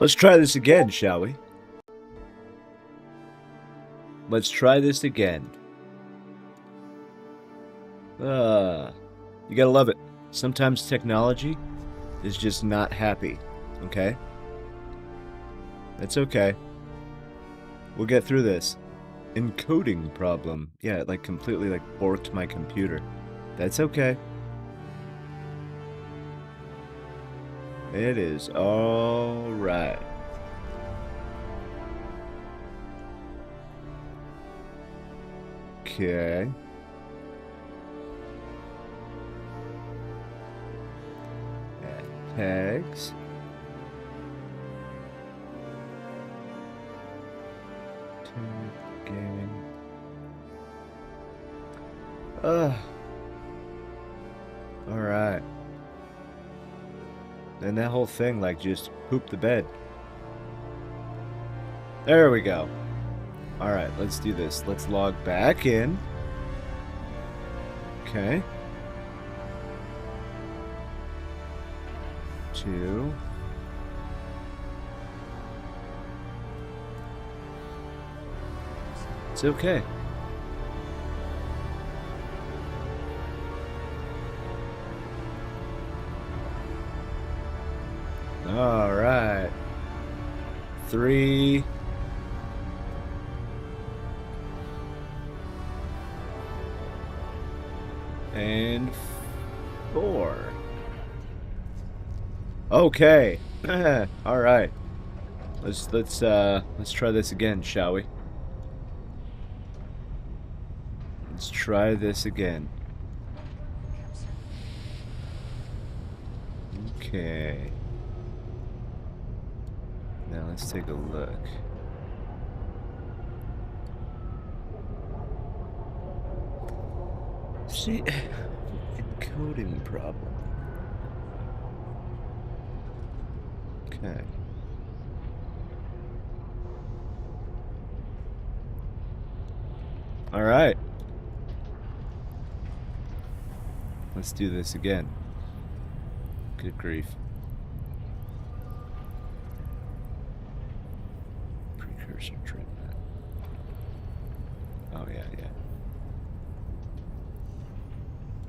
Let's try this again, shall we? Let's try this again. You gotta love it. Sometimes technology is just not happy, okay? That's okay. We'll get through this. Encoding problem. Yeah, it completely borked my computer. That's okay. It is all right. Okay. Tags. Gaming. Alright. And that whole thing just pooped the bed. There we go. Alright, let's do this. Let's log back in. Okay. 2. It's okay. All right. 3. And 4. Okay. All right. Let's try this again, shall we? Let's try this again. Okay. Now let's take a look. See, encoding problem. Okay. All right. Let's do this again. Good grief. Precursor treatment. Oh, yeah.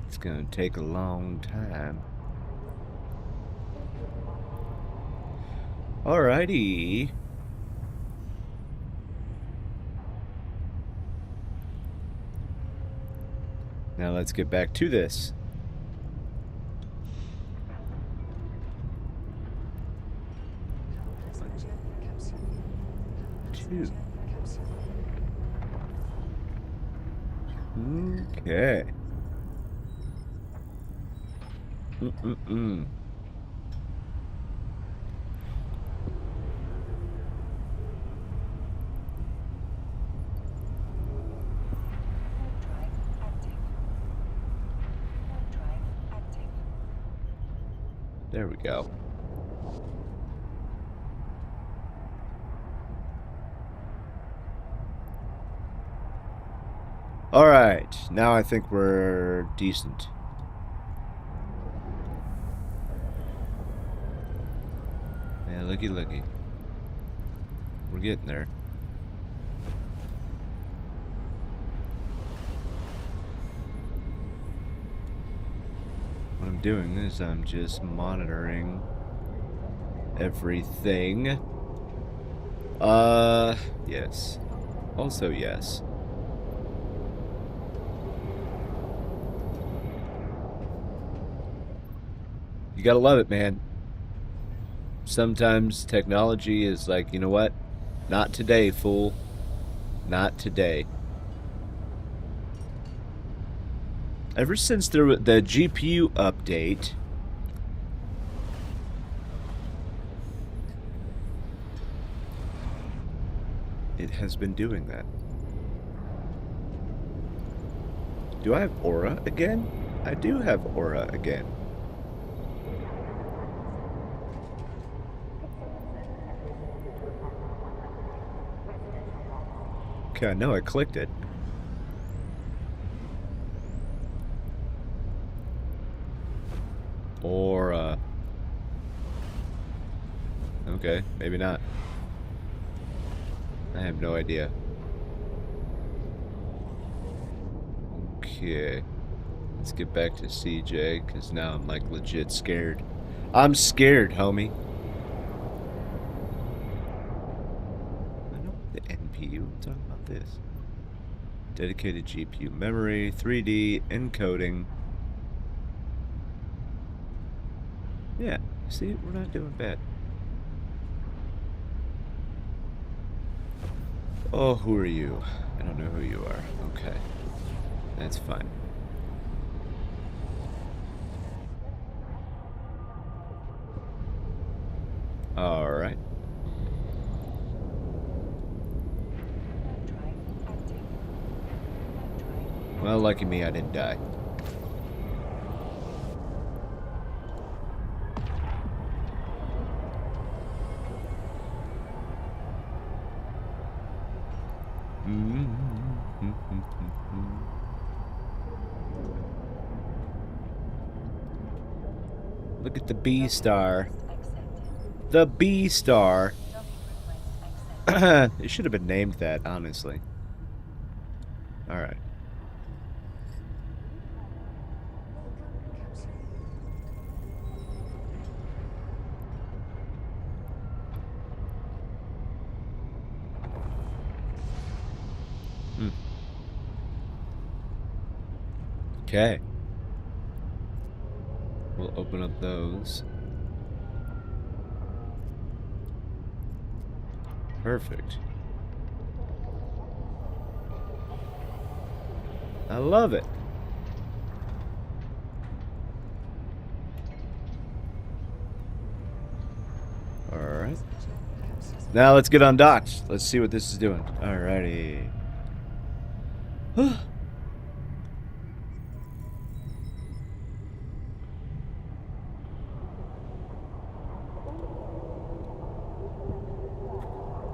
It's gonna take a long time. Alrighty. Now let's get back to this. Okay. There we go. Alright, now I think we're decent. Yeah, looky. We're getting there. What I'm doing is I'm just monitoring everything. Yes. Also, yes. You gotta love it, man. Sometimes technology is like, you know what? Not today, fool. Not today. Ever since the GPU update, it has been doing that. Do I have aura again? I do have aura again. Okay, I know I clicked it. Aura. Okay, maybe not. I have no idea. Okay. Let's get back to CJ, because now I'm like legit scared. I'm scared, homie. I know the NPU. I'm talking about this. Dedicated GPU memory, 3D, encoding. Yeah, see, we're not doing bad. Oh, who are you? I don't know who you are. Okay. That's fine. Alright. Well, lucky me, I didn't die. Look at the B star. The B star. It should have been named that, honestly. Alright. Okay. We'll open up those. Perfect. I love it. Alright. Now let's get undocked. Let's see what this is doing. Alrighty.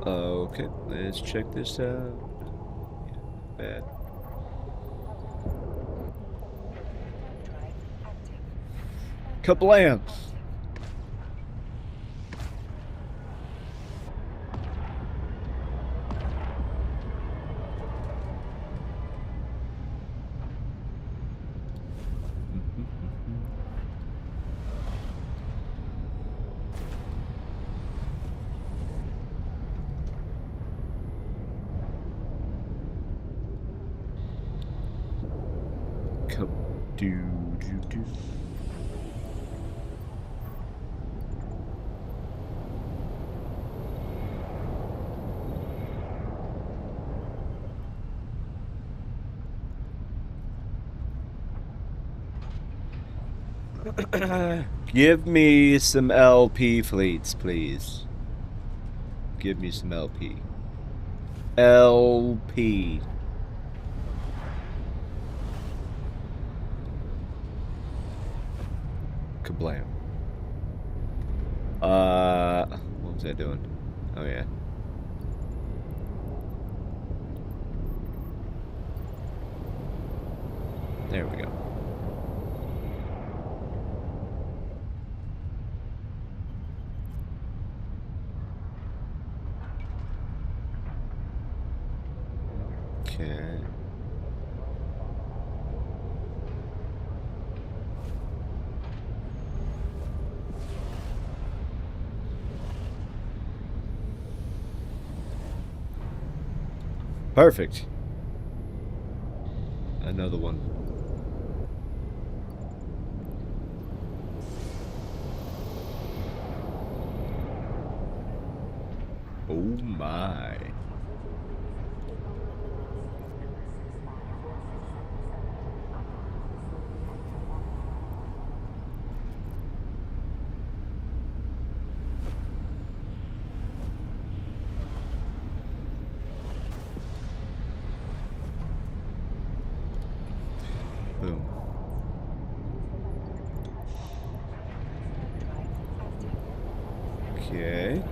Okay, let's check this out. Bad. Kablam! Give me some LP fleets, please. Give me some LP. LP. Kablam. What was I doing? Oh, yeah. There we go. Okay. Perfect. Another one. Oh my. Boom. Okay.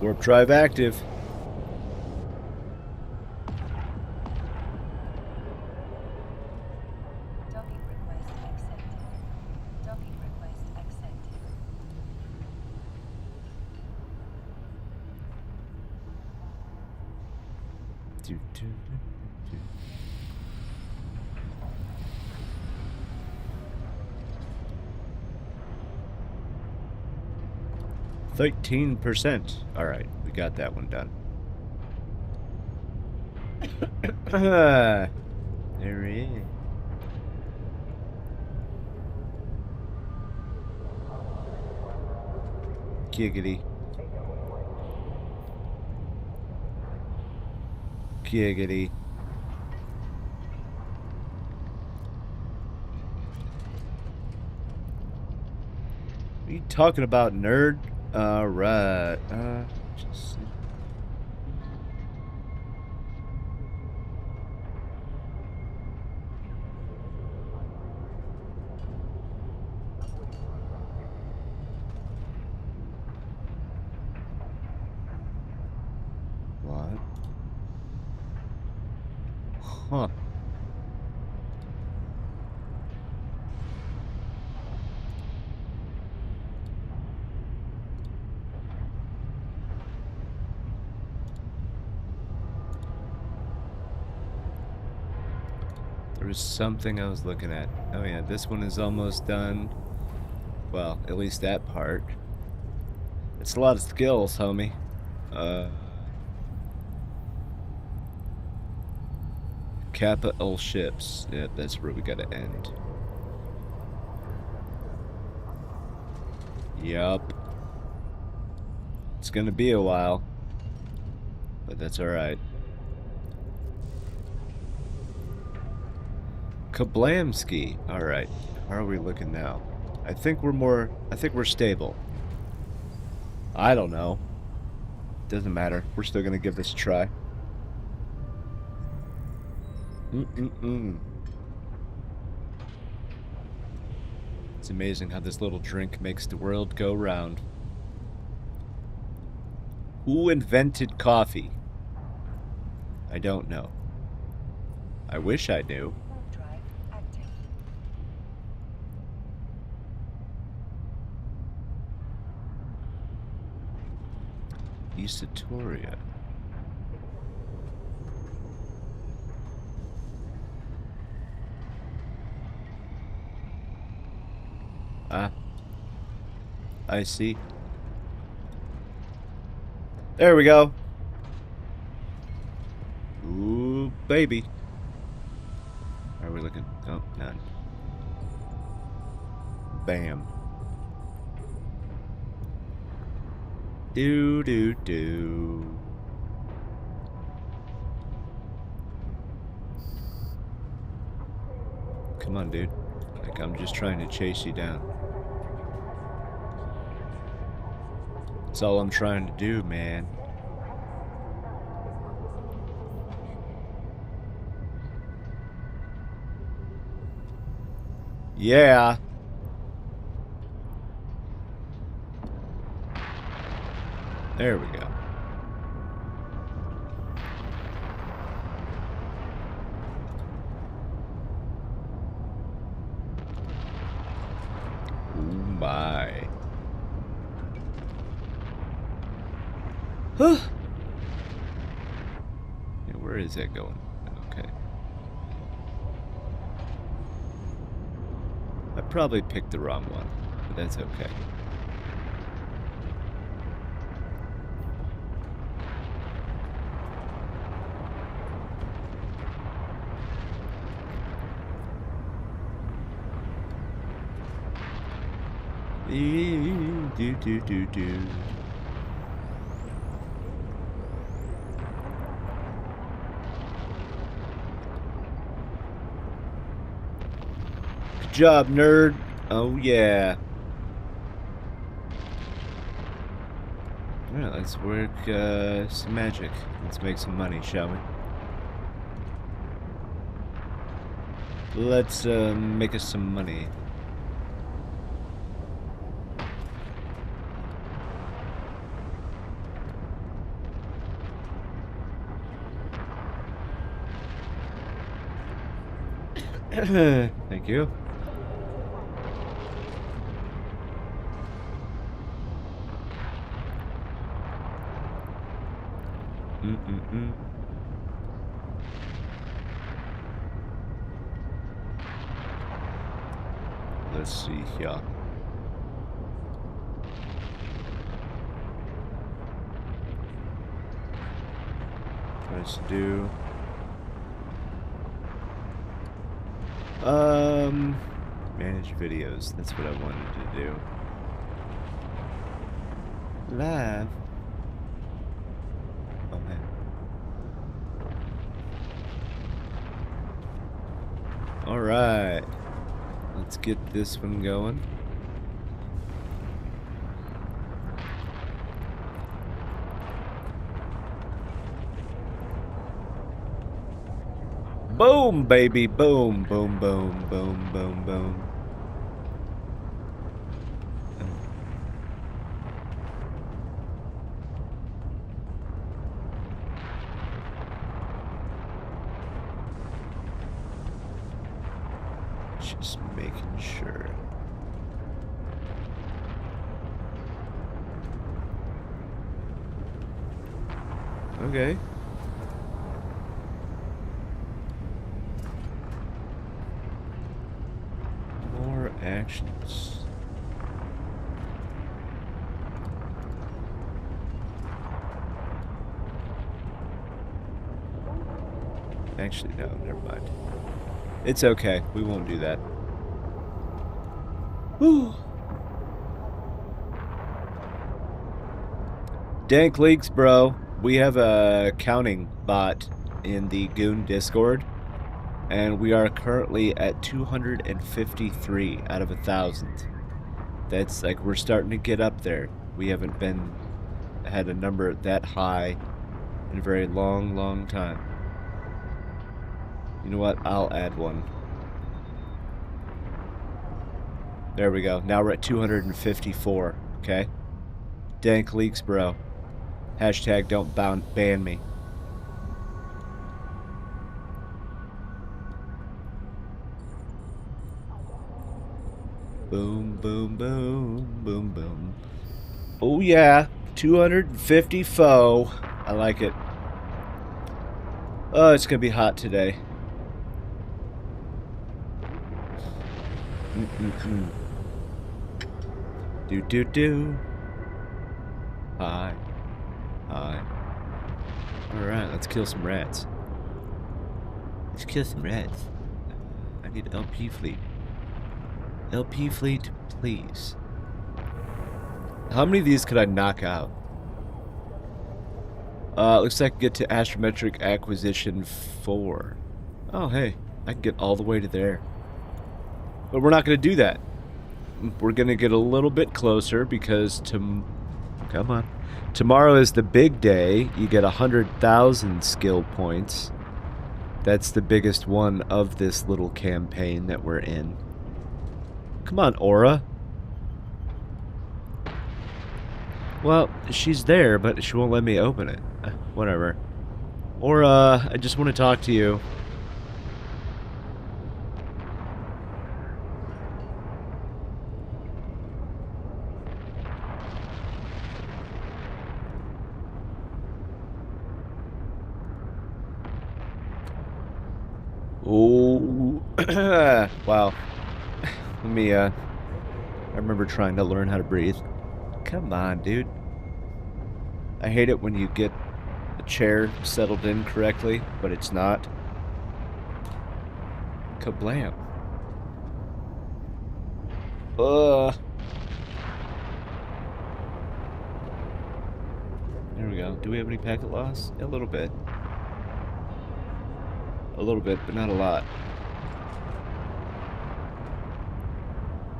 Warp drive active. Docking request accepted. Docking request accepted. %13%. Alright, we got that one done. There he is. Giggity. Giggity. What are you talking about, nerd? Alright. Just... What? Huh. There was something I was looking at. Oh yeah, this one is almost done. Well, at least that part. It's a lot of skills, homie. Capital ships. Yep, that's where we gotta end. Yup. It's gonna be a while. But that's alright. Kablamski. Alright. How are we looking now? I think we're stable. I don't know. Doesn't matter. We're still gonna give this a try. It's amazing how this little drink makes the world go round. Who invented coffee? I don't know. I wish I knew. Eusatoria. Ah. I see. There we go. Ooh, baby. How are we looking? Oh, none. Bam. Do do do. Come on, dude. Like, I'm just trying to chase you down. That's all I'm trying to do, man. Yeah. There we go. Oh my. Huh. Yeah, where is that going? Okay. I probably picked the wrong one, but that's okay. Do. Good job, nerd. Oh yeah. Alright, let's work some magic. Let's make some money, shall we? Let's make us some money. Thank you. Let's see here. Let's do... manage videos. That's what I wanted to do. Live. Oh man. All right. Let's get this one going. Boom, baby, boom, boom, boom, boom, boom, boom. Just making sure. Okay. More actions. Actually, no, never mind. It's okay. We won't do that. Whew. Dank leaks, bro. We have a counting bot in the Goon Discord, and we are currently at 253 out of 1,000. That's like, we're starting to get up there. We haven't had a number that high in a very long time. You know what? I'll add one. There we go. Now we're at 254. Okay. Dank leaks, bro. Hashtag don't ban me. Boom, boom, boom, boom, boom. Oh yeah, 254. I like it. Oh, it's gonna be hot today. Do. Hi. Alright, let's kill some rats. Let's kill some rats. I need LP fleet. LP fleet, please. How many of these could I knock out? Looks like I can get to astrometric acquisition 4. Oh, hey. I can get all the way to there. But we're not going to do that. We're going to get a little bit closer because come on. Tomorrow is the big day. You get 100,000 skill points. That's the biggest one of this little campaign that we're in. Come on, Aura. Well, she's there, but she won't let me open it. Whatever. Aura, I just want to talk to you. Oh, wow. Let me, I remember trying to learn how to breathe. Come on, dude. I hate it when you get a chair settled in correctly, but it's not. Kablam. There we go. Do we have any packet loss? A little bit. A little bit, but not a lot.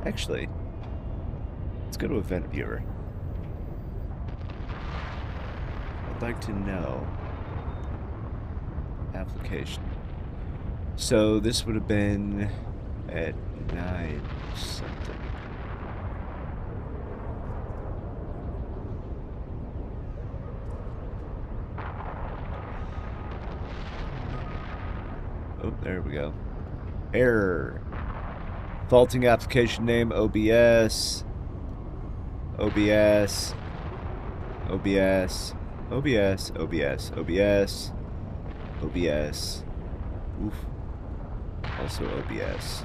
Actually, let's go to Event Viewer. I'd like to know. Application. So this would have been at 9 something. Oh, there we go. Error. Faulting application name, OBS. OBS. OBS. OBS. OBS. OBS. OBS. Oof. Also OBS.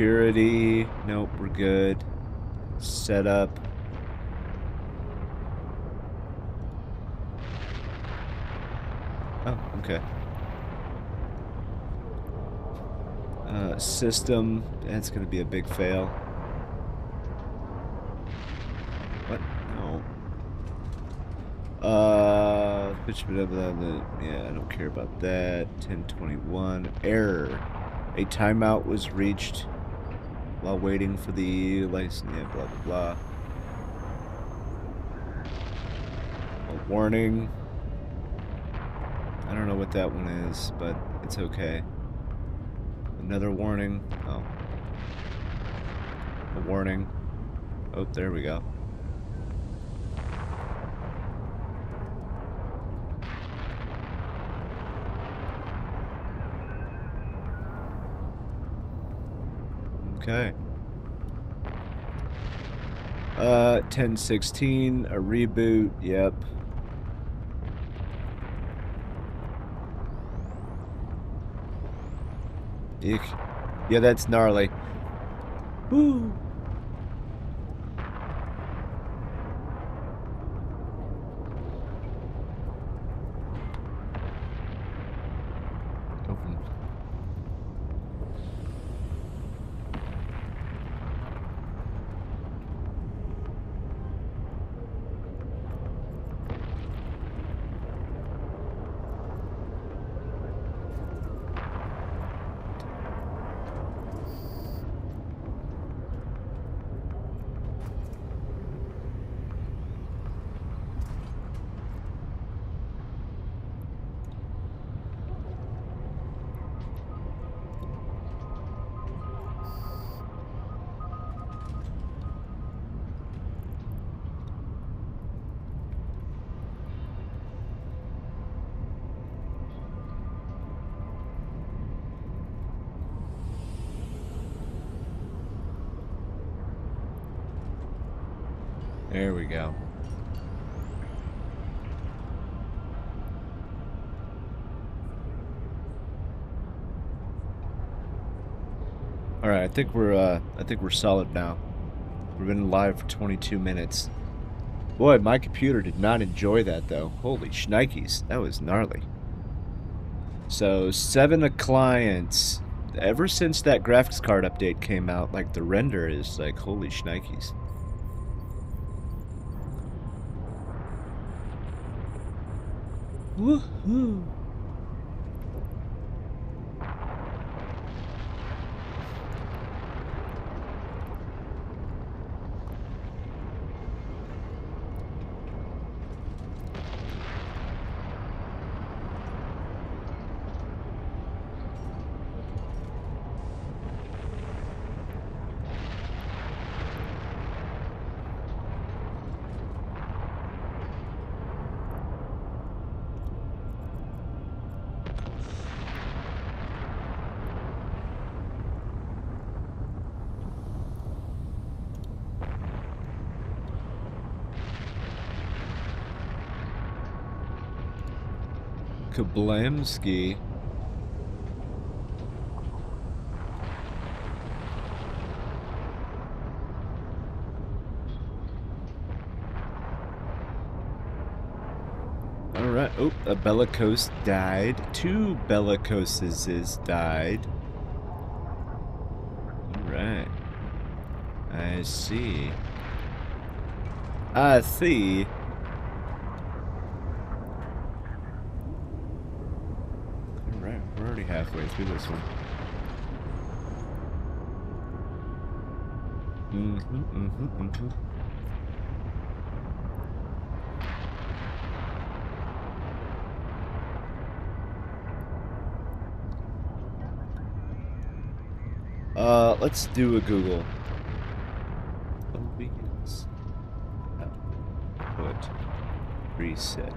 Security. Nope, we're good. Setup. Oh, okay. System. That's gonna be a big fail. What? No. Yeah, I don't care about that. 1021. Error. A timeout was reached while waiting for the license. Yeah, blah, blah, blah. A warning. I don't know what that one is, but it's okay. Another warning. Oh. A warning. Oh, there we go. Okay. 1016, a reboot, yep. Eek. Yeah, that's gnarly. Woo! Open. There we go. All right, I think we're solid now. We've been live for 22 minutes. Boy, my computer did not enjoy that though. Holy shnikes, that was gnarly. So 7 clients. Ever since that graphics card update came out, like the render is like holy shnikes. Woohoo! Kablamski. Alright, oh, a bellicose died. 2 bellicoses died. Alright. I see. I see. Alright, we're already halfway through this one. Let's do a Google. OBS. Output. Reset.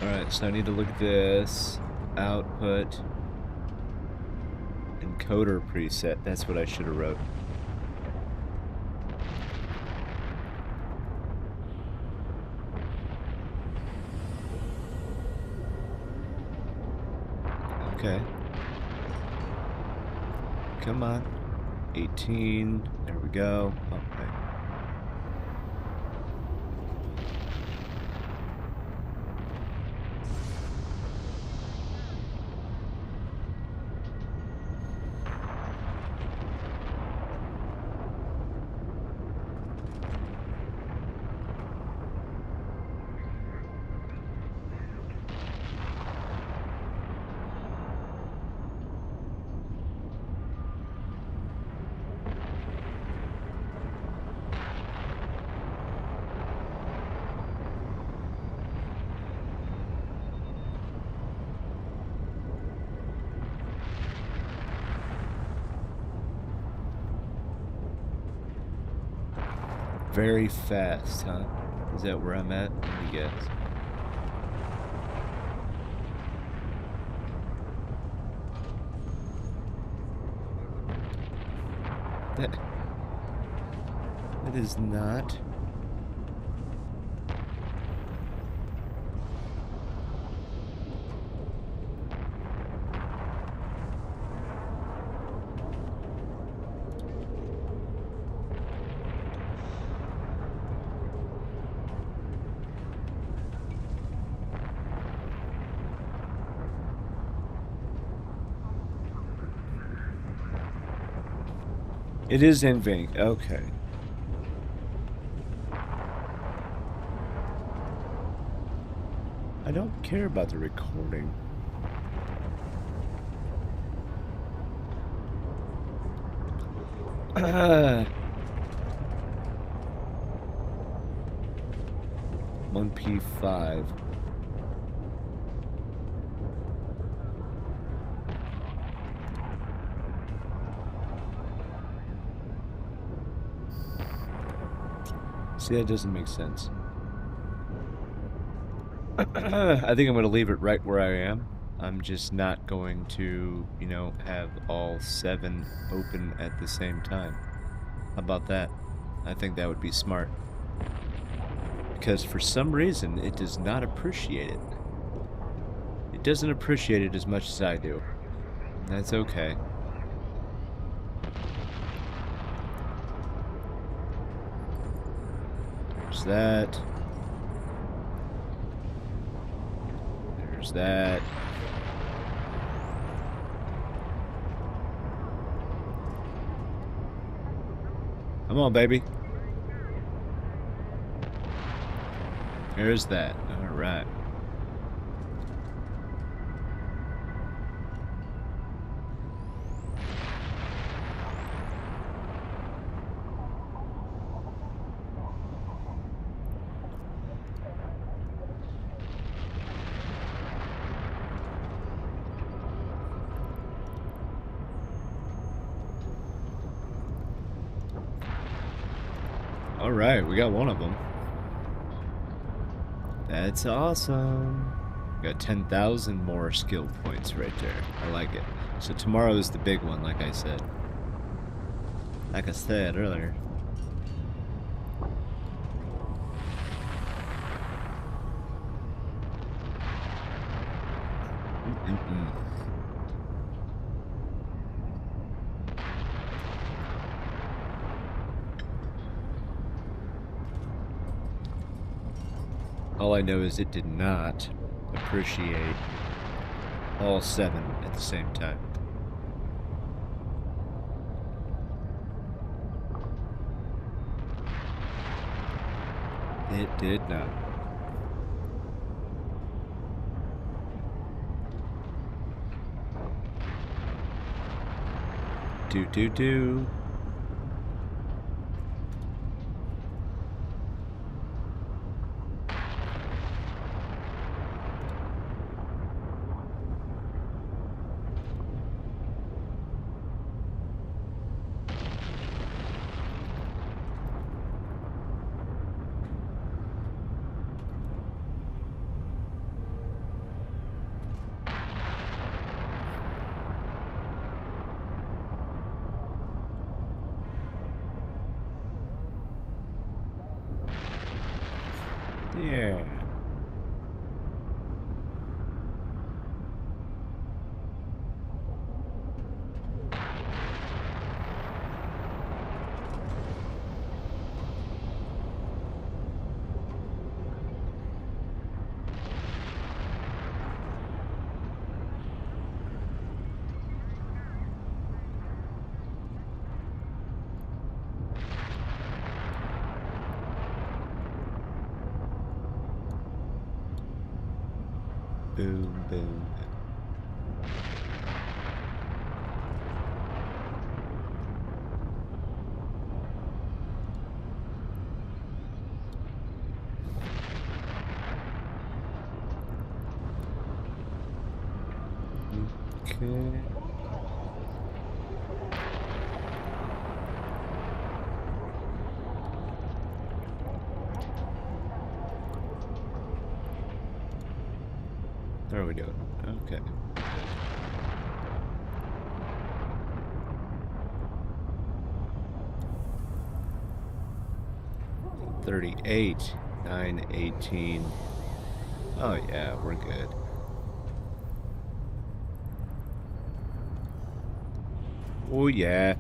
Alright, so I need to look at this. output encoder preset. That's what I should have wrote. Okay. Come on. 18. There we go. Okay. Very fast, huh? Is that where I'm at? Let me guess. That is not. It is in vain. Okay. I don't care about the recording. One P5. See, that doesn't make sense. I think I'm going to leave it right where I am. I'm just not going to, you know, have all 7 open at the same time. How about that? I think that would be smart. Because for some reason, it does not appreciate it. It doesn't appreciate it as much as I do. That's okay. There's that. There's that. Come on, baby. There's that. All right. All right, we got one of them. That's awesome. Got 10,000 more skill points right there. I like it. So tomorrow is the big one, like I said. Like I said earlier. All I know is it did not appreciate all 7 at the same time. It did not. Do. Yeah. Boom, boom. Okay. How are we doing? Okay. $38, $9.18. Oh yeah, we're good. Oh yeah.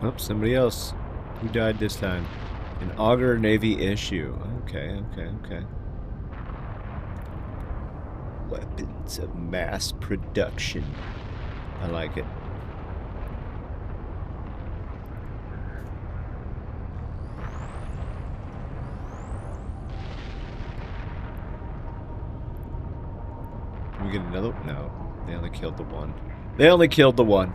Oh, somebody else. Who died this time? An Auger Navy issue. Okay, okay, okay. Weapons of mass production. I like it. Can we get another? No. They only killed the one. They only killed the one.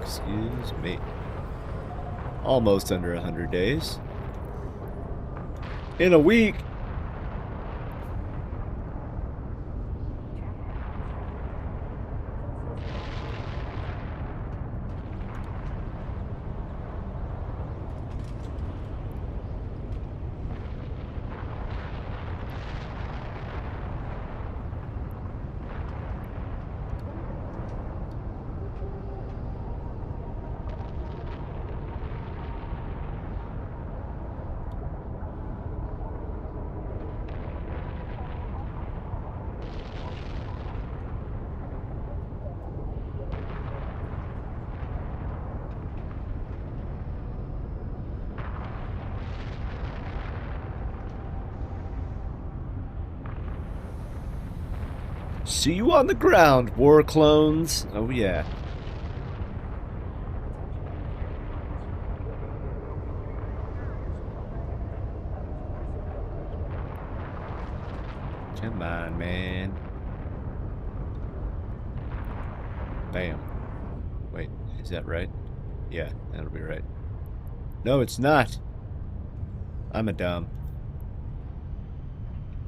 Excuse me. Almost under 100 days. In a week. See you on the ground, war clones. Oh yeah. Come on, man. Bam. Wait, is that right? Yeah, that'll be right. No, it's not. I'm a dumb.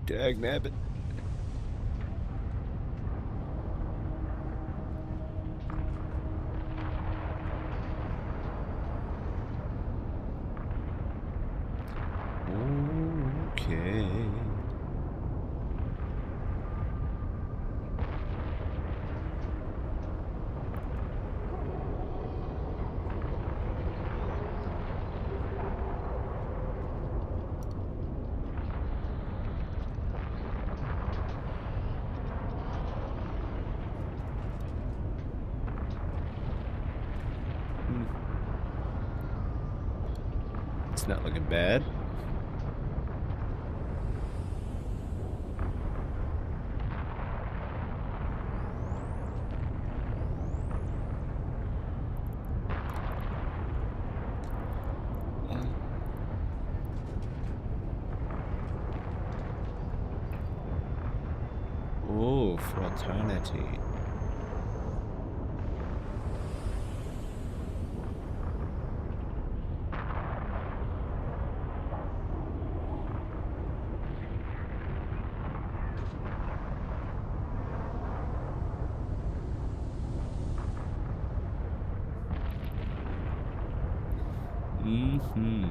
Dagnabbit. Okay. It's not looking bad. Oh, fraternity. Mm-hmm.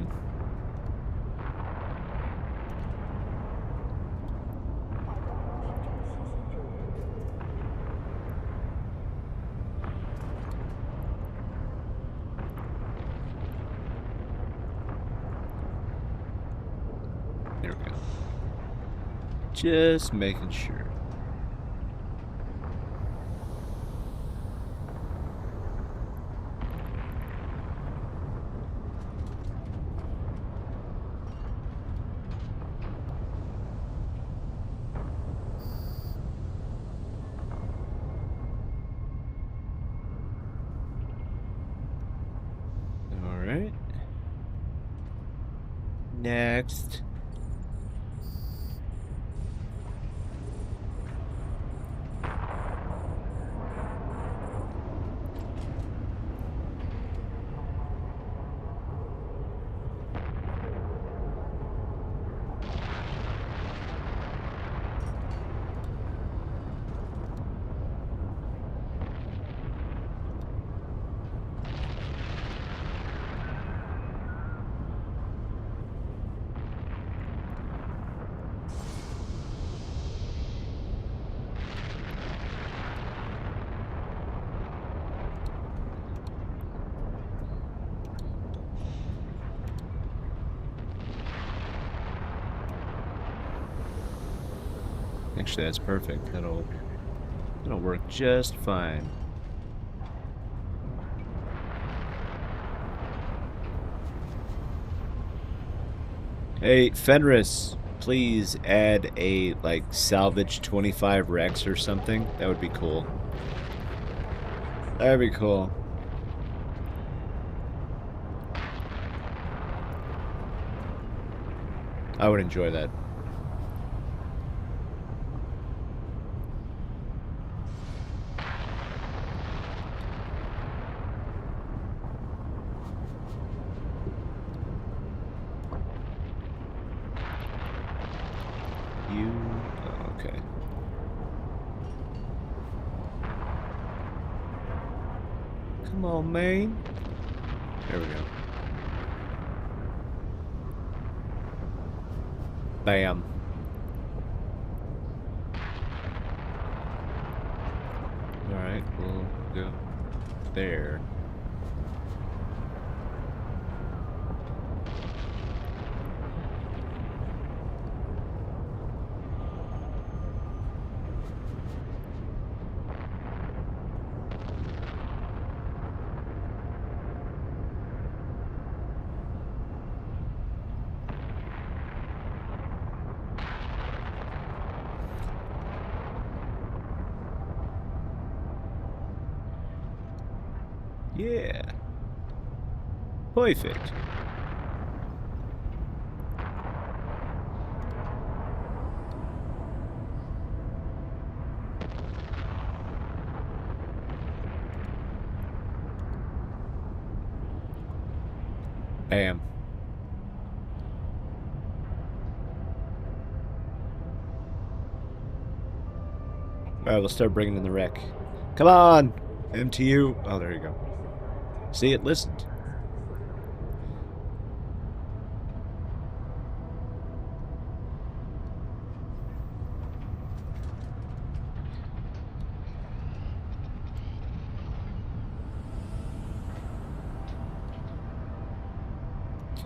There we go. Just making sure. All right. Next. Actually, that's perfect. That'll work just fine. Hey, Fenris, please add a, like, salvage 25 Rex or something. That would be cool. That'd be cool. I would enjoy that. Okay. Come on, man. There we go. Bam. Alright, we'll go there. Yeah. Perfect. Bam. Alright, we'll start bringing in the wreck. Come on! MTU. Oh, there you go. See, it listened.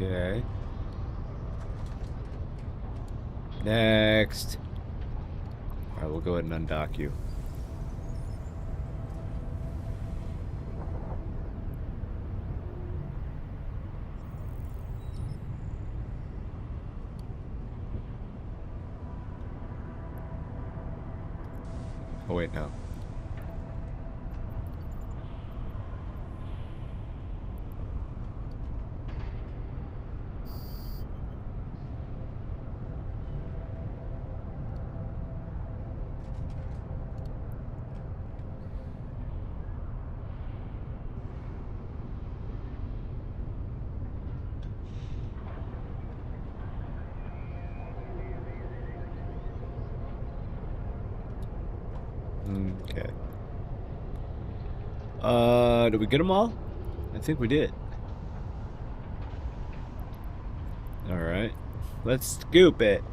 Okay. Next. Alright, we'll go ahead and undock you. Oh, wait, no. Okay. Did we get them all? I think we did. Alright. Let's scoop it.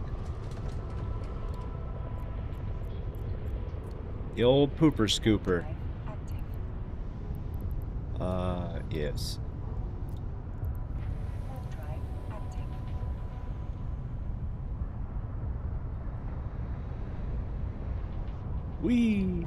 The old pooper scooper. Yes. Whee!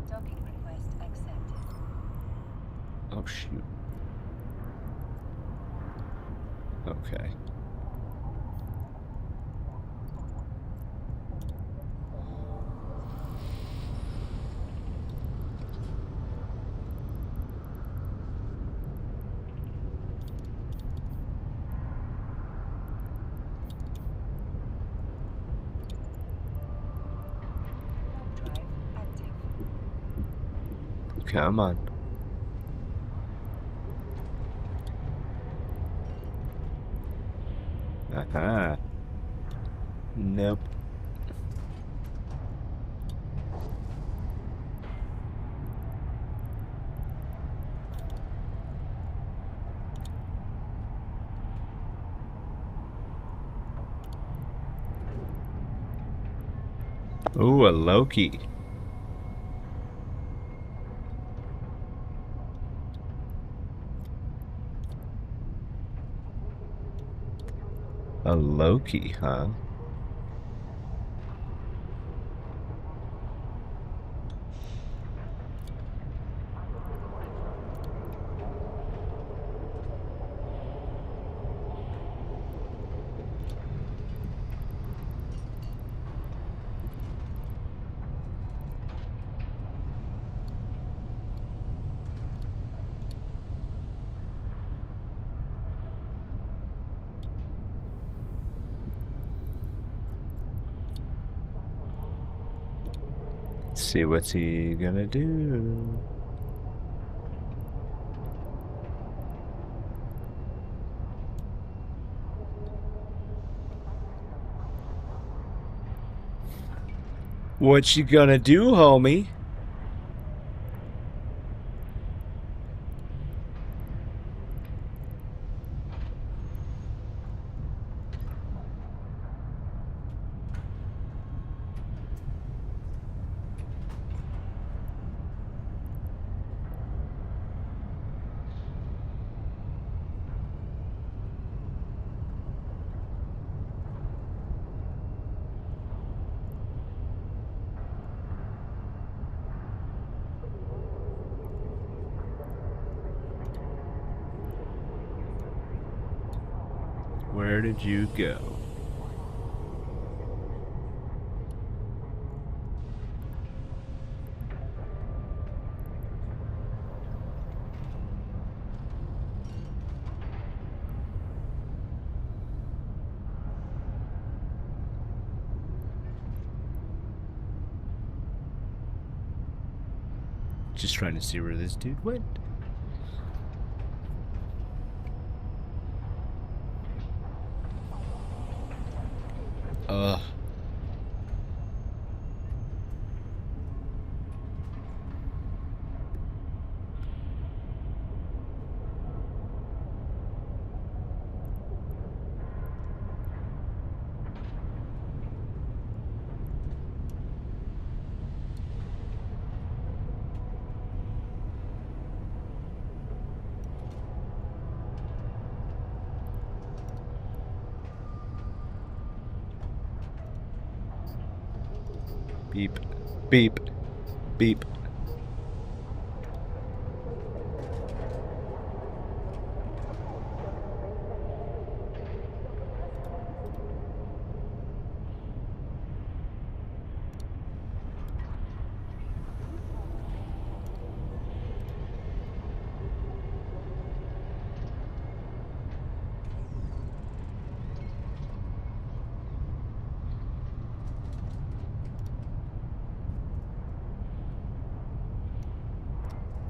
Docking request accepted. Oh, shoot. Okay. Drive active. Come on. Aha. Nope. Ooh, a Loki. A Loki, huh? Let's see what's he gonna do. What you gonna do, homie? Where did you go? Just trying to see where this dude went. Ugh. Beep, beep, beep.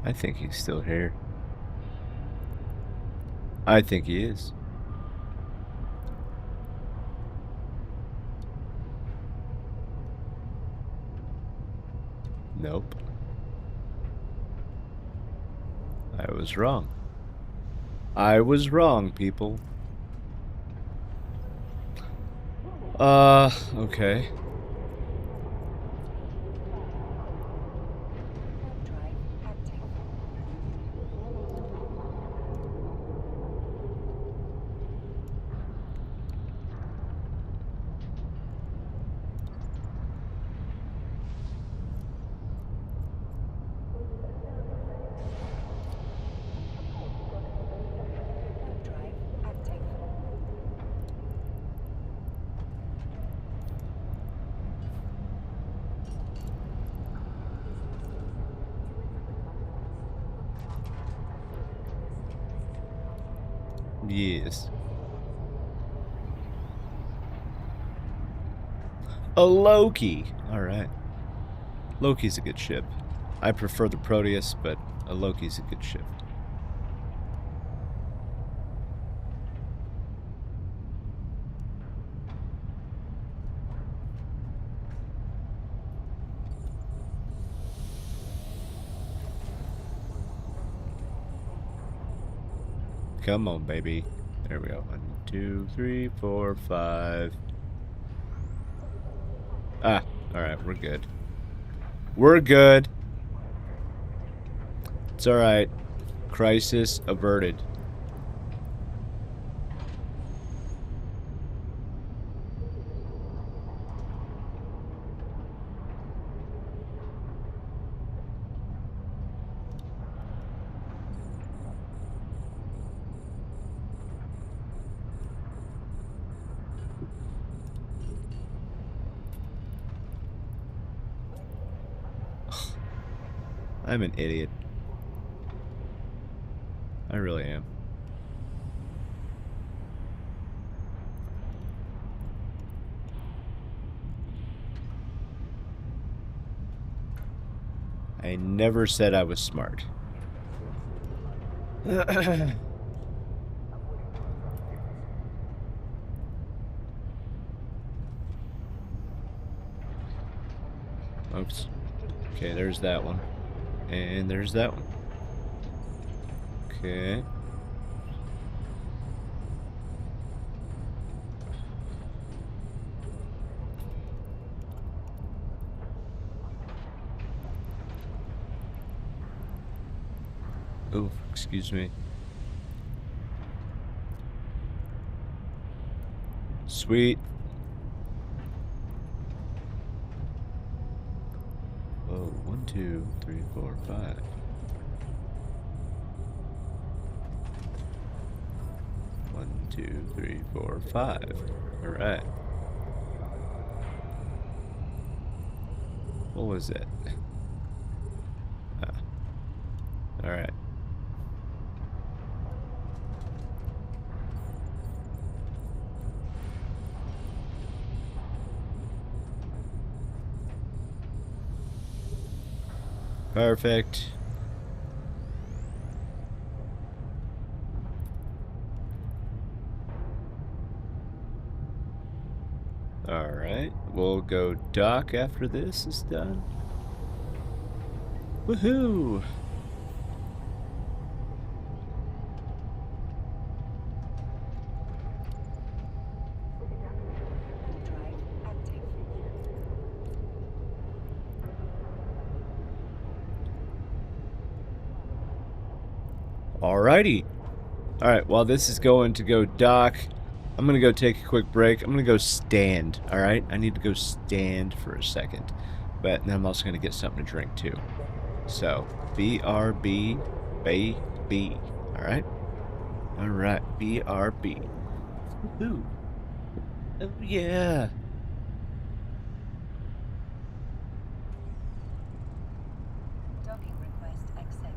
I think he's still here. I think he is. Nope. I was wrong. I was wrong, people. Okay. Drive active. Drive active. Yes. A Loki. Alright. Loki's a good ship. I prefer the Proteus, but a Loki's a good ship. Come on, baby. There we go. 1, 2, 3, 4, 5. Ah, alright, we're good. We're good. It's alright. Crisis averted. I'm an idiot. I really am. I never said I was smart. Oops. Okay, there's that one. And there's that one. Okay. Oh, excuse me. Sweet. Oh, 1, 2, 3, 4, 5. 1, 2, 3, 4, 5. All right. What was it? All right. Perfect. Alright, we'll go dock after this is done. Woohoo! Drive active. Alrighty. Alright, while this is going to go dock, I'm gonna go take a quick break. I'm gonna go stand, alright? I need to go stand for a second. But then I'm also gonna get something to drink too. So, BRB, baby. Alright? Alright, BRB. Woohoo. Oh yeah. Docking request accepted.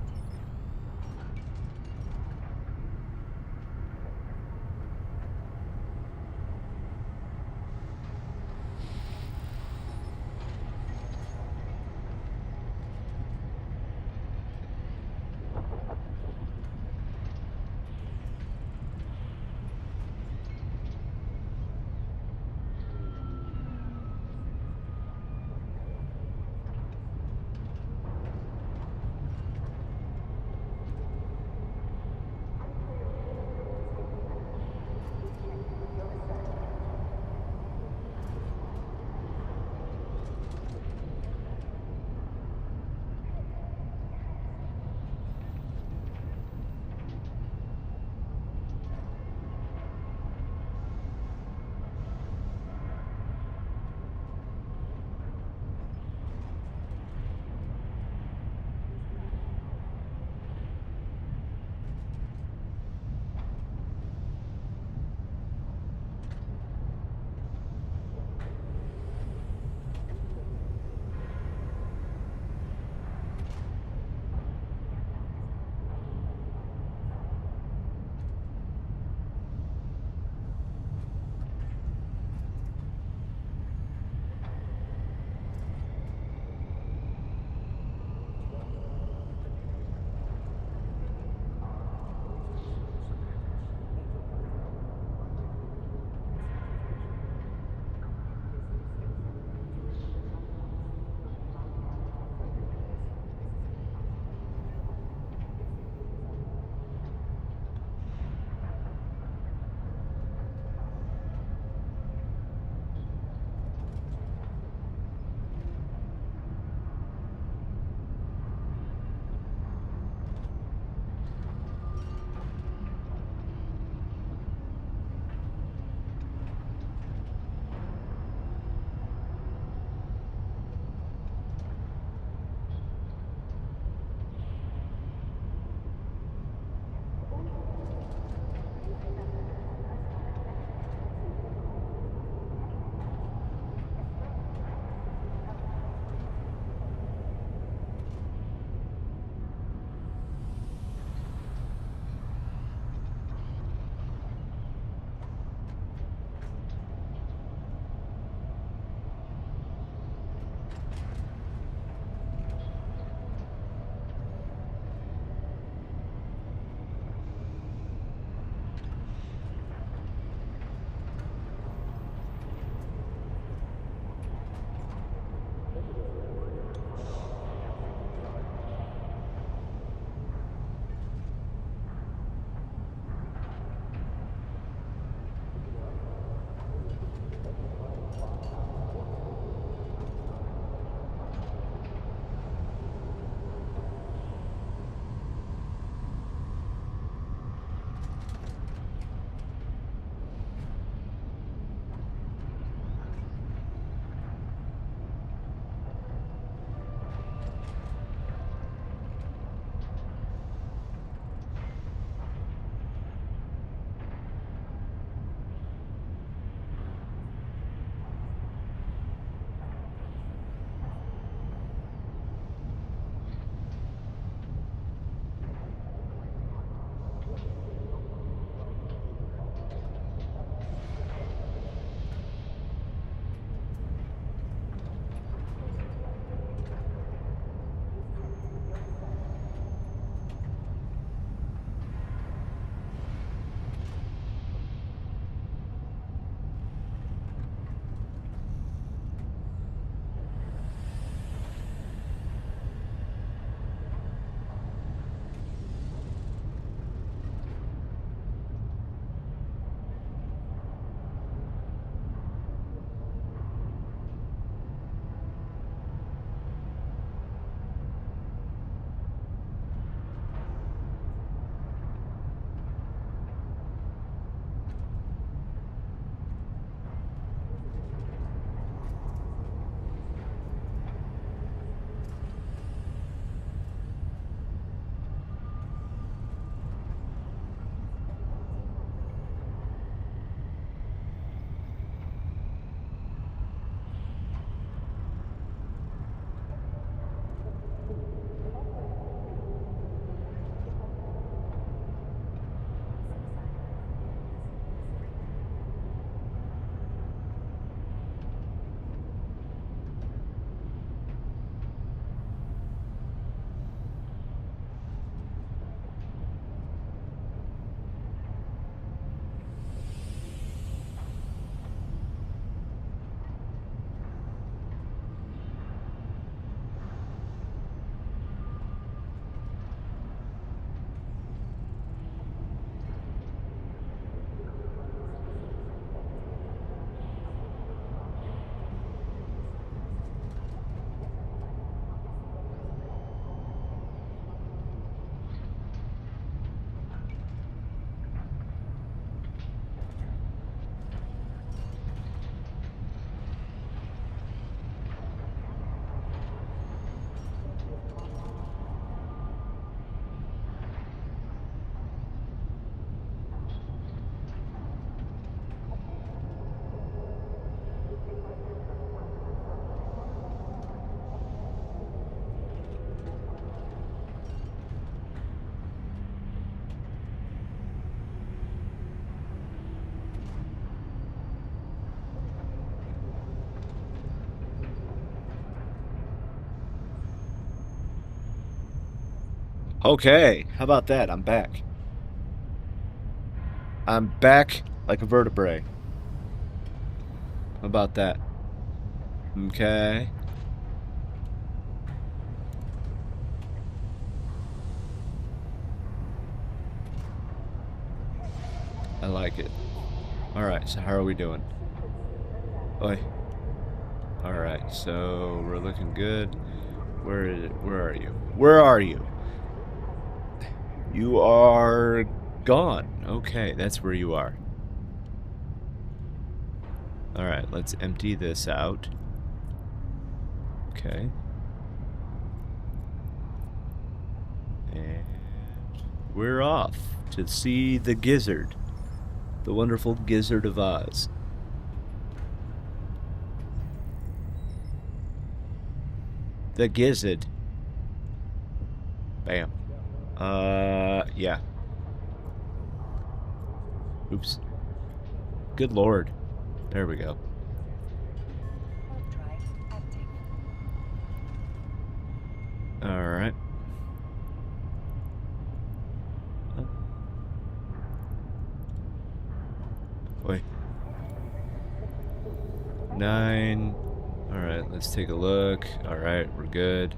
Okay, how about that? I'm back. I'm back like a vertebrae. How about that? Okay. I like it. Alright, so how are we doing? Oi. Alright, so we're looking good. Where are you? Where are you? You are gone. Okay, that's where you are. Alright, let's empty this out. Okay. And we're off to see the gizzard. The wonderful Gizzard of Oz. The gizzard. Bam. Yeah. Oops. Good lord. There we go. Warp drive active. Alright. Wait. 9. Alright, let's take a look. Alright, we're good.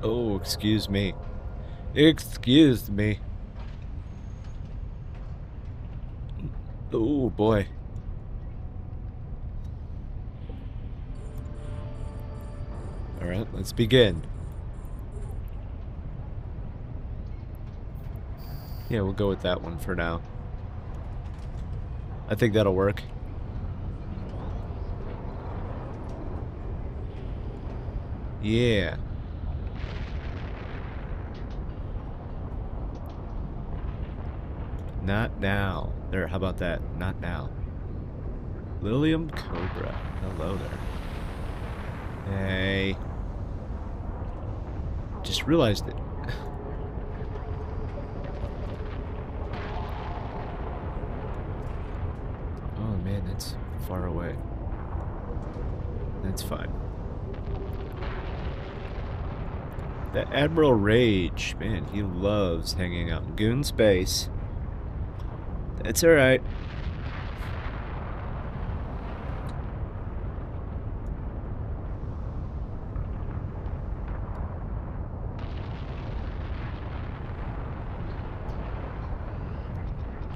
Oh, excuse me. Excuse me. Oh, boy. Alright, let's begin. Yeah, we'll go with that one for now. I think that'll work. Yeah. Not now. There, how about that? Not now. Lilium Cobra. Hello there. Hey. Just realized it. Oh man, that's far away. That's fine. That Admiral Rage, man, he loves hanging out in Goon Space. That's alright.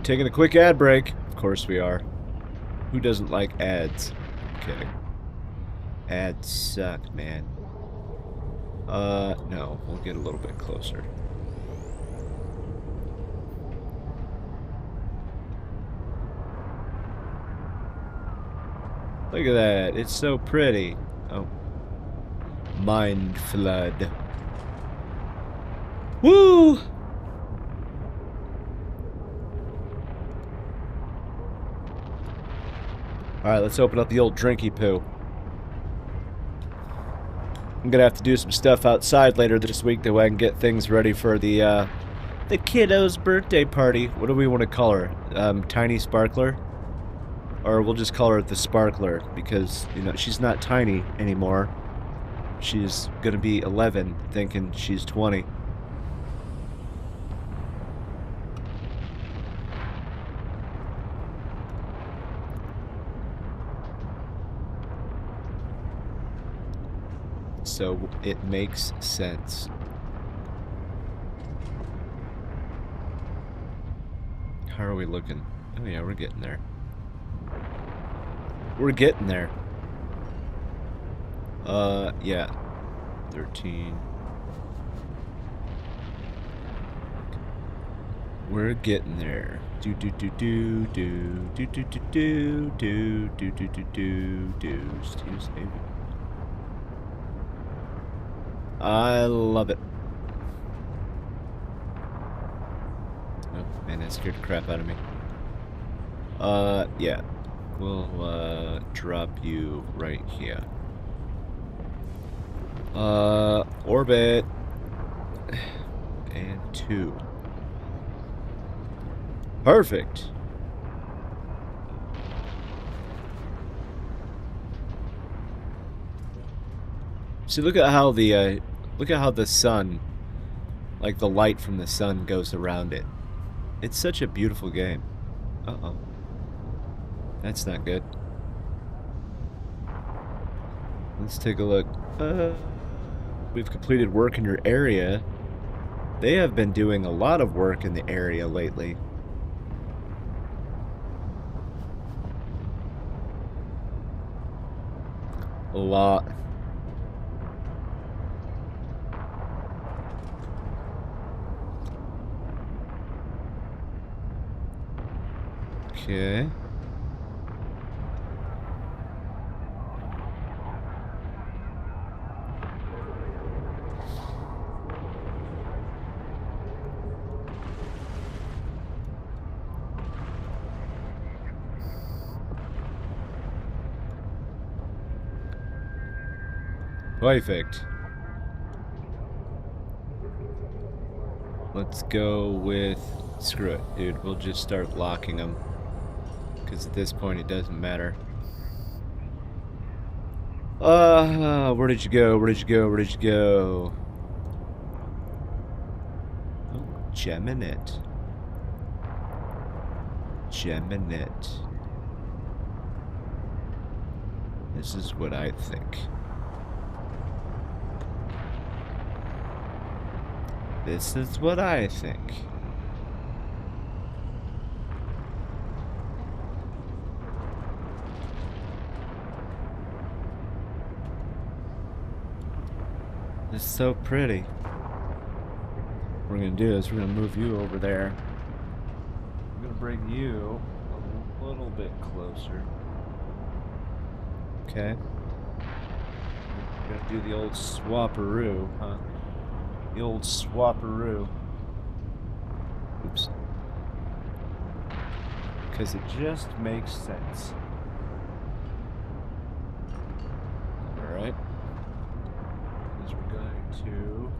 Taking a quick ad break. Of course we are. Who doesn't like ads? I'm kidding. Ads suck, man. No. We'll get a little bit closer. Look at that. It's so pretty. Oh. Mind flood. Woo! Alright, let's open up the old drinky poo. I'm gonna have to do some stuff outside later this week that way I can get things ready for the kiddo's birthday party. What do we want to call her? Tiny Sparkler? Or we'll just call her the Sparkler because, you know, she's not tiny anymore. She's gonna be 11, thinking she's 20. So it makes sense. How are we looking? Oh yeah, we're getting there. We're getting there. Yeah. 13. We're getting there. Do do do do do do do do do do do do do do. Tuesday. I love it. Oh man, that scared the crap out of me. Yeah. We'll drop you right here. Orbit. And 2. Perfect. See, look at how the sun, like the light from the sun, goes around it. It's such a beautiful game. Uh-oh. That's not good. Let's take a look. We've completed work in your area. They have been doing a lot of work in the area lately. A lot. Okay. Perfect. Let's go with... Screw it, dude. We'll just start locking them. Because at this point, it doesn't matter. Where did you go? Where did you go? Where did you go? Oh, gem in it. Gem in it. This is what I think. This is what I think. It's so pretty. What we're gonna do is we're gonna move you over there. I'm gonna bring you a little bit closer. Okay. We're gonna do the old swapperoo, huh? The old swapperoo. Oops. Because it just makes sense. Alright. Because we're going to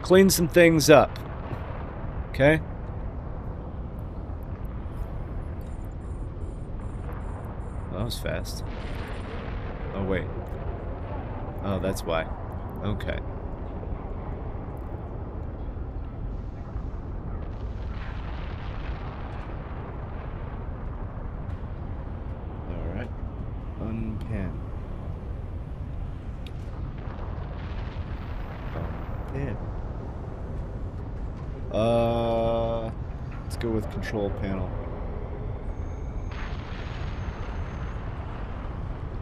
clean some things up. Okay? That was fast. Oh, wait. Oh, that's why. Okay. Unpin. Unpin. Let's go with control panel.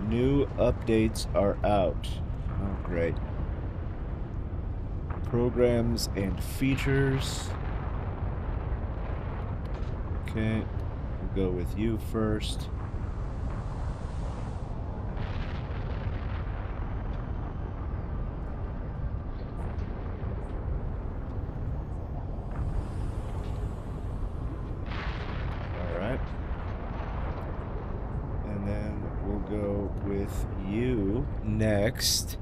New updates are out. Oh, great. Programs and features. Okay, we'll go with you first. With you next.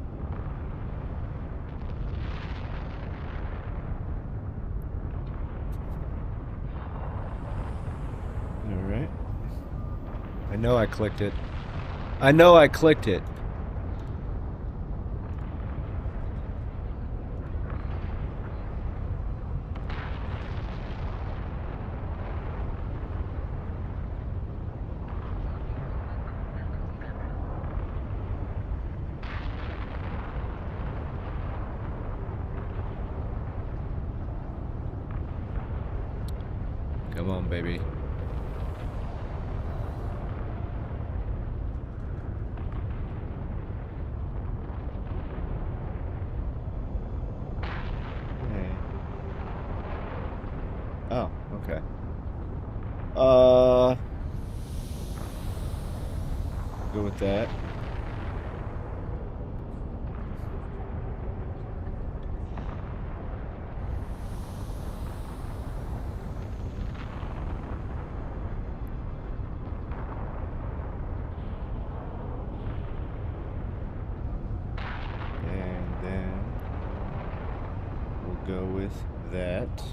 All right. I know I clicked it. I know I clicked it. Come on, baby. Hey. Oh, okay. Go with that. Go with that.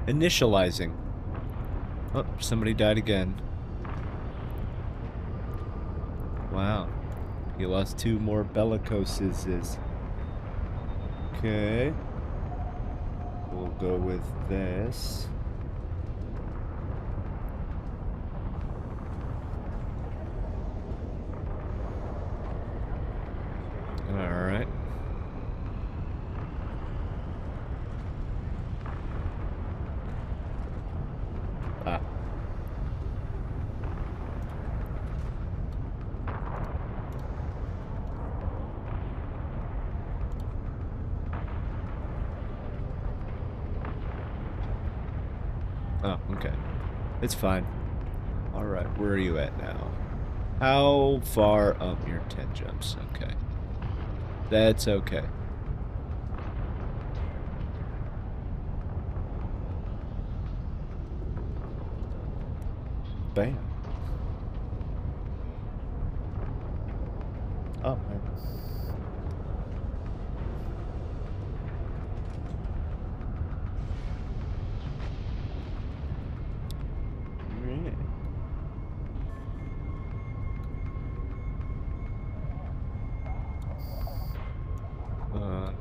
Initializing. Oh, somebody died again. Wow. He lost 2 more bellicoses. Okay. We'll go with this. Alright. Ah. Oh, okay. It's fine. Alright, where are you at now? How far up your 10 jumps? Okay. That's okay. Bam. Oh, man. Alright.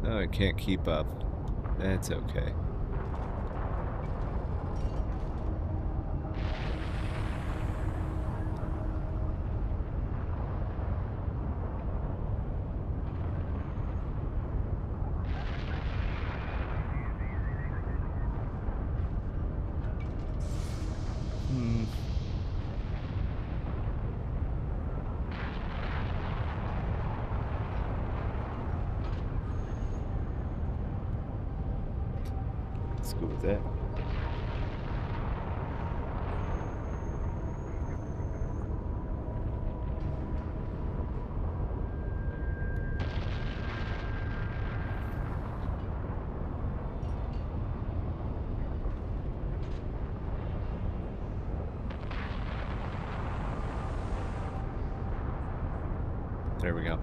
No, I can't keep up. That's okay. Let's go with that. There we go.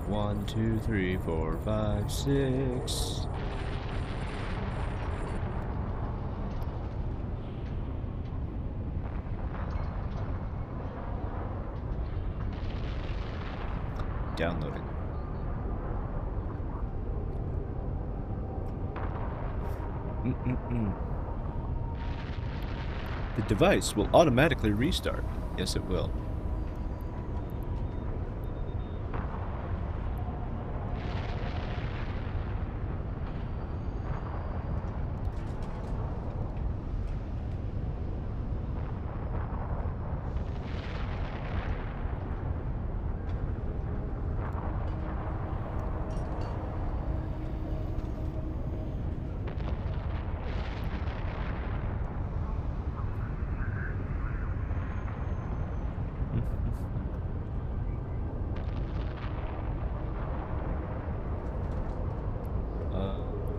One, two, three, four, five, six. Downloading. The device will automatically restart. Yes, it will.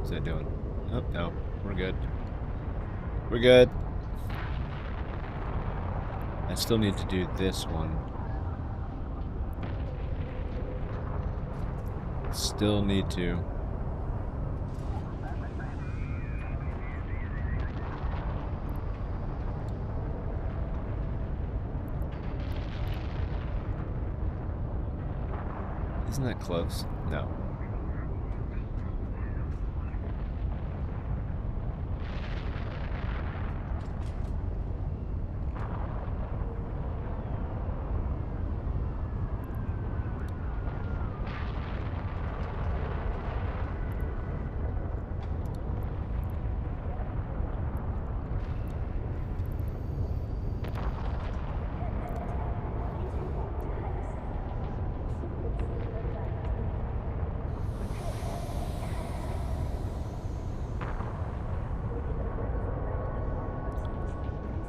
What's that doing? Oh, no. We're good. We're good. I still need to do this one. Still need to. Isn't that close? No.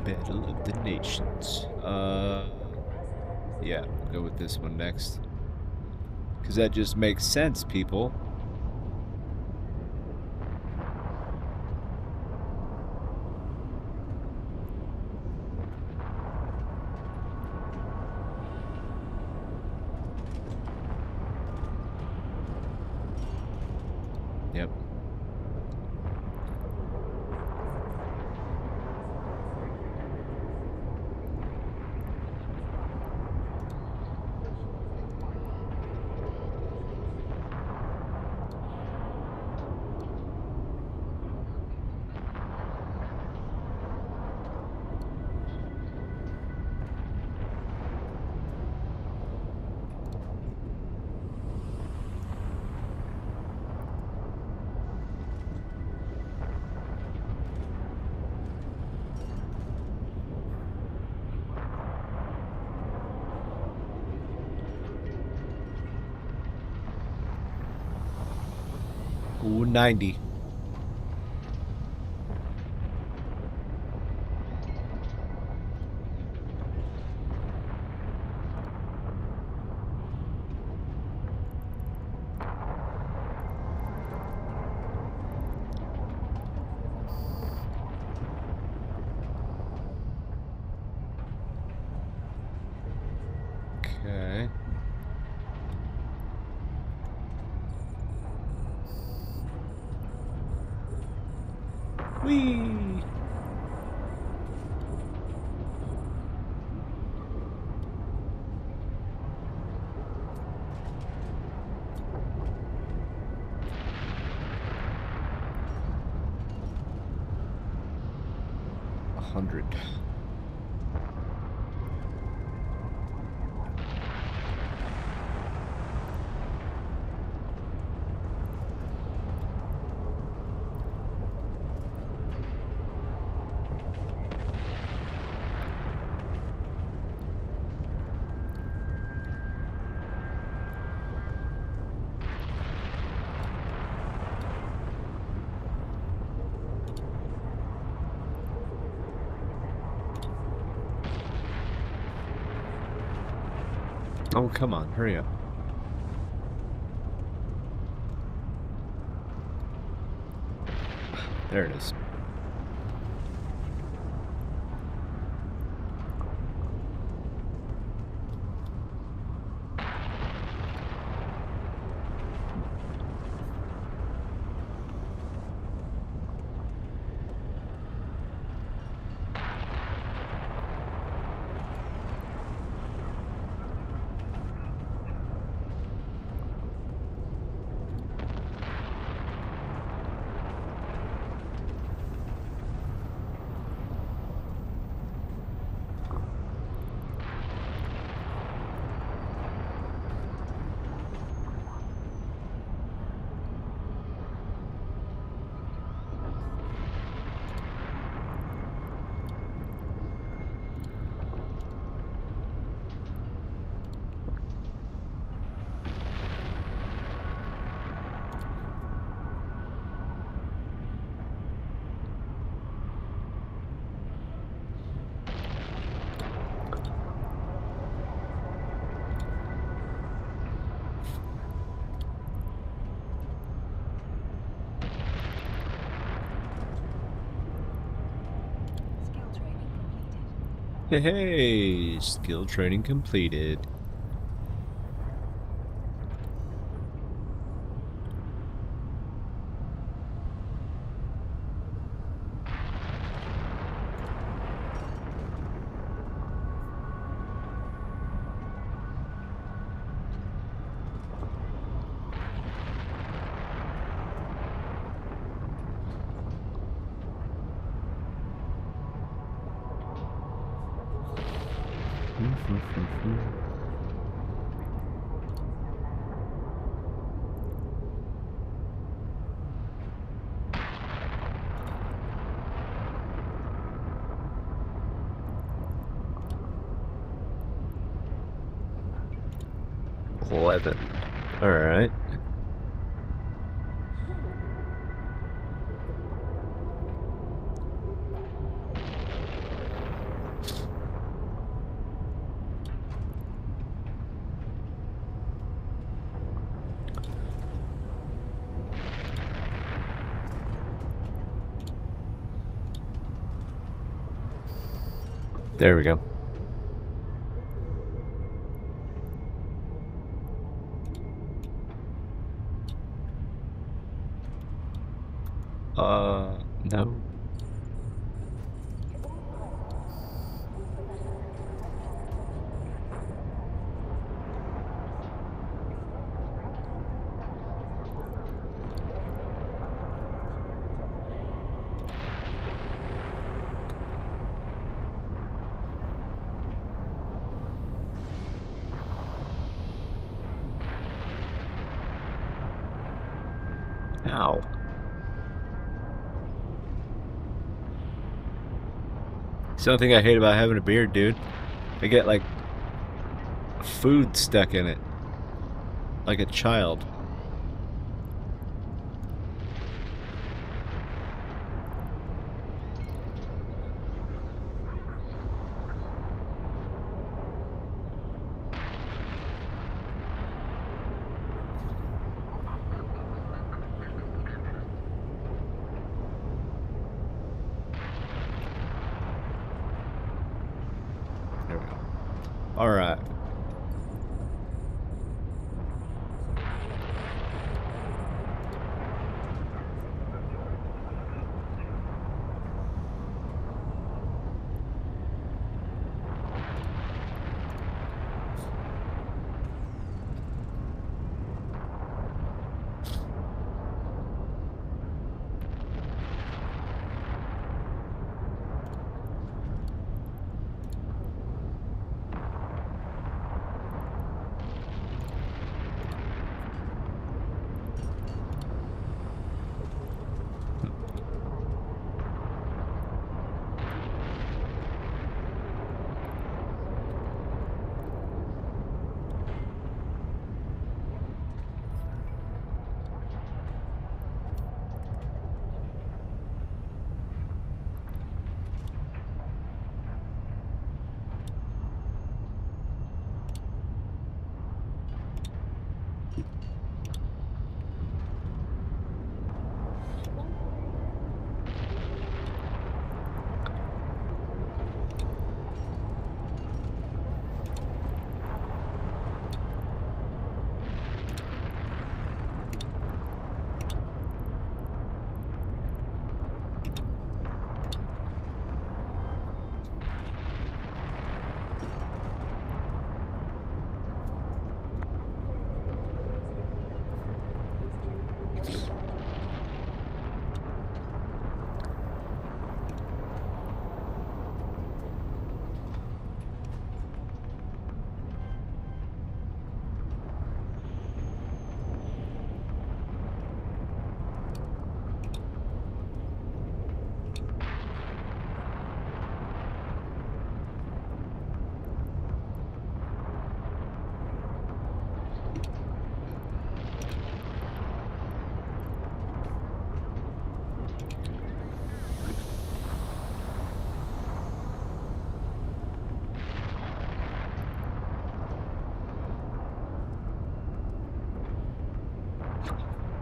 Battle of the Nations. Yeah, we'll go with this one next. Because that just makes sense, people. Yep. Ooh, 90. Okay. Whee! A 100. Oh, come on, hurry up. There it is. Skill training completed. Hey, skill training completed. $11. All right. There we go. No. Ow. It's the only thing I hate about having a beard, dude. I get, like, food stuck in it. Like a child. There we go. Alright.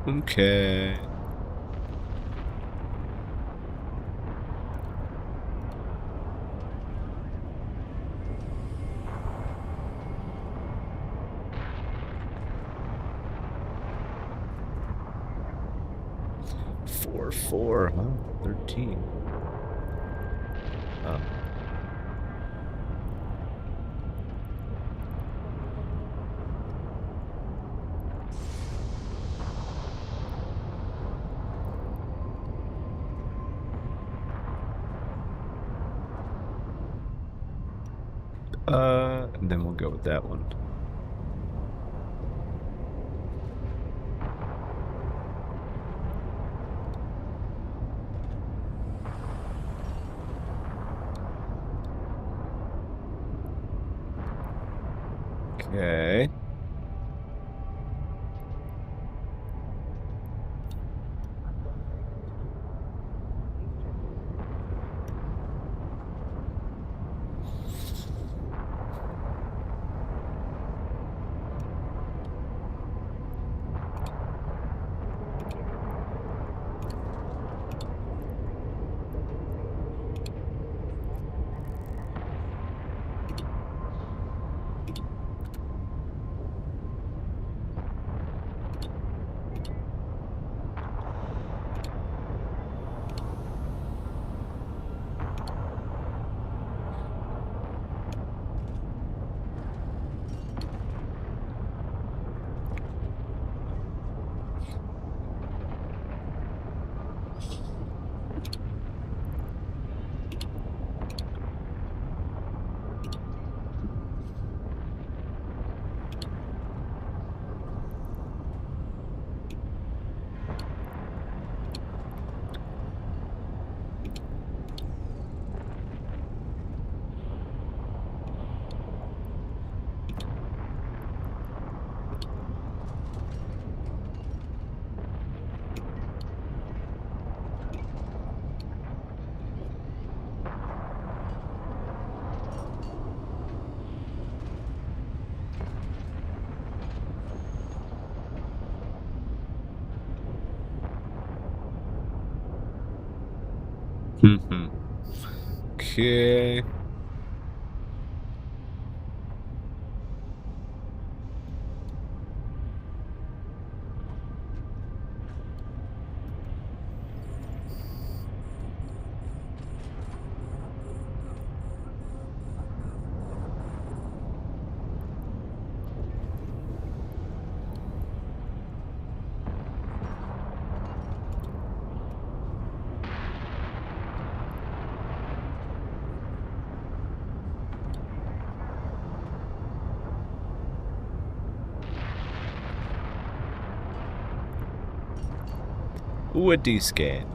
Okay. Four, huh? 13. Oh. And then we'll go with that one. Okay. Okay. Ooh, a D-scan.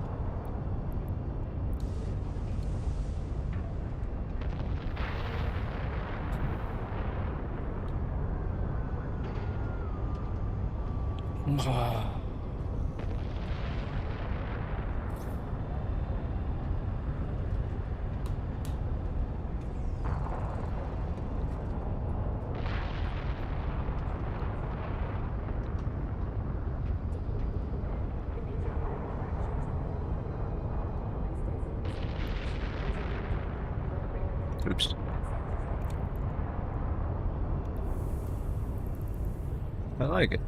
Oops. I like it.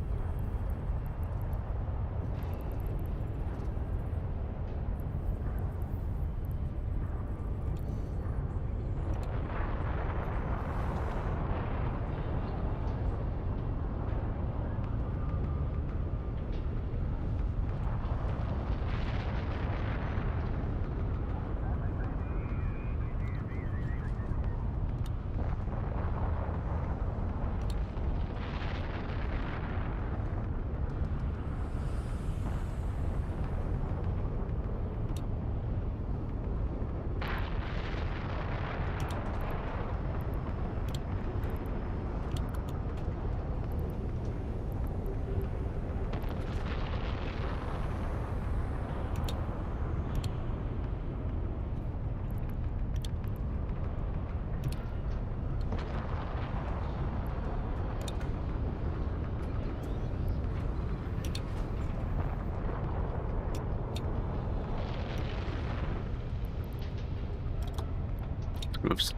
Oops.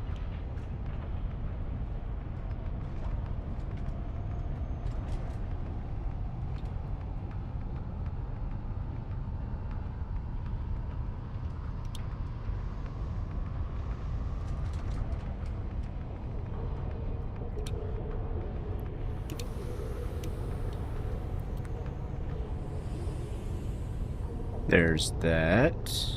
There's that.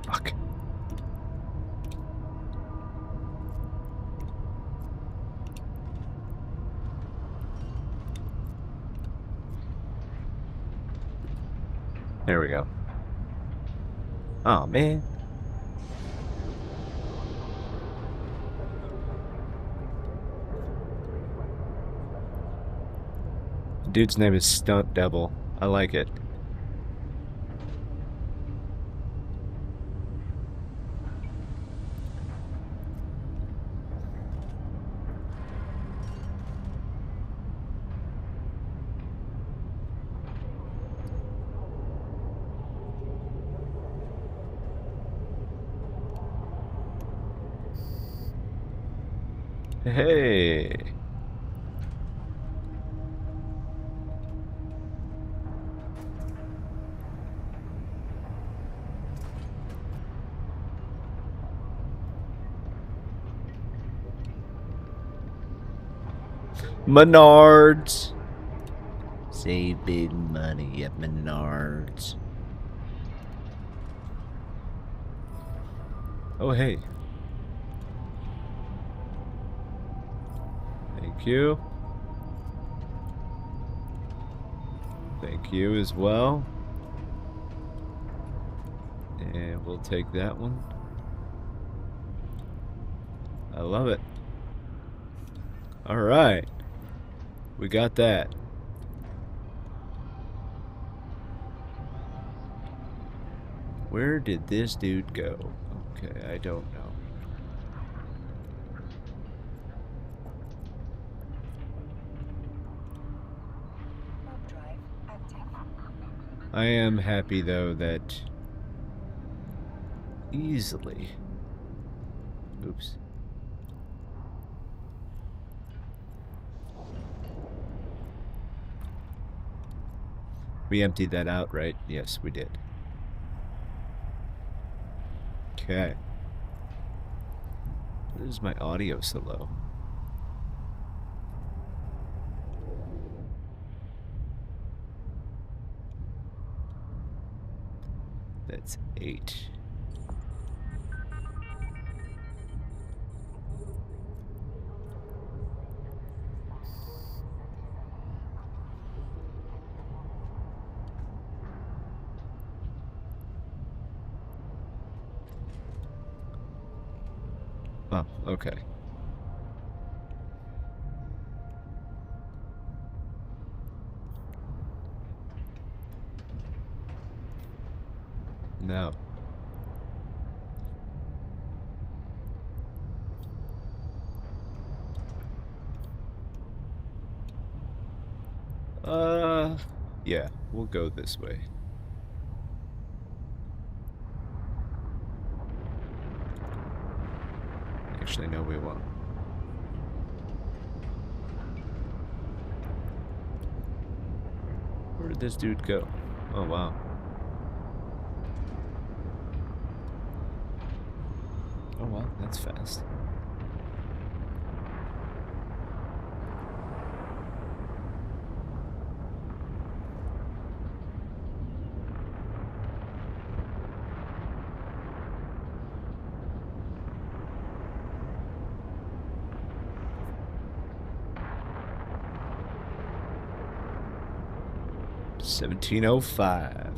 Fuck. There we go. Oh, man. Dude's name is Stunt Devil. I like it. Hey. Menards. Save big money at Menards. Oh, hey. Thank you. Thank you as well. And we'll take that one. I love it. Alright. We got that. Where did this dude go? Okay, I don't know. Warp drive active. I am happy though that easily. Oops. We emptied that out, right? Yes, we did. Okay. Why is my audio so low? That's 8. Oh, okay. No. Yeah, we'll go this way. Actually, no, we won't. Where did this dude go? Oh, wow. Oh, wow, that's fast. $17.05.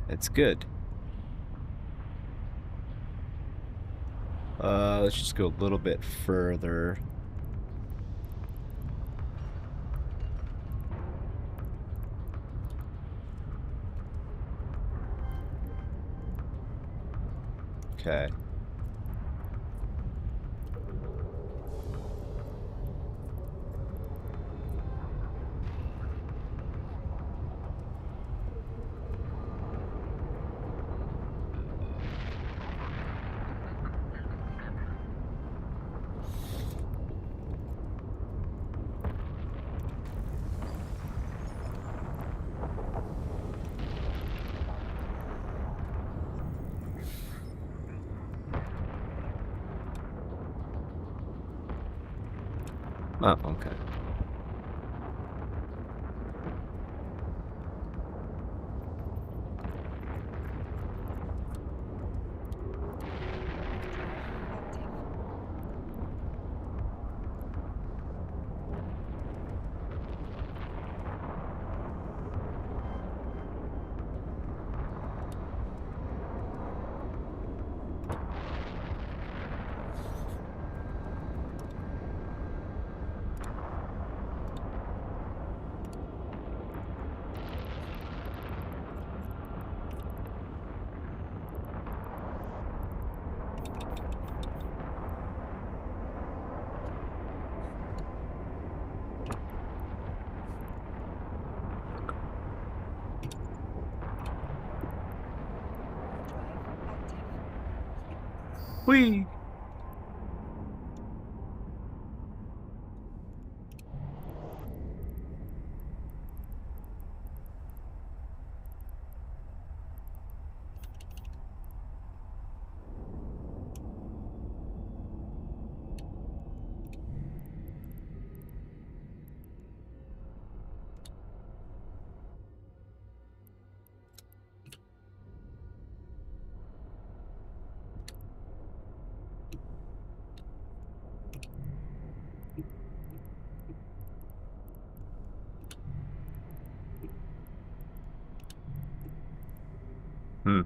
That's good. Let's just go a little bit further. Okay. Oh, okay. Whee! Hmm.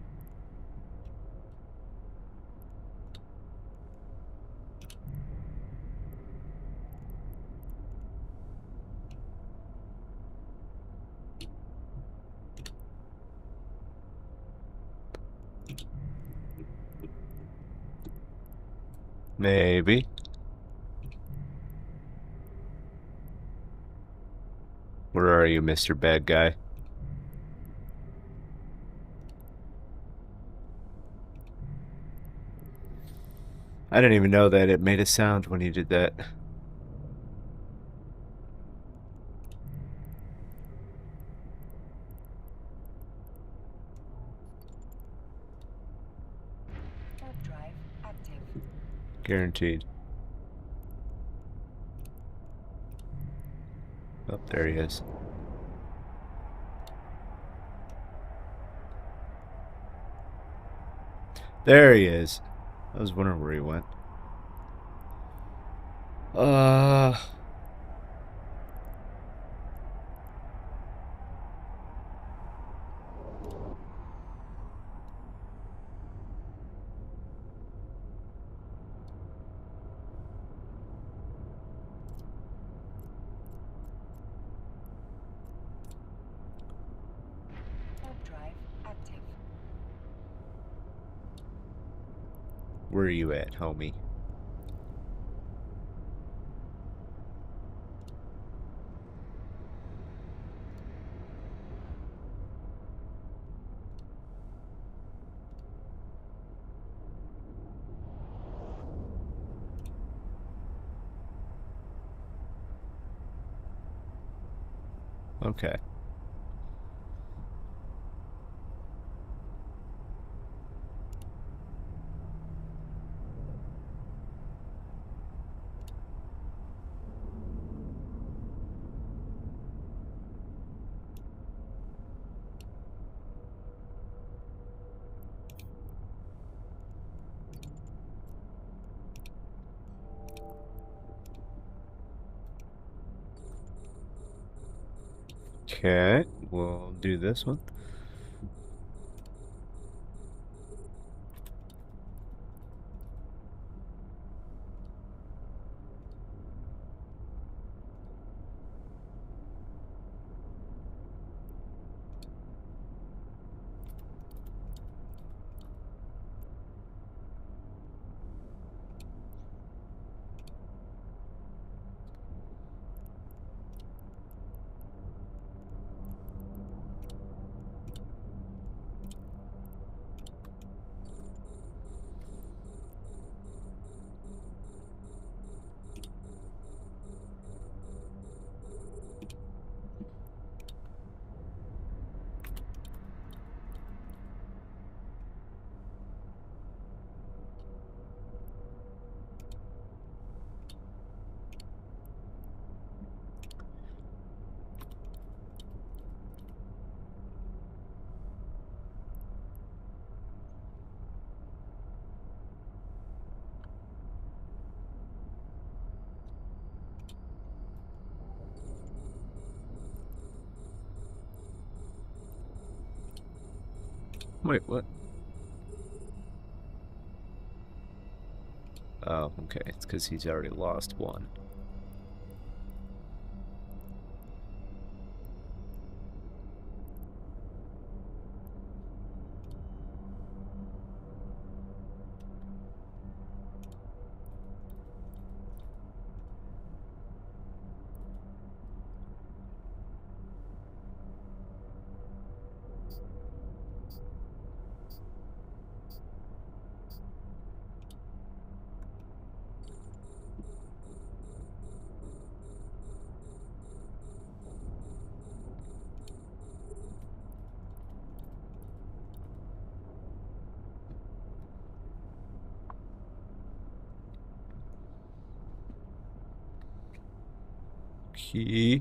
Maybe. Where are you, Mr. Bad Guy? I didn't even know that it made a sound when you did that. Warp drive active. Guaranteed. Oh, there he is. There he is. I was wondering where he went. Warp drive active. Where are you at, homie? Okay. Okay, we'll do this one. Wait, what? Oh, okay. It's because he's already lost one. Key.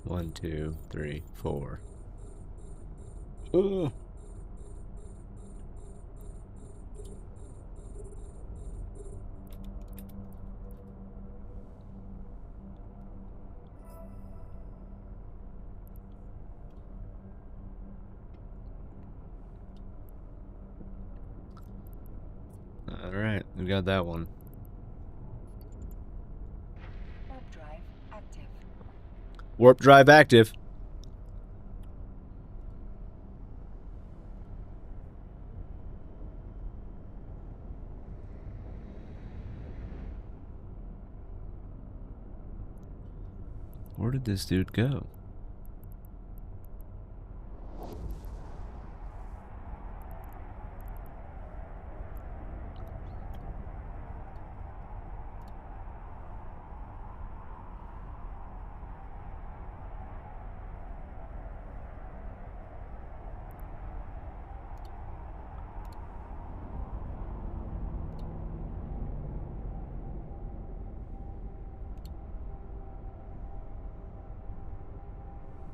One, two, three, four. Ugh. Alright, we got that one. Warp drive active. Warp drive active. Where did this dude go?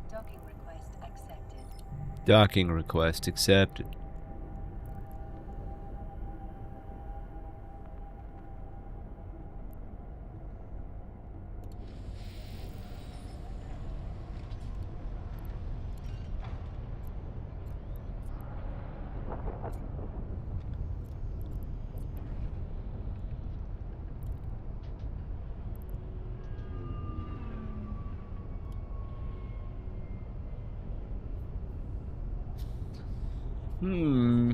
Docking request accepted. Docking request accepted. Hmm.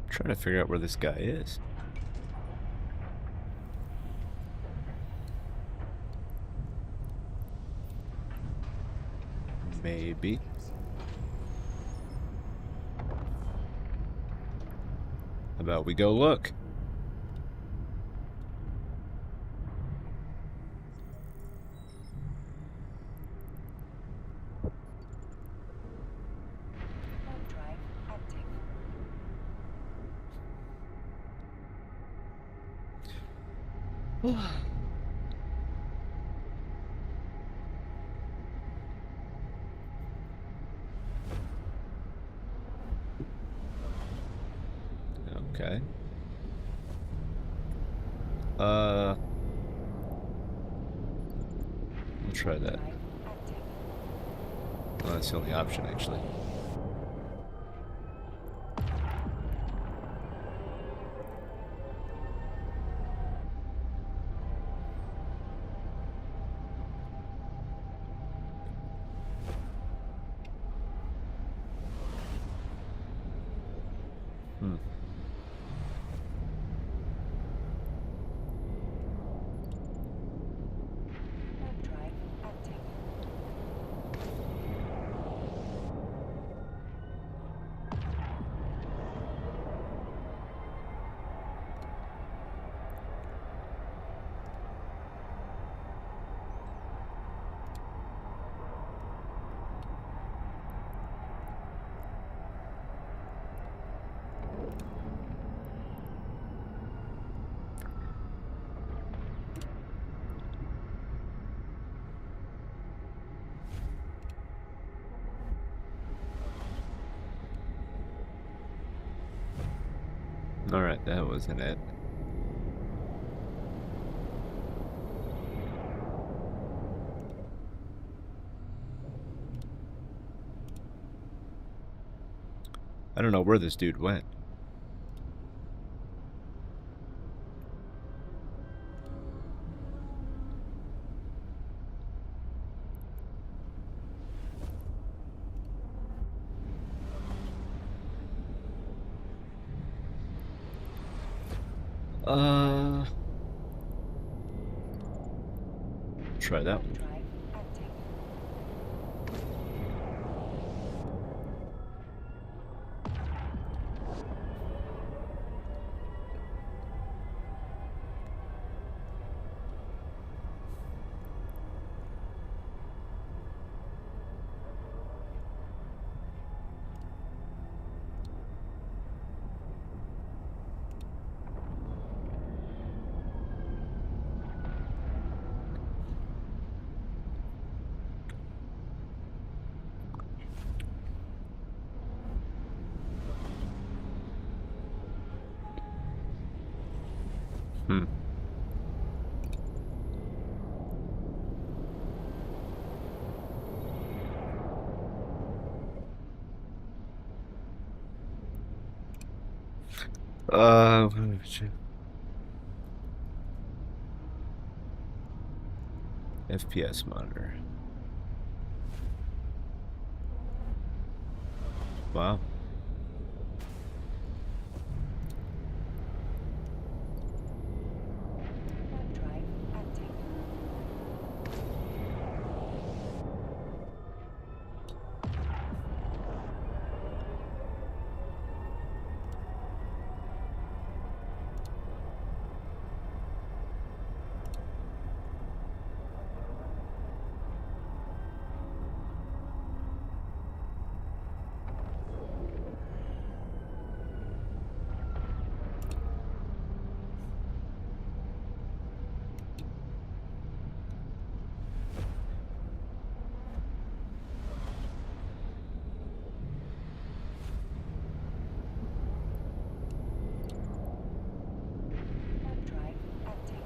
Trying to figure out where this guy is. Maybe. How about we go look? Warp drive active. Okay. We'll try that. Drive active. Well, that's the only option, actually. Hmm. Warp drive active. Alright, that wasn't it. I don't know where this dude went. Try that one. Drive active. Hmm. FPS monitor. Wow. Drive active. Drive active.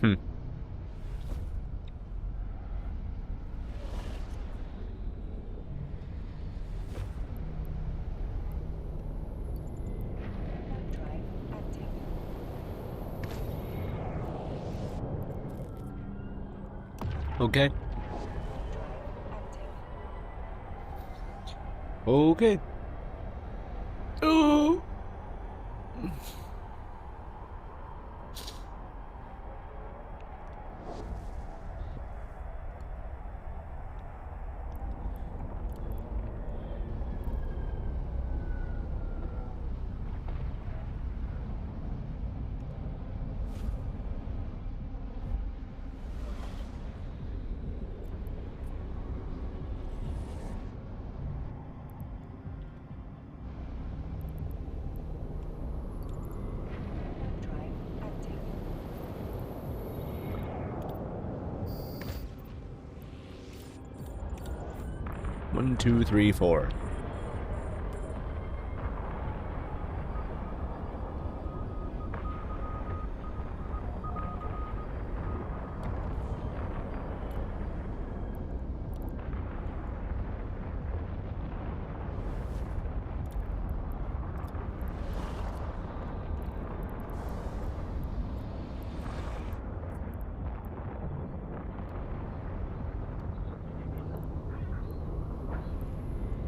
Hmm. Drive active. Okay. Drive active. Okay. Oh. Drive active. One, two, three, four.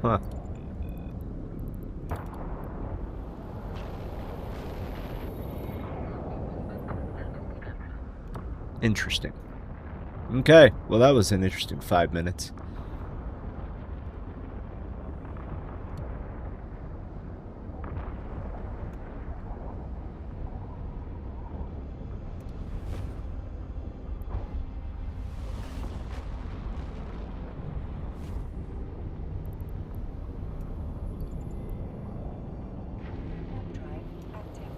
Huh. Interesting. Okay, well that was an interesting 5 minutes. Drive active.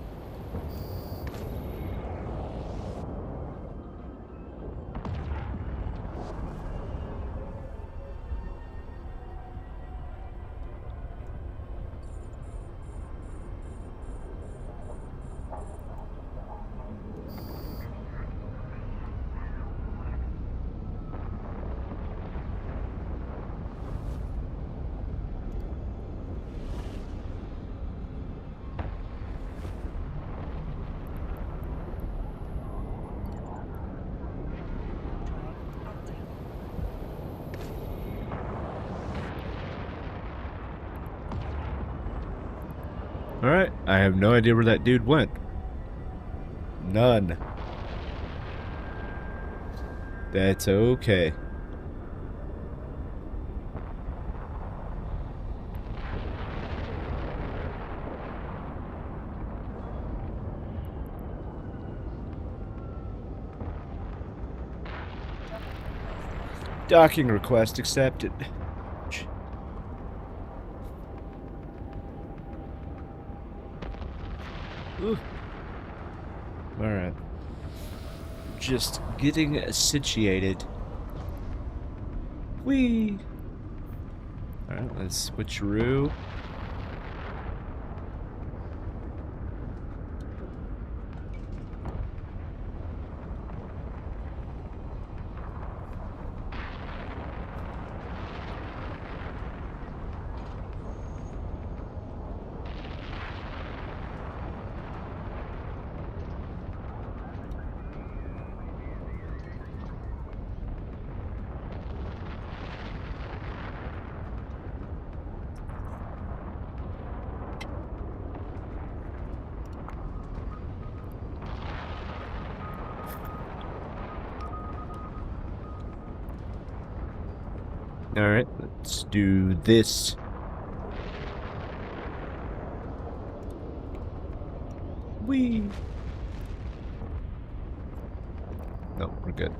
Alright, I have no idea where that dude went. None. That's okay. Docking request accepted. Ooh. Alright. Just getting situated. Whee! Alright, let's switcheroo. Alright, let's do this. Whee! No, we're good.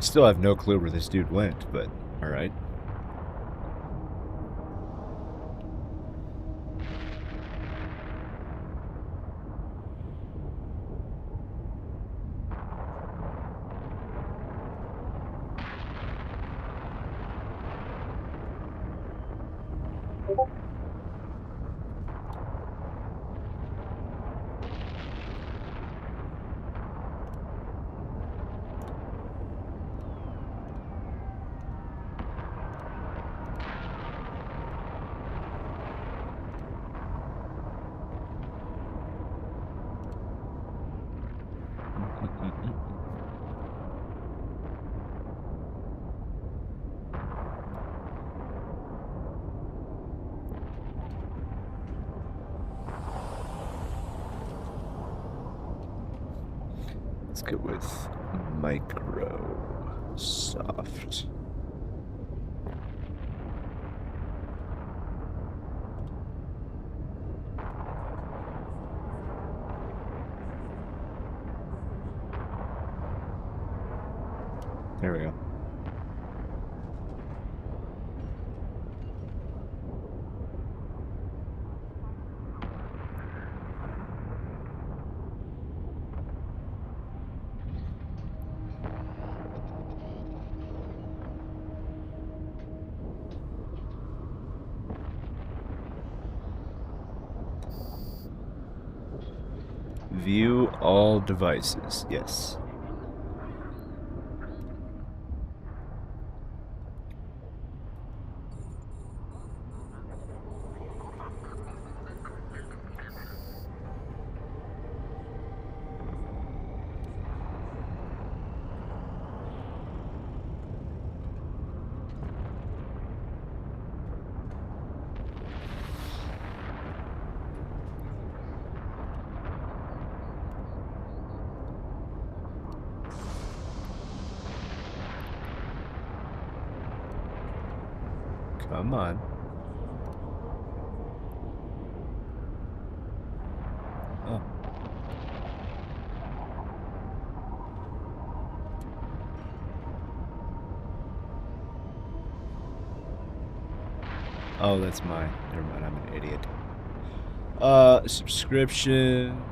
Still have no clue where this dude went, but alright. Let's go with Microsoft. There we go. View all devices. Yes. Come on. Oh. Oh, that's mine. Never mind, I'm an idiot. Subscription.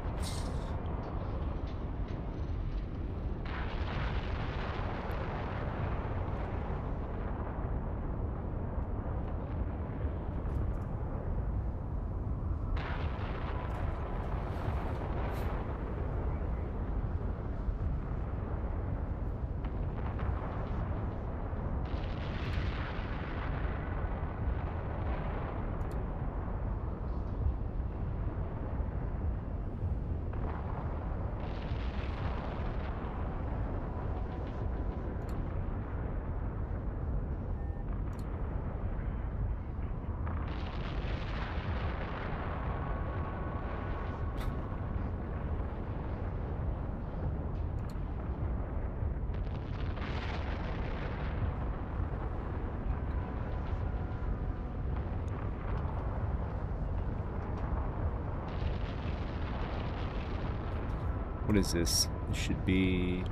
What is this? This should be...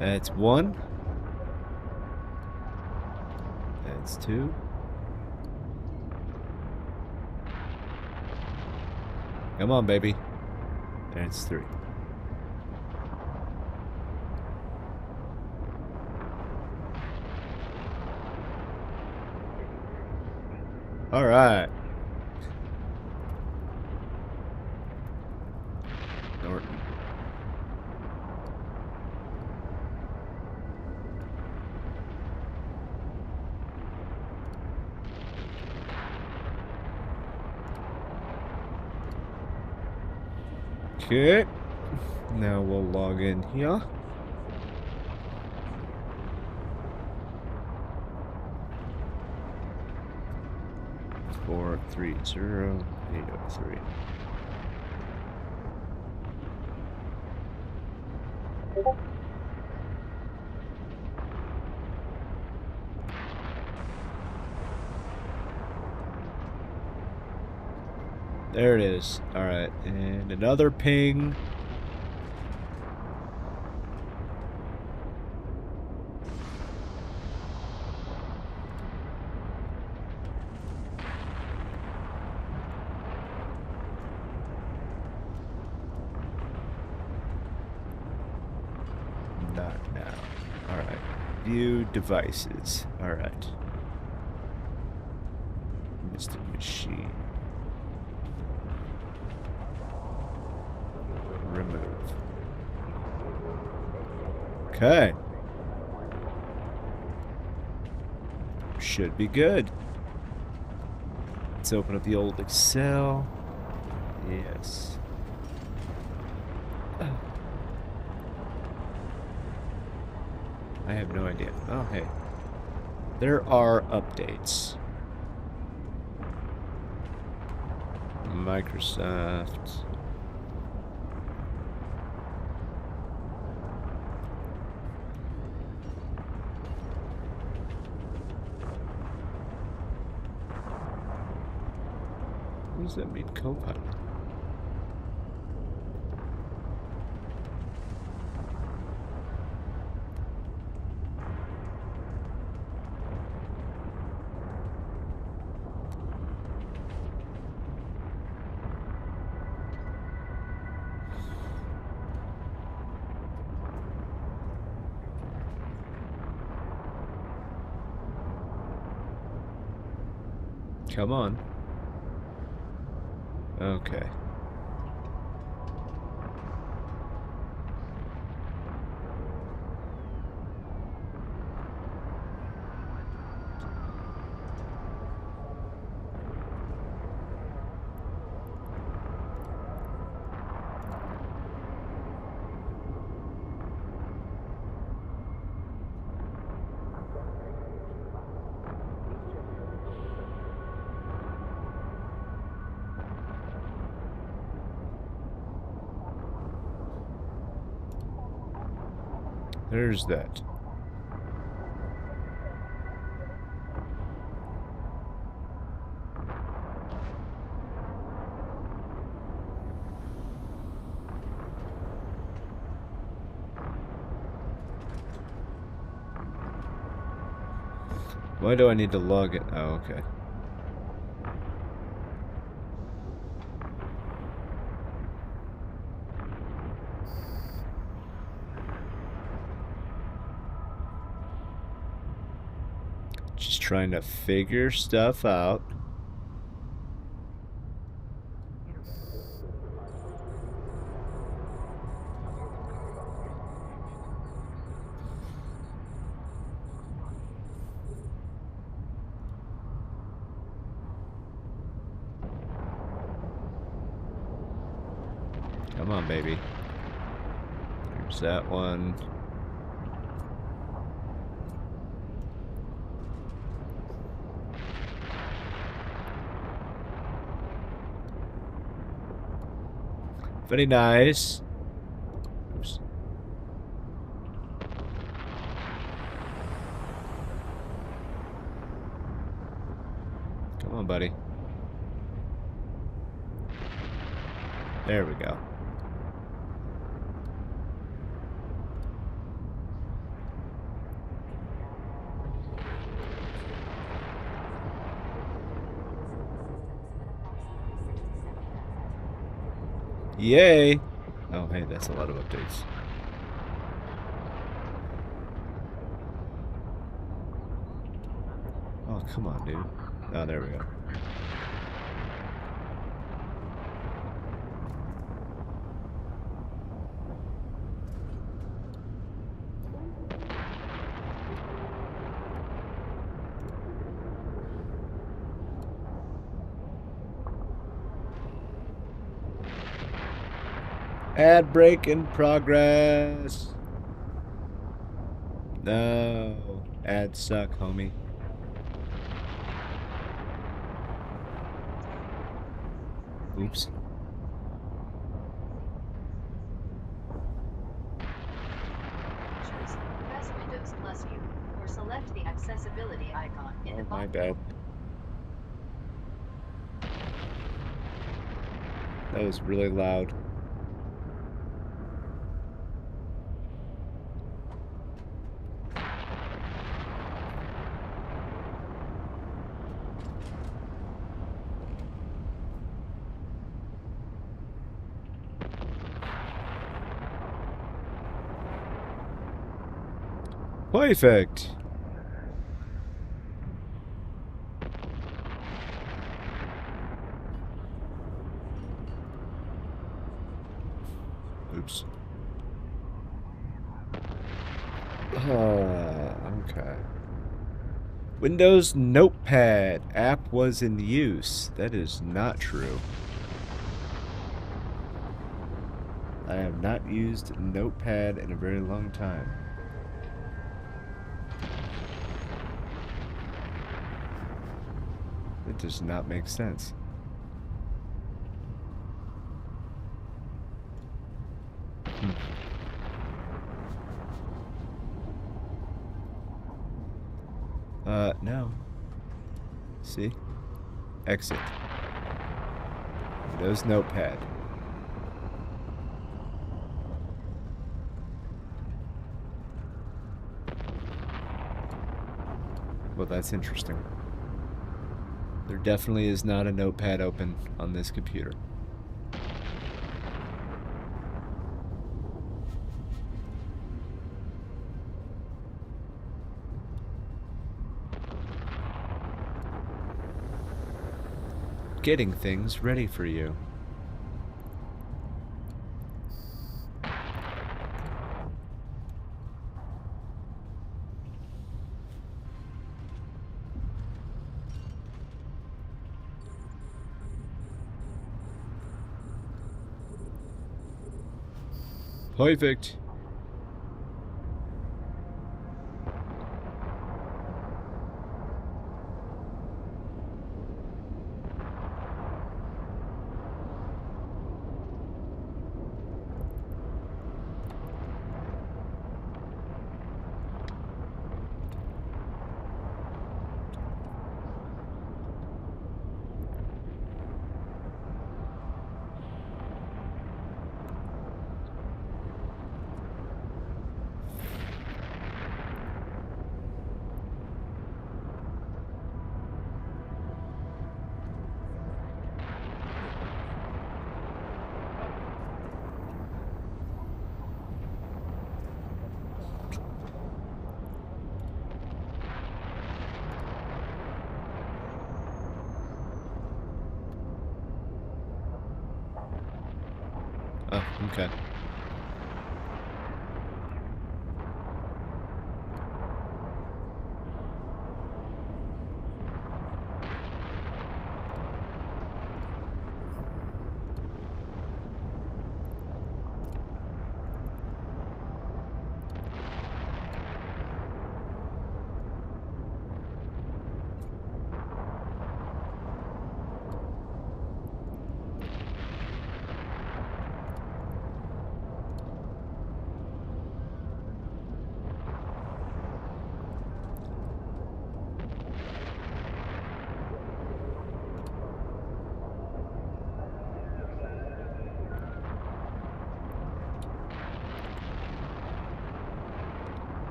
That's 1. That's 2. Come on, baby. That's 3. All right. Norton. Okay. Now we'll log in here. Four, 3, 0, 803. There it is. All right, and another ping. Not now. All right. View devices. All right. Mystic machine. Remove. Okay. Should be good. Let's open up the old Excel. Yes. I have no idea. Oh, hey. There are updates. Microsoft. What does that mean, Copilot? Come on. Okay. There's that. Why do I need to log it? Oh, okay. Just trying to figure stuff out. Come on, baby. There's that one. Very nice. on, buddy. There we go. Yay! Oh, hey, that's a lot of updates. Oh, come on, dude. Oh, there we go. Ad break in progress. No. Ads suck, homie. Oops. Choose Press Windows plus U, or select the accessibility icon in the Oh, my bottom. bad. That was really loud. Perfect. Oops. Okay. Windows Notepad app was in use. That is not true. I have not used Notepad in a very long time. It does not make sense. No. See? Exit. Windows Notepad. Well, that's interesting. There definitely is not a notepad open on this computer. Getting things ready for you. Perfect. Oh, okay.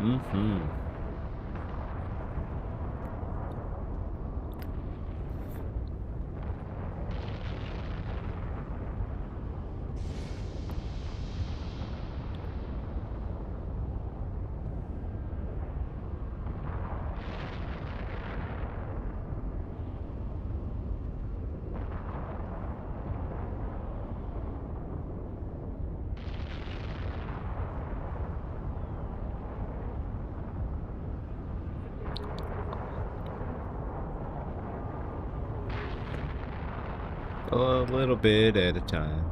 Mm-hmm. A little bit at a time.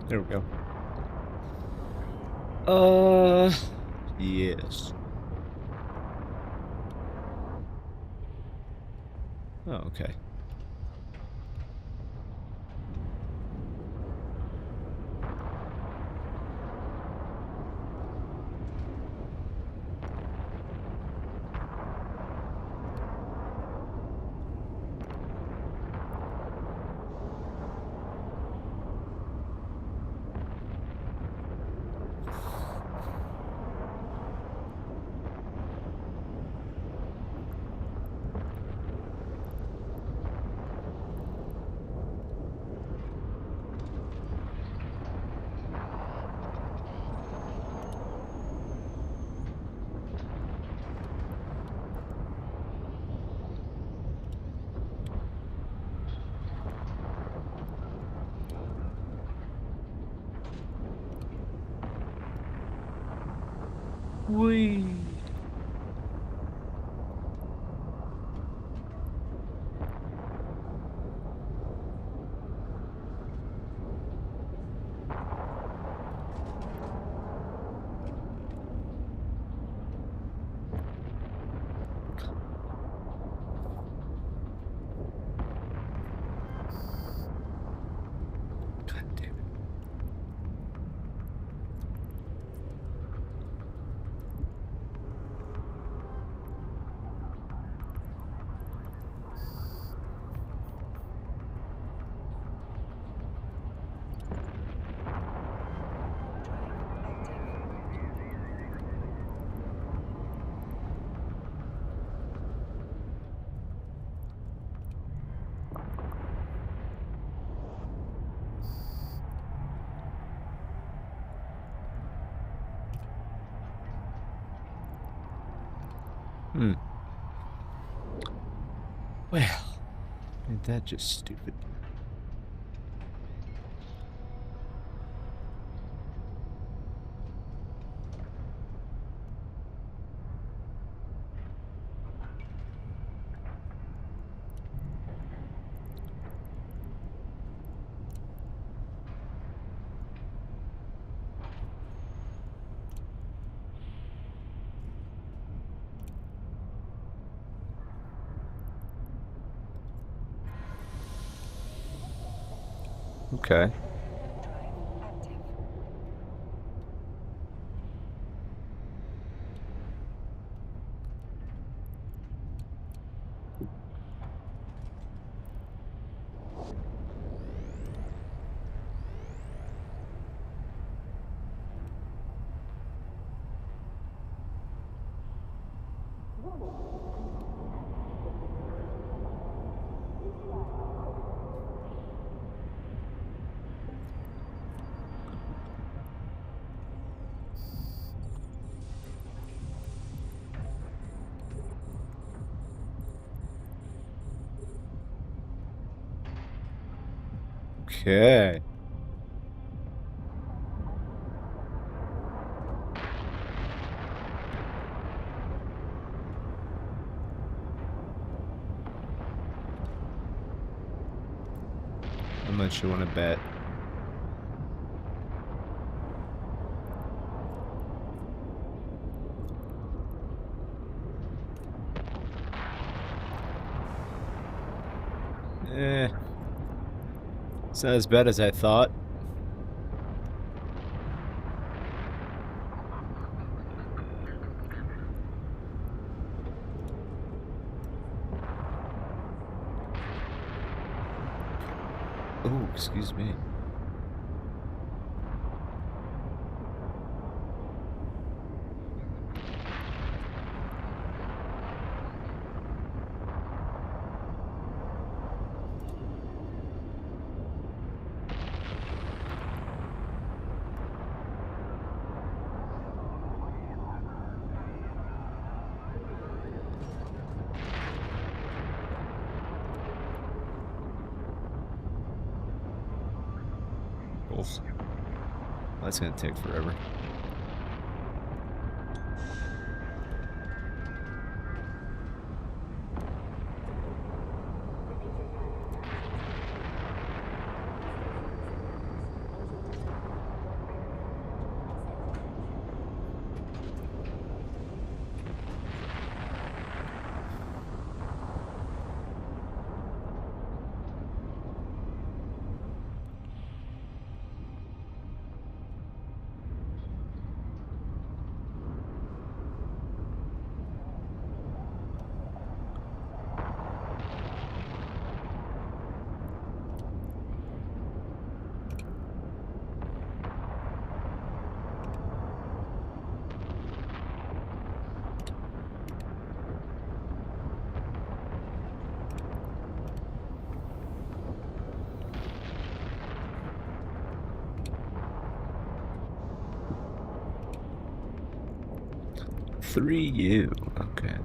There we go. Yes. Oh, okay. Whee! God damn it. Well, ain't that just stupid? Okay. Okay. I'm much you want to bet? It's not as bad as I thought. Oh, excuse me. That's gonna take forever. Three U. Okay.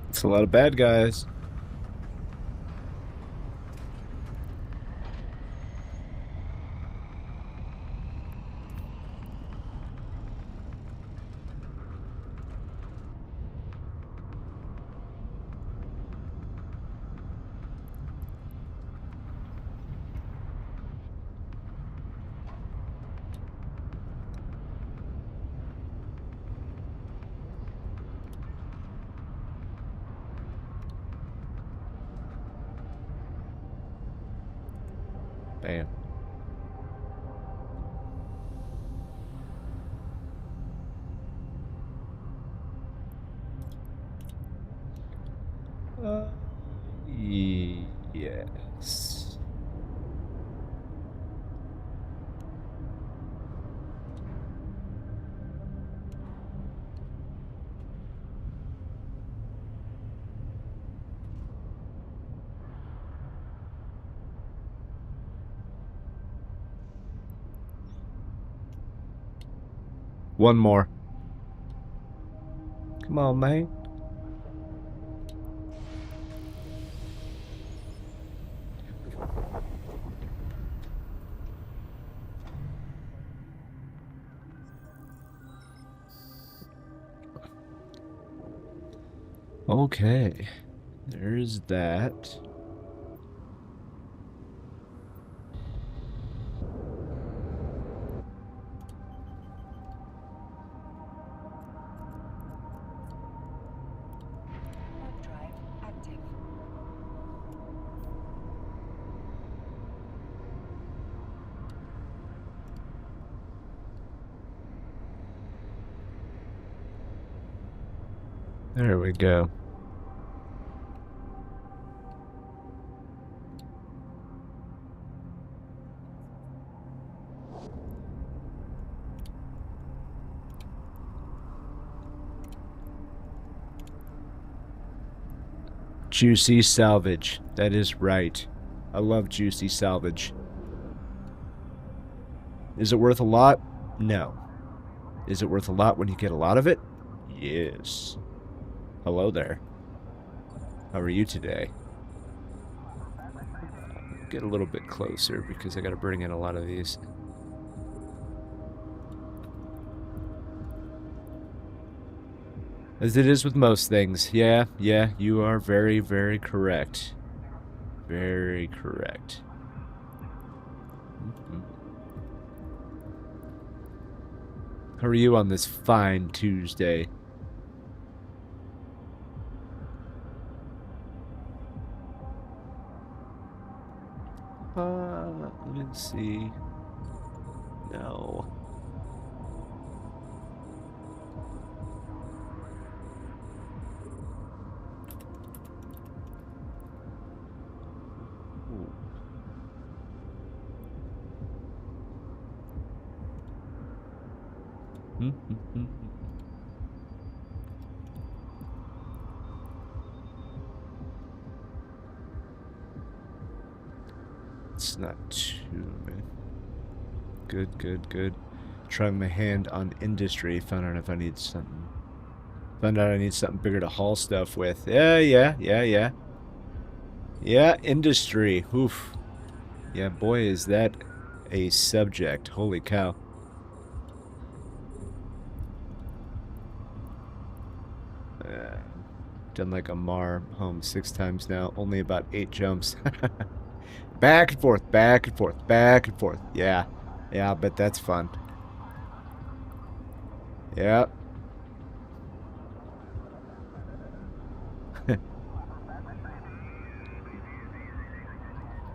It's a lot of bad guys. Bam. Yes. One more. Come on, man. Okay. There's that. Warp drive active. There we go. Juicy salvage. That is right. I love juicy salvage. Is it worth a lot? No. Is it worth a lot when you get a lot of it? Yes. Hello there. How are you today? Get a little bit closer because I gotta bring in a lot of these. As it is with most things. Yeah, you are very, very correct. Very correct. How are you on this fine Tuesday? Let me see. No. It's not too bad. Good. Trying my hand on industry. Found out if I need something. Found out I need something bigger to haul stuff with. Yeah, industry. Oof. Yeah, boy, is that a subject. Holy cow. Done like a Mar home 6 times now. Only about 8 jumps. Back and forth, back and forth, back and forth. Yeah, I bet that's fun. Yeah.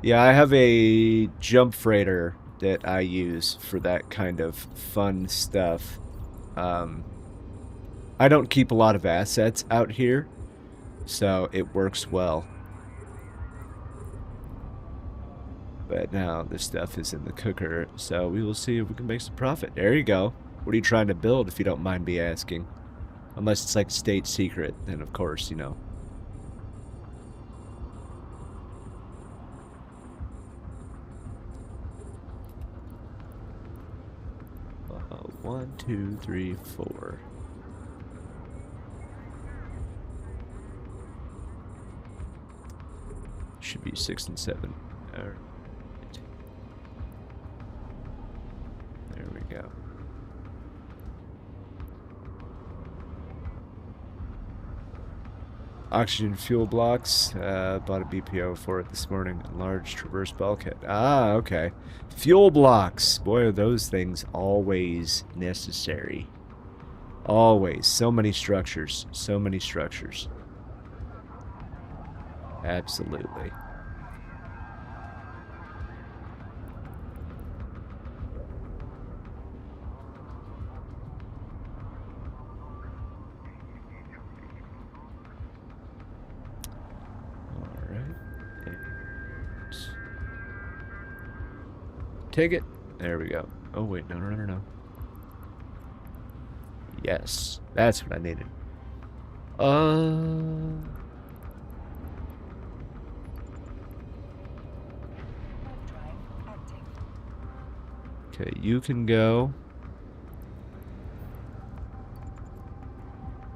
Yeah, I have a jump freighter that I use for that kind of fun stuff. I don't keep a lot of assets out here, so it works well. But now this stuff is in the cooker, so we will see if we can make some profit. There you go. What are you trying to build, if you don't mind me asking? Unless it's like state secret, then of course, you know. One, two, three, four. Should be 6 and 7. All right. There we go. Oxygen fuel blocks. Bought a BPO for it this morning. Large traverse bulkhead. Ah, okay. Fuel blocks. Boy, are those things always necessary. Always. So many structures. So many structures. Absolutely. Take it. There we go. Oh, wait. No. Yes. That's what I needed. Okay, you can go.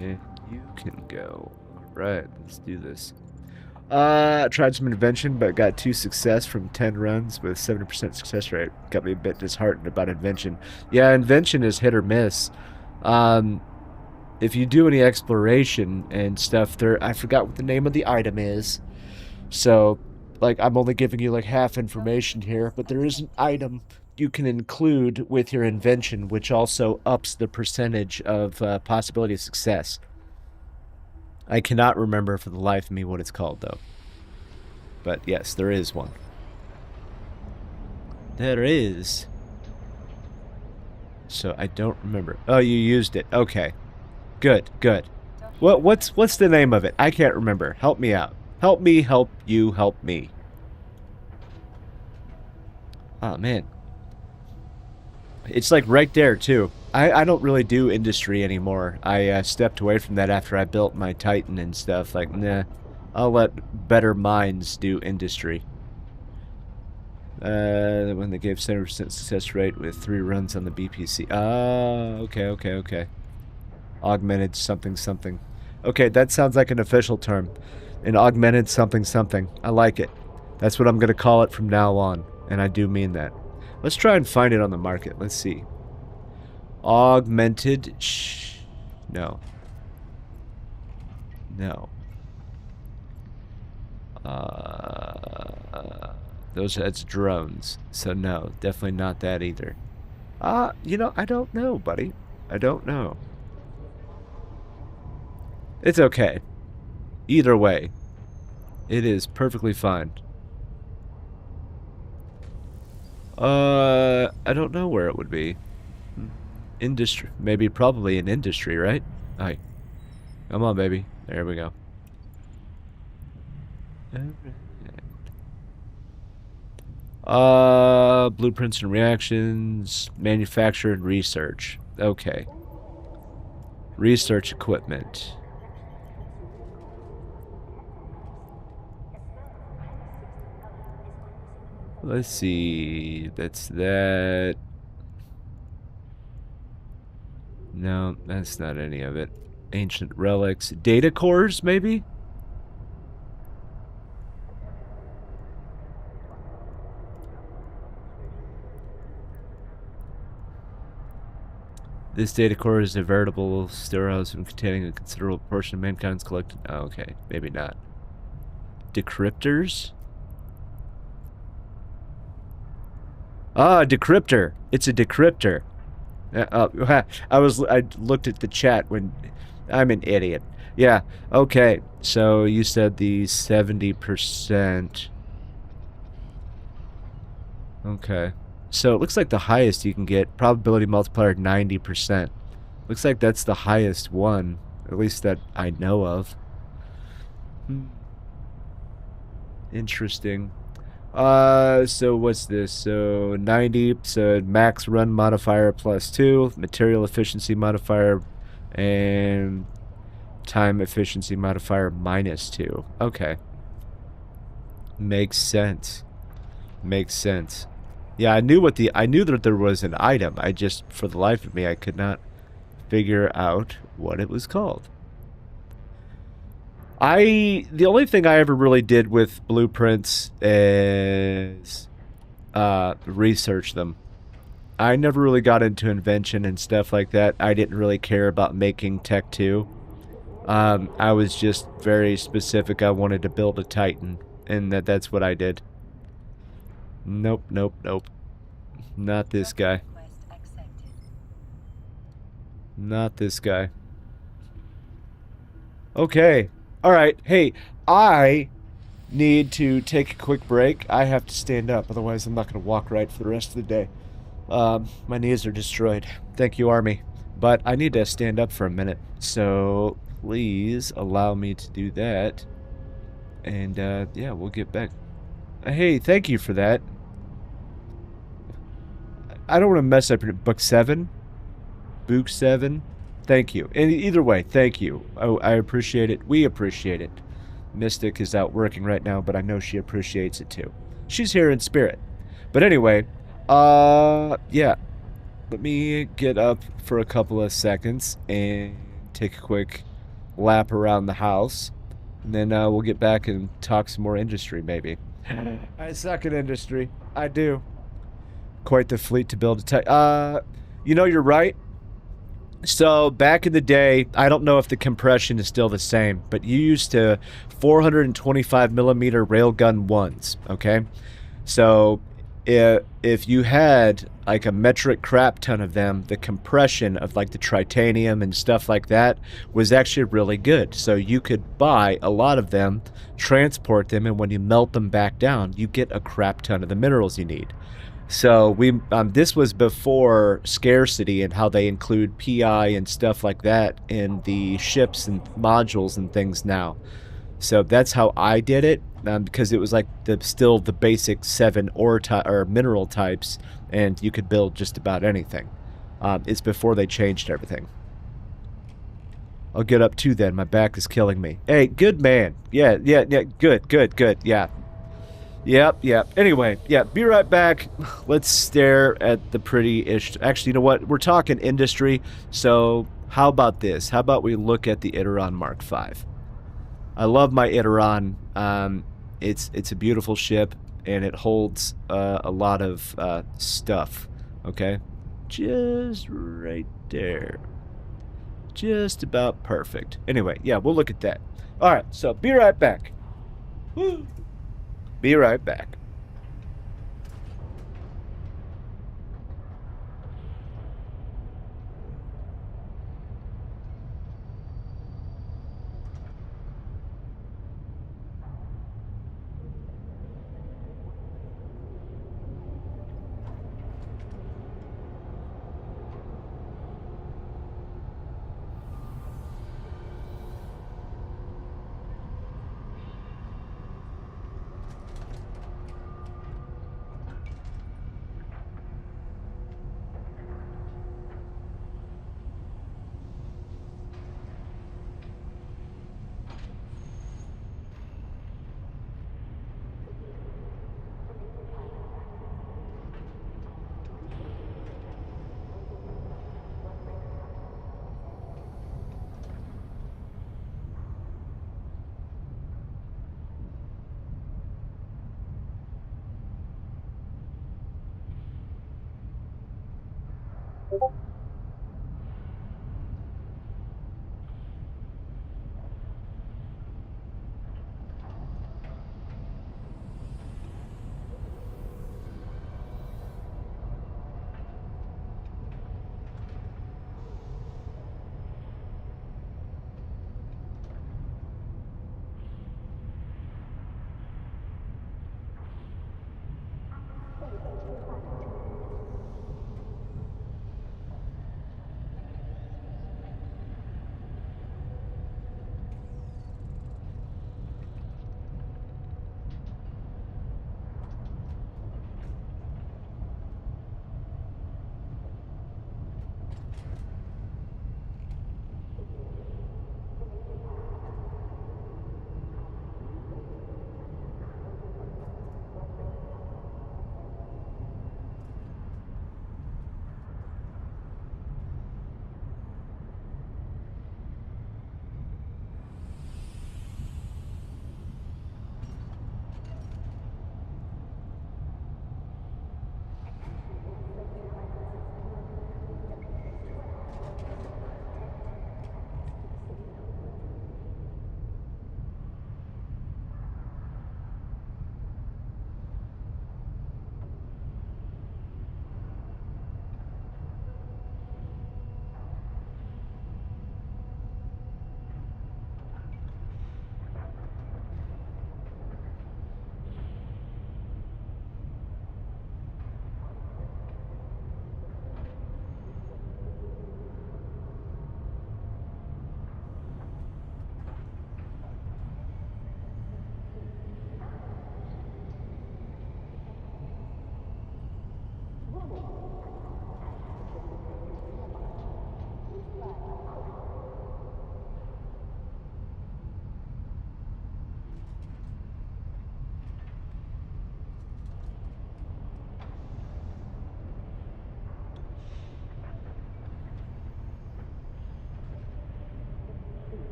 And you can go. Alright, let's do this. Tried some invention, but got 2 success from 10 runs with 70% success rate. Got me a bit disheartened about invention. Yeah, invention is hit or miss. If you do any exploration and stuff, I forgot what the name of the item is. So, like, I'm only giving you like half information here, but there is an item you can include with your invention, which also ups the percentage of possibility of success. I cannot remember for the life of me what it's called, though. But yes, there is one. There is. So I don't remember. Oh, you used it. Okay. Good. What's the name of it? I can't remember. Help me out. Help me, help you, help me. Oh, man. It's like right there, too. I don't really do industry anymore. I stepped away from that after I built my Titan and stuff. Like, nah, I'll let better minds do industry. When they gave 70% success rate with 3 runs on the BPC. Ah, okay. Augmented something something. Okay, that sounds like an official term. An augmented something something. I like it. That's what I'm going to call it from now on. And I do mean that. Let's try and find it on the market. Let's see. Augmented... No. No. That's drones. So no, definitely not that either. You know, I don't know, buddy. I don't know. It's okay. Either way, it is perfectly fine. I don't know where it would be. Industry, maybe probably an industry, right? Hi. Come on, baby. There we go. Blueprints and reactions, manufacture and research. Okay. Research equipment. Let's see. That's that. No, that's not any of it. Ancient relics. Data cores, maybe? This data core is a veritable storehouse containing a considerable portion of mankind's collected... Oh, okay. Maybe not. Decryptors? Ah, decryptor. It's a decryptor. I looked at the chat when... I'm an idiot. Yeah, okay. So you said the 70%. Okay. So it looks like the highest you can get, probability multiplier 90%. Looks like that's the highest one, at least that I know of. Interesting. So what's this? So 90, so max run modifier +2, material efficiency modifier, and time efficiency modifier -2. Okay. Makes sense. Makes sense. Yeah, I knew that there was an item. I just, for the life of me, I could not figure out what it was called. The only thing I ever really did with blueprints is research them. I never really got into invention and stuff like that. I didn't really care about making Tech 2. I was just very specific. I wanted to build a Titan, and that's what I did. Nope. Not this guy. Not this guy. Okay. Alright. Hey, I need to take a quick break. I have to stand up, otherwise I'm not going to walk right for the rest of the day. My knees are destroyed. Thank you, Army. But I need to stand up for a minute. So, please allow me to do that. And, yeah, we'll get back. Hey, thank you for that. I don't want to mess up your book 7. Book 7. Thank you. And either way, thank you. Oh, I appreciate it. We appreciate it. Mystic is out working right now, but I know she appreciates it too. She's here in spirit. But anyway, yeah. Let me get up for a couple of seconds and take a quick lap around the house. And then we'll get back and talk some more industry, maybe. I suck at industry. I do. Quite the fleet to build a you know, you're right. So back in the day, I don't know if the compression is still the same, but you used to 425 millimeter railgun ones, okay? So if you had like a metric crap ton of them, the compression of like the titanium and stuff like that was actually really good. So you could buy a lot of them, transport them, and when you melt them back down, you get a crap ton of the minerals you need. So this was before scarcity and how they include PI and stuff like that in the ships and modules and things now. So that's how I did it, because it was like still the basic 7 ore or mineral types, and you could build just about anything. It's before they changed everything. I'll get up too then. My back is killing me. Hey, good man. Yeah, good, yeah. Yep. Anyway, yeah, be right back. Let's stare at the pretty-ish... Actually, you know what? We're talking industry, so how about this? How about we look at the Iteron Mark V? I love my Iteron. It's a beautiful ship, and it holds a lot of stuff, okay? Just right there. Just about perfect. Anyway, yeah, we'll look at that. All right, so be right back. Woo. Be right back.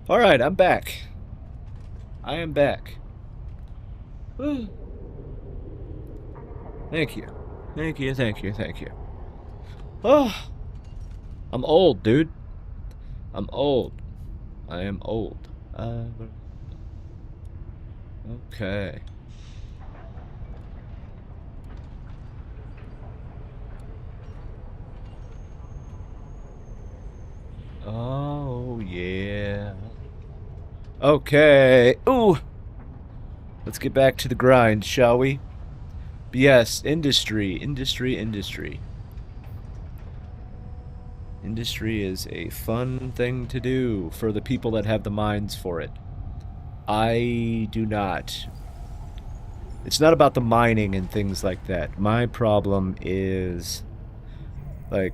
Alright, I'm back. I am back. Thank you. Thank you, thank you, thank you. Oh, I'm old, dude. I'm old. I am old. Okay. Oh, yeah. Okay. Ooh. Let's get back to the grind, shall we? But yes, industry. Industry is a fun thing to do for the people that have the minds for it. I do not. It's not about the mining and things like that. My problem is, like,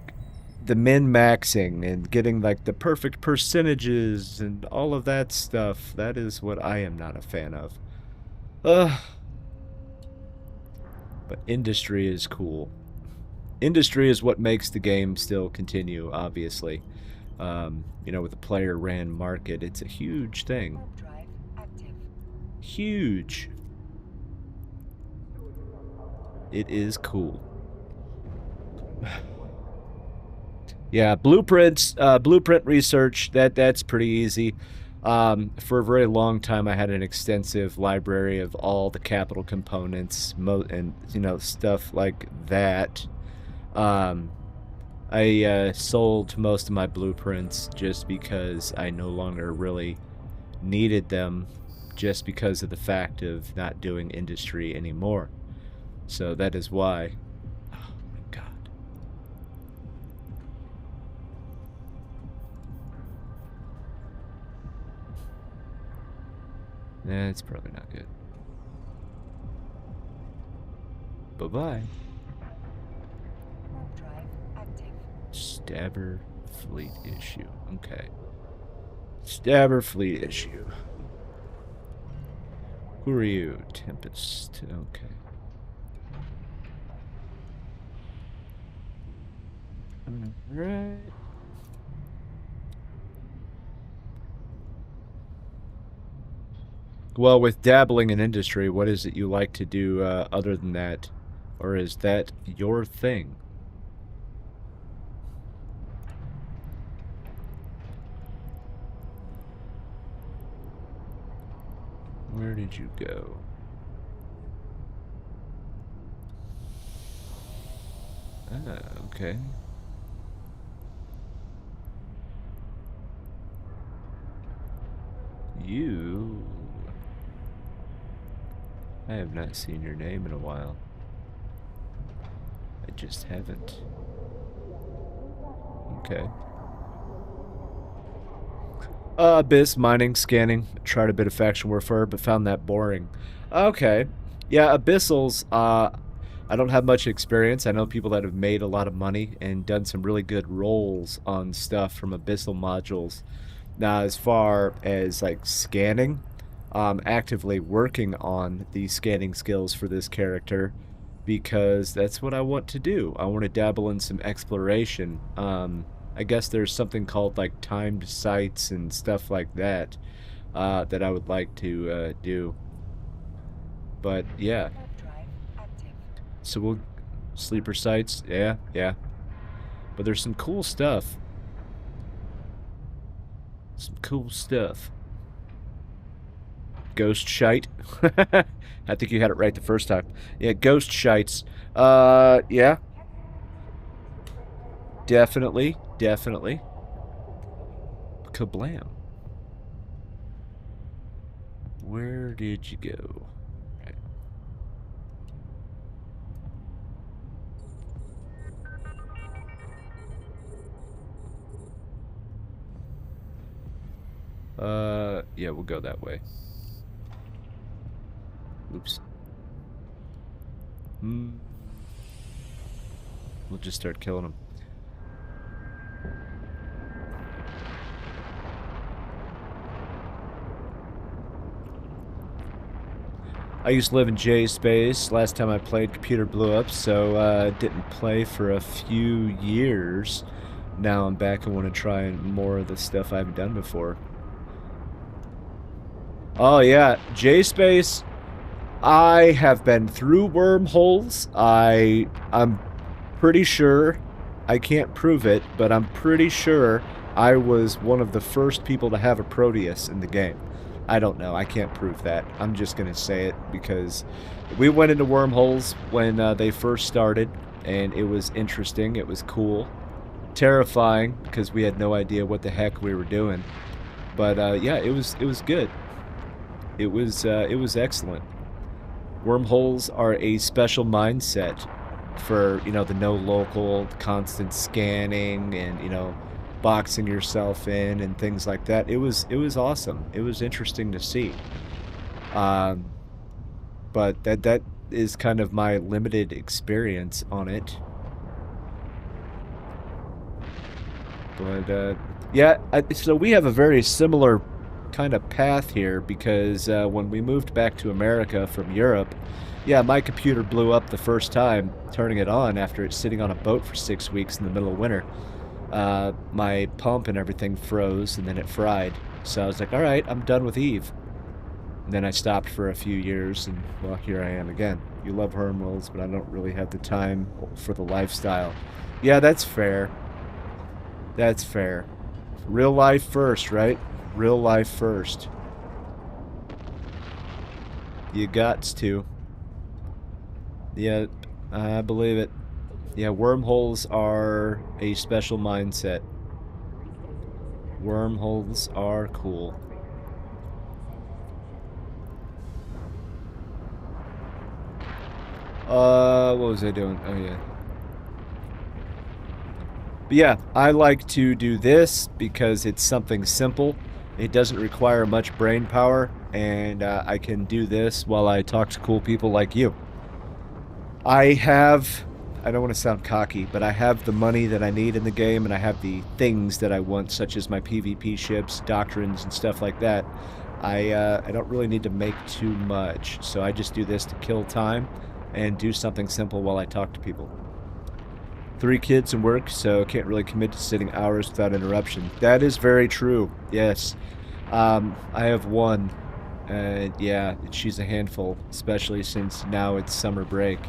the min-maxing and getting, like, the perfect percentages and all of that stuff. That is what I am not a fan of. Ugh. But industry is cool. Industry is what makes the game still continue, obviously. You know, with the player ran market, it's a huge thing. Warp drive active. Huge. It is cool. Yeah, blueprints, blueprint research, that's pretty easy. For a very long time, I had an extensive library of all the capital components, and, you know, stuff like that. I sold most of my blueprints just because I no longer really needed them, just because of the fact of not doing industry anymore. So that is why. Oh my god. Nah, it's probably not good. Bye-bye. Warp drive active. Stabber fleet issue. Okay. Stabber fleet issue. Who are you? Tempest. Okay. Alright. Well, with dabbling in industry, what is it you like to do other than that? Or is that your thing? Where did you go? Ah, okay. You... I have not seen your name in a while. I just haven't. Okay. Abyss, mining, scanning. Tried a bit of faction warfare, but found that boring. Okay. Yeah, Abyssals, I don't have much experience. I know people that have made a lot of money and done some really good rolls on stuff from Abyssal modules. Now, as far as, like, scanning, I'm actively working on the scanning skills for this character because that's what I want to do. I want to dabble in some exploration. I guess there's something called, like, timed sights and stuff like that that I would like to do. But, yeah. Warp drive active. So we'll... Sleeper sights, yeah. But there's some cool stuff. Some cool stuff. Ghost shite. I think you had it right the first time. Yeah, ghost shites. Yeah. Definitely. Kablam. Where did you go? Yeah, we'll go that way. Oops. We'll just start killing them. I used to live in J space. Last time I played, computer blew up, so didn't play for a few years. Now I'm back and want to try more of the stuff I haven't done before. Oh yeah, J-Space. I have been through wormholes. I'm pretty sure, I can't prove it, but I'm pretty sure I was one of the first people to have a Proteus in the game. I don't know. I can't prove that. I'm just going to say it because we went into wormholes when they first started, and it was interesting. It was cool. Terrifying because we had no idea what the heck we were doing. But yeah, it was good. It was excellent. Wormholes are a special mindset for, you know, the no local, constant scanning and, you know, boxing yourself in and things like that. It was awesome. It was interesting to see. Um, but that is kind of my limited experience on it. But yeah, so we have a very similar kind of path here because when we moved back to America from Europe, yeah, my computer blew up the first time turning it on after it's sitting on a boat for 6 weeks in the middle of winter. My pump and everything froze and then it fried. So I was like, all right, I'm done with Eve. And then I stopped for a few years and, well, here I am again. You love wormholes, but I don't really have the time for the lifestyle. Yeah, that's fair. That's fair. Real life first, right? Real life first. You gots to. Yeah, I believe it. Yeah, wormholes are a special mindset. Wormholes are cool. What was I doing? Oh, yeah. But yeah, I like to do this because it's something simple. It doesn't require much brain power, and I can do this while I talk to cool people like you. I don't want to sound cocky, but I have the money that I need in the game, and I have the things that I want, such as my PvP ships, doctrines, and stuff like that. I don't really need to make too much, so I just do this to kill time and do something simple while I talk to people. 3 kids and work, so can't really commit to sitting hours without interruption. That is very true, yes. I have one, yeah, she's a handful, especially since now it's summer break.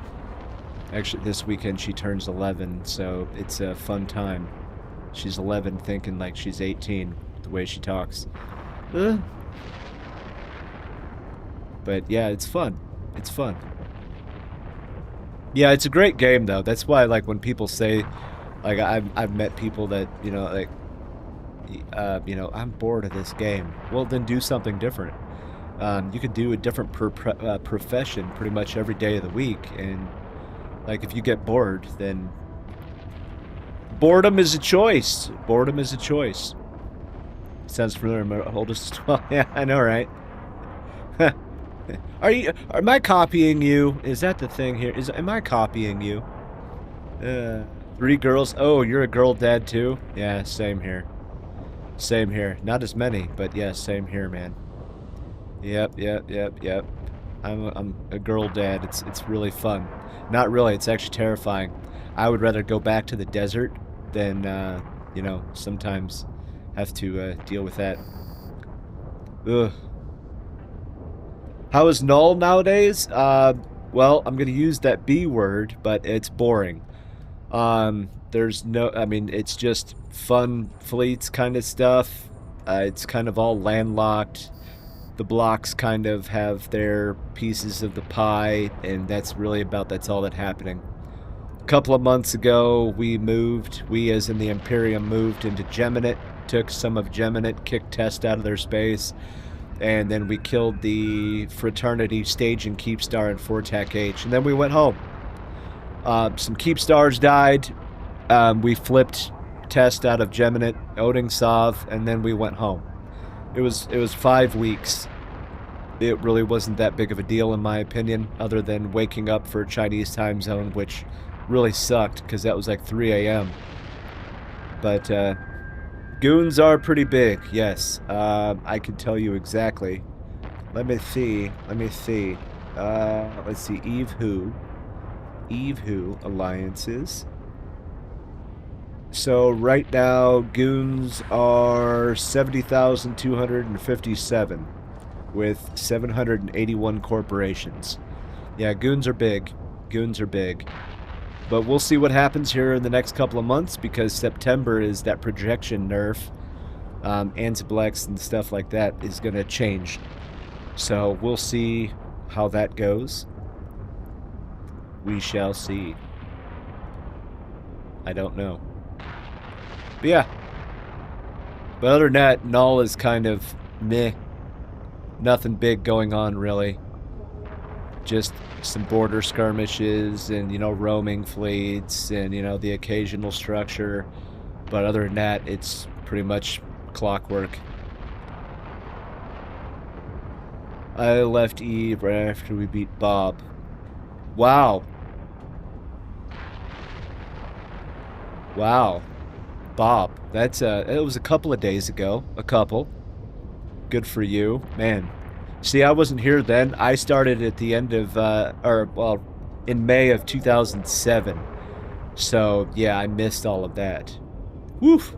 Actually, this weekend she turns 11, so it's a fun time. She's 11 thinking like she's 18, the way she talks. But yeah, it's fun. It's fun. Yeah, it's a great game though. That's why, like, when people say, like, I've met people that, you know, like, you know, I'm bored of this game. Well, then do something different. You could do a different profession pretty much every day of the week, and like, if you get bored, then boredom is a choice. Boredom is a choice. Sounds familiar. My oldest is 12. Yeah, I know, right? Am I copying you? Is that the thing here? Am I copying you? 3 girls. Oh, you're a girl dad too? Yeah, same here. Same here. Not as many, but yeah, same here, man. Yep. I'm a girl dad. It's really fun. Not really. It's actually terrifying. I would rather go back to the desert than you know, sometimes have to deal with that. Ugh. How is null nowadays? Well, I'm gonna use that B word, but it's boring. There's no, I mean, it's just fun fleets kind of stuff. It's kind of all landlocked. The blocks kind of have their pieces of the pie, and that's all that's happening. A couple of months ago, we as in the Imperium moved into Geminate, took some of Geminate, kicked Test out of their space, and then we killed the Fraternity Staging Keepstar and Fortac H, and then we went home. Some Keepstars died. We flipped Test out of Geminate, Odin Sov, and then we went home. It was 5 weeks. It really wasn't that big of a deal in my opinion, other than waking up for Chinese time zone, which really sucked because that was like 3 a.m. But goons are pretty big, yes. I can tell you exactly. Let me see. Let's see. Eve Who alliances. So right now, goons are 70,257, with 781 corporations. Yeah, goons are big. Goons are big. But we'll see what happens here in the next couple of months, because September is that projection nerf. Antiplex and stuff like that is going to change. So we'll see how that goes. We shall see. I don't know. But yeah. But other than that, Null is kind of meh. Nothing big going on, really. Just some border skirmishes and, you know, roaming fleets and, you know, the occasional structure. But other than that, it's pretty much clockwork. I left Eve right after we beat Bob. Wow. Wow. Bob. That's it was a couple of days ago. A couple. Good for you. Man. See, I wasn't here then. I started at the end of in May of 2007. So, yeah, I missed all of that. Woof.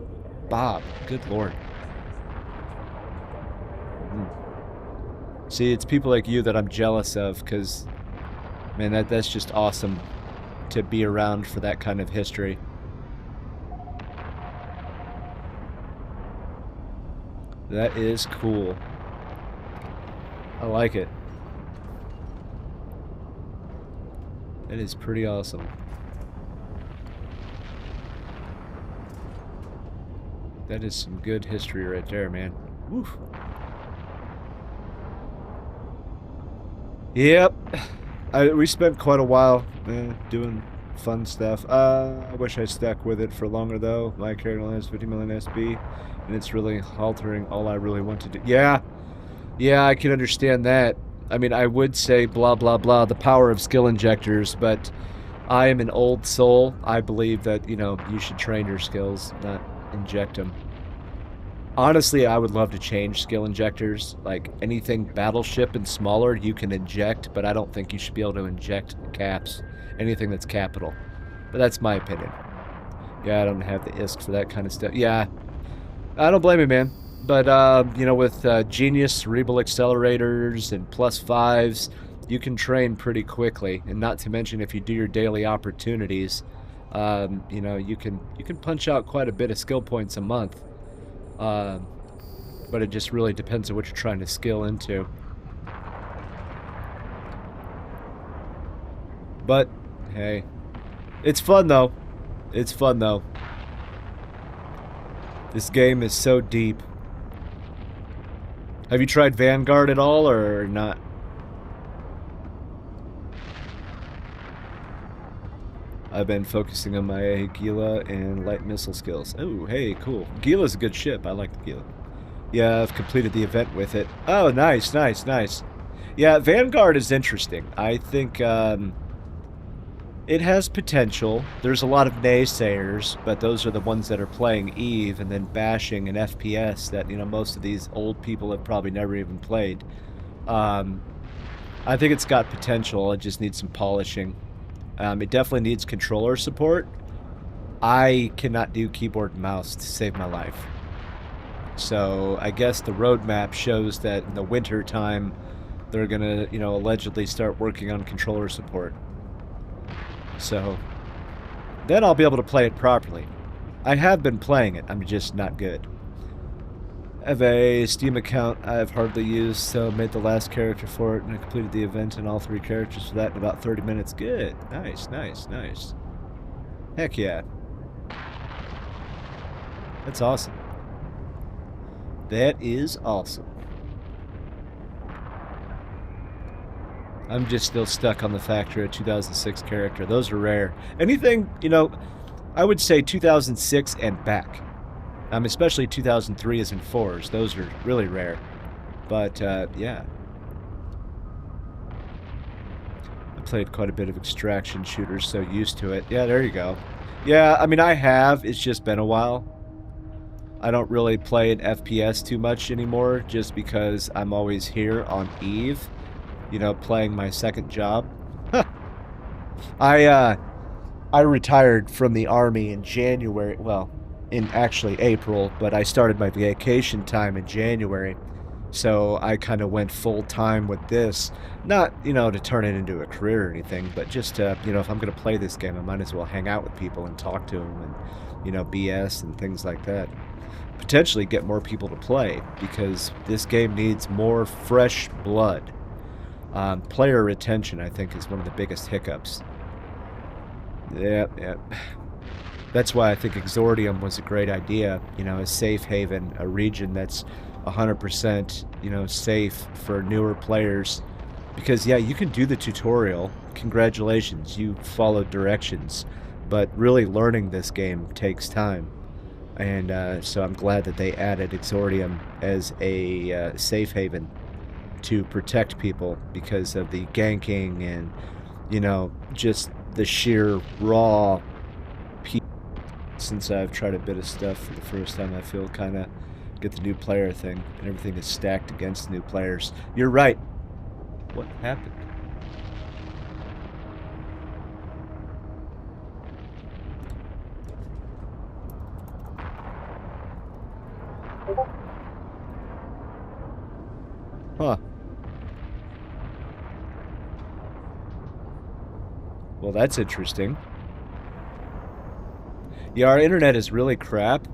Bob. Good lord. See, it's people like you that I'm jealous of, because, man, that's just awesome to be around for that kind of history. That is cool. I like it. That is pretty awesome. That is some good history right there, man. Woof. Yep. We spent quite a while doing fun stuff. I wish I stuck with it for longer, though. My character only has 50 million SP, and it's really altering all I really want to do. Yeah. Yeah, I can understand that. I mean, I would say blah, blah, blah, the power of skill injectors, but I am an old soul. I believe that, you know, you should train your skills, not inject them. Honestly, I would love to change skill injectors. Like, anything battleship and smaller, you can inject, but I don't think you should be able to inject caps. Anything that's capital. But that's my opinion. Yeah, I don't have the ISK for that kind of stuff. Yeah, I don't blame you, man. But, you know, with Genius cerebral accelerators and +5s, you can train pretty quickly. And not to mention, if you do your daily opportunities, you know, you can punch out quite a bit of skill points a month. But it just really depends on what you're trying to skill into. But, hey, it's fun, though. It's fun, though. This game is so deep. Have you tried Vanguard at all, or not? I've been focusing on my Gila and light missile skills. Oh, hey, cool. Gila's a good ship. I like the Gila. Yeah, I've completed the event with it. Oh, nice, nice, nice. Yeah, Vanguard is interesting. I think it has potential. There's a lot of naysayers, but those are the ones that are playing EVE and then bashing an FPS that, you know, most of these old people have probably never even played. I think it's got potential. It just needs some polishing. It definitely needs controller support. I cannot do keyboard and mouse to save my life. So I guess the roadmap shows that in the winter time, they're gonna, you know, allegedly start working on controller support. So then I'll be able to play it properly. I have been playing it, I'm just not good. I have a Steam account I've hardly used, so made the last character for it, and I completed the event and all 3 characters for that in about 30 minutes. Good. Nice, nice, nice. Heck yeah. That's awesome. That is awesome. I'm just still stuck on the factor of 2006 character. Those are rare. Anything, you know, I would say 2006 and back. Especially 2003s and 4s. Those are really rare. But, yeah. I played quite a bit of extraction shooters, so used to it. Yeah, there you go. Yeah, I mean, I have. It's just been a while. I don't really play an FPS too much anymore, just because I'm always here on EVE. You know, playing my second job. I retired from the Army in January. Well, in actually April, but I started my vacation time in January. So I kind of went full time with this, not, you know, to turn it into a career or anything, but just to, you know, if I'm going to play this game, I might as well hang out with people and talk to them and, you know, BS and things like that. Potentially get more people to play, because this game needs more fresh blood. Player retention, I think, is one of the biggest hiccups. Yeah, yeah. That's why I think Exordium was a great idea, you know, a safe haven, a region that's 100%, you know, safe for newer players. Because, yeah, you can do the tutorial. Congratulations, you followed directions. But really learning this game takes time. And so I'm glad that they added Exordium as a safe haven to protect people because of the ganking and, you know, just the sheer raw. Since I've tried a bit of stuff for the first time, I feel kind of get the new player thing, and everything is stacked against new players. You're right. What happened? Huh. Well, that's interesting. Yeah, our internet is really crap.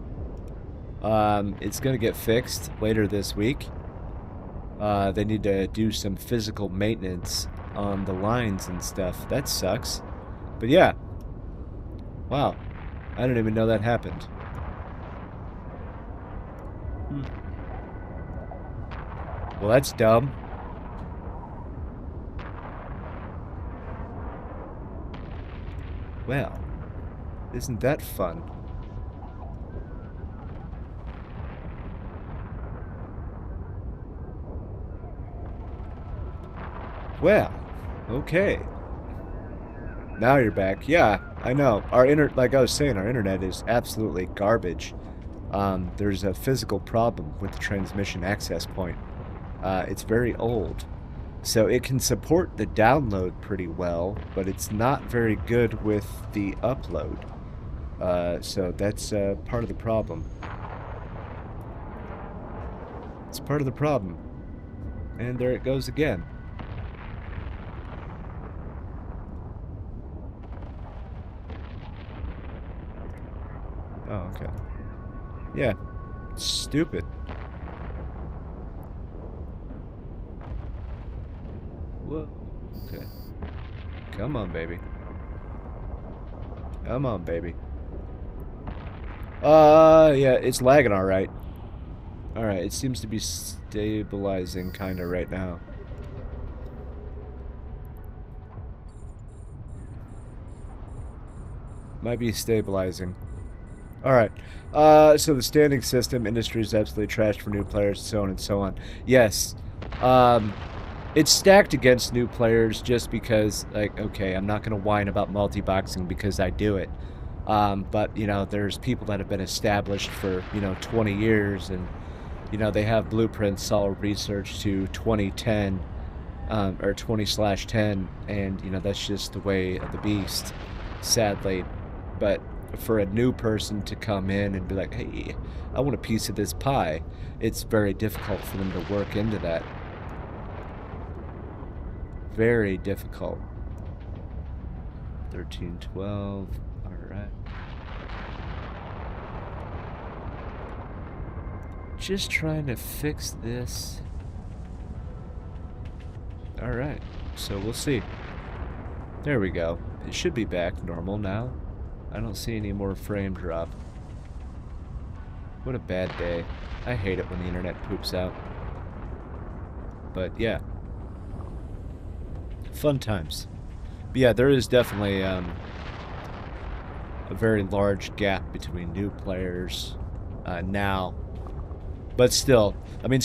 It's gonna get fixed later this week. They need to do some physical maintenance on the lines and stuff. That sucks. But yeah. Wow. I didn't even know that happened. Well, that's dumb. Well, isn't that fun? Well, okay. Now you're back. Yeah, I know. Like I was saying, our internet is absolutely garbage. There's a physical problem with the transmission access point. It's very old. So it can support the download pretty well, but it's not very good with the upload. So that's part of the problem. It's part of the problem. And there it goes again. Oh, okay. Yeah. Stupid. Whoa. Okay. Come on, baby. Come on, baby. Yeah, it's lagging alright. Alright, it seems to be stabilizing kinda right now. Might be stabilizing. Alright. So the standing system industry is absolutely trashed for new players, so on and so on. Yes. It's stacked against new players just because, like, okay, I'm not going to whine about multi-boxing because I do it. But, you know, there's people that have been established for, you know, 20 years, and, you know, they have blueprints, solid research to 2010, or 20/10, and, you know, that's just the way of the beast, sadly. But for a new person to come in and be like, hey, I want a piece of this pie, it's very difficult for them to work into that. Very difficult. 1312. Alright. Just trying to fix this. Alright. So we'll see. There we go. It should be back normal now. I don't see any more frame drop. What a bad day. I hate it when the internet poops out. But yeah. Fun times. But yeah, there is definitely a very large gap between new players now. But still, I mean,